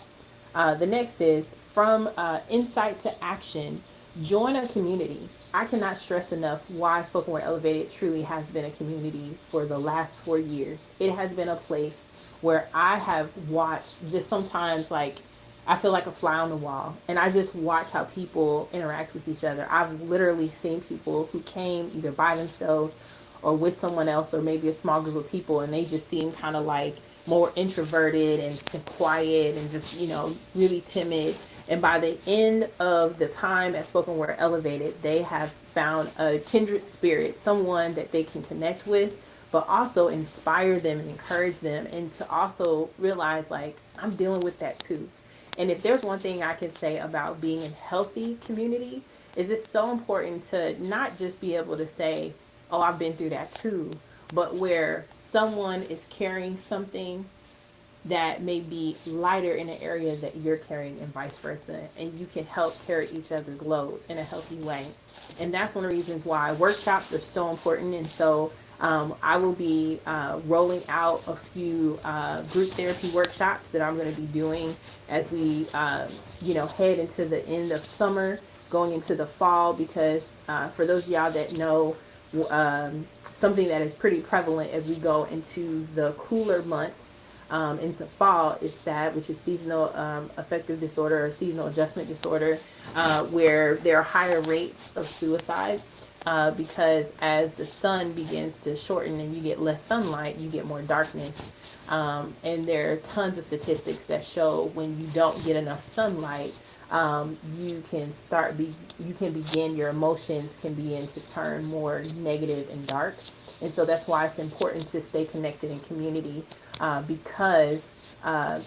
The next is from insight to action. Join a community. I cannot stress enough why Spoken Word Elevated truly has been a community for the last 4 years. It has been a place where I have watched, just sometimes like I feel like a fly on the wall, and I just watch how people interact with each other. I've literally seen people who came either by themselves or with someone else, or maybe a small group of people, and they just seem kind of like more introverted and quiet and just, really timid. And by the end of the time at Spoken Word Elevated, they have found a kindred spirit, someone that they can connect with, but also inspire them and encourage them, and to also realize, like, I'm dealing with that too. And if there's one thing I can say about being in healthy community, is it's so important to not just be able to say, oh, I've been through that too, but where someone is carrying something that may be lighter in an area that you're carrying, and vice versa, and you can help carry each other's loads in a healthy way. And that's one of the reasons why workshops are so important. And so I will be rolling out a few group therapy workshops that I'm going to be doing as we, head into the end of summer, going into the fall, because for those of y'all that know, something that is pretty prevalent as we go into the cooler months in the fall is SAD, which is seasonal affective disorder, or seasonal adjustment disorder, where there are higher rates of suicide. Because as the sun begins to shorten and you get less sunlight, you get more darkness. And there are tons of statistics that show when you don't get enough sunlight, you can begin, your emotions can begin to turn more negative and dark. And so that's why it's important to stay connected in community, because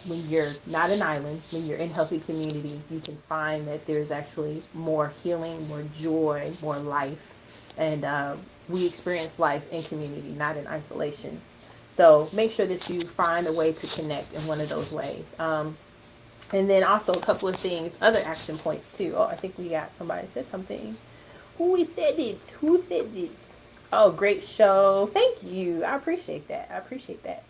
when you're not an island, when you're in healthy community, you can find that there's actually more healing, more joy, more life. And we experience life in community, not in isolation. So make sure that you find a way to connect in one of those ways. And then also a couple of things, other action points too. Oh, I think we got somebody said something. Who said it? Who said it? Oh, great show. Thank you. I appreciate that. I appreciate that.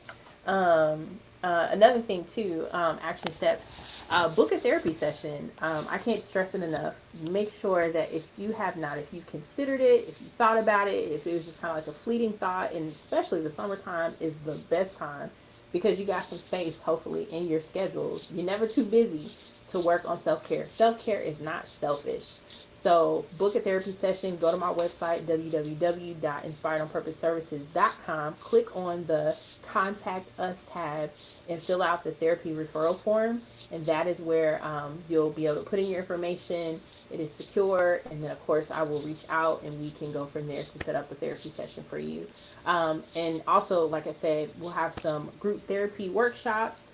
Another thing too, action steps, book a therapy session. I can't stress it enough. Make sure that if you have not, if you've considered it, if you thought about it, if it was just kind of like a fleeting thought, and especially the summertime is the best time because you got some space, hopefully, in your schedules. You're never too busy to work on self-care. Self-care is not selfish. So book a therapy session. Go to my website, www.inspiredonpurposeservices.com. Click on the Contact Us tab and fill out the therapy referral form. And that is where you'll be able to put in your information. It is secure. And then, of course, I will reach out and we can go from there to set up a therapy session for you. And also, like I said, we'll have some group therapy workshops.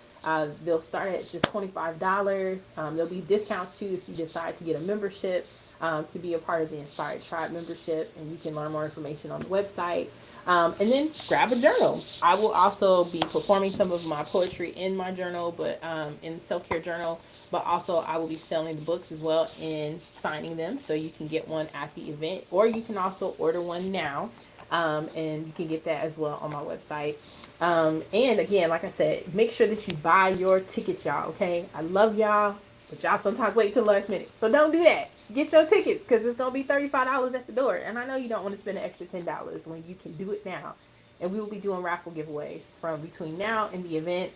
They'll start at just $25. There'll be discounts too if you decide to get a membership, to be a part of the Inspired Tribe membership, and you can learn more information on the website. And then grab a journal. I will also be performing some of my poetry in my journal, but in the self-care journal, but also I will be selling the books as well and signing them, so you can get one at the event, or you can also order one now. And you can get that as well on my website. And again, like I said, make sure that you buy your tickets, y'all, okay? I love y'all, but y'all sometimes wait till the last minute. So don't do that. Get your tickets, because it's going to be $35 at the door. And I know you don't want to spend an extra $10 when you can do it now. And we will be doing raffle giveaways from between now and the event.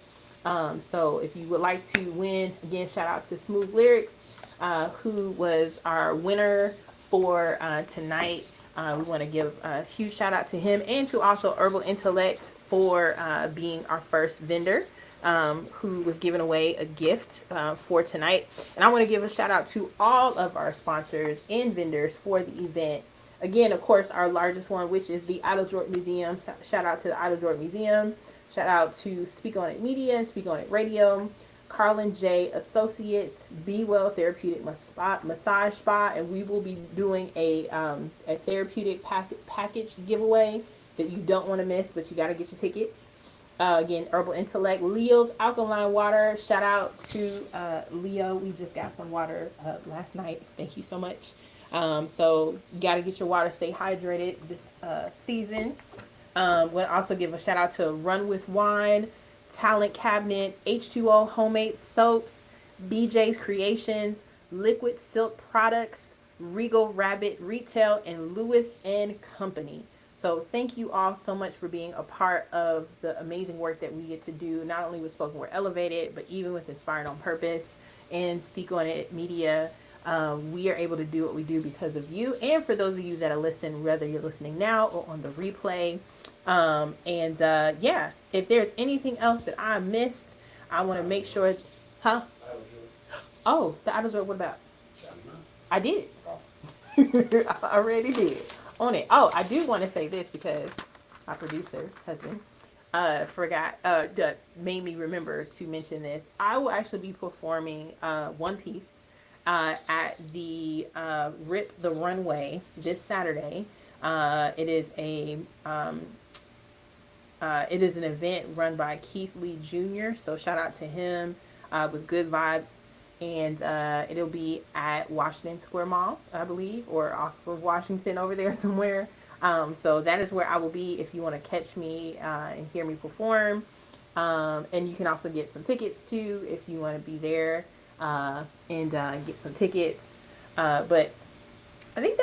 So if you would like to win, again, shout out to Smooth Lyrics, who was our winner for tonight. We want to give a huge shout out to him, and to also Herbal Intellect for being our first vendor, who was giving away a gift for tonight. And I want to give a shout out to all of our sponsors and vendors for the event. Again, of course, our largest one, which is the Eiteljorg Museum. Shout out to the Eiteljorg Museum. Shout out to Speak On It Media and Speak On It Radio. Carlin J Associates, Be Well Therapeutic Massage Spa, and we will be doing a therapeutic package giveaway that you don't want to miss, but you got to get your tickets. Again, Herbal Intellect, Leo's Alkaline Water. Shout out to Leo. We just got some water last night. Thank you so much. So you got to get your water, stay hydrated this season. We'll also give a shout out to Run With Wine, Talent Cabinet, H2O Homemade Soaps, BJ's Creations, Liquid Silk Products, Regal Rabbit Retail, and Lewis and Company. So thank you all so much for being a part of the amazing work that we get to do, not only with Spoken Word Elevated, but even with Inspired on Purpose and Speak On It Media. We are able to do what we do because of you, and for those of you that are listening, whether you're listening now or on the replay. Yeah, if there's anything else that I missed, I want to make sure. Huh? Oh, the Eiteljorg, what about? I did. I already did. On it. Oh, I do want to say this because my producer, husband, made me remember to mention this. I will actually be performing One Piece at the Rip the Runway this Saturday. It is an event run by Keith Lee Jr., so shout out to him with good vibes. And it'll be at Washington Square Mall, I believe, or off of Washington over there somewhere. So that is where I will be if you want to catch me and hear me perform. And you can also get some tickets too if you want to be there and get some tickets. But I think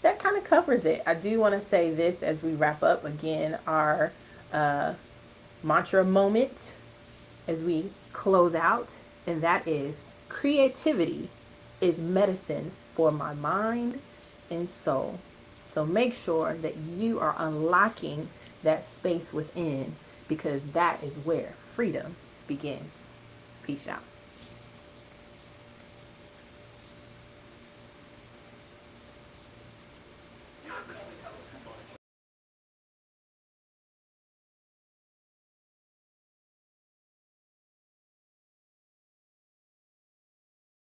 that kind of covers it. I do want to say this as we wrap up again our mantra moment as we close out, and that is: creativity is medicine for my mind and soul. So make sure that you are unlocking that space within, because that is where freedom begins. Peace out.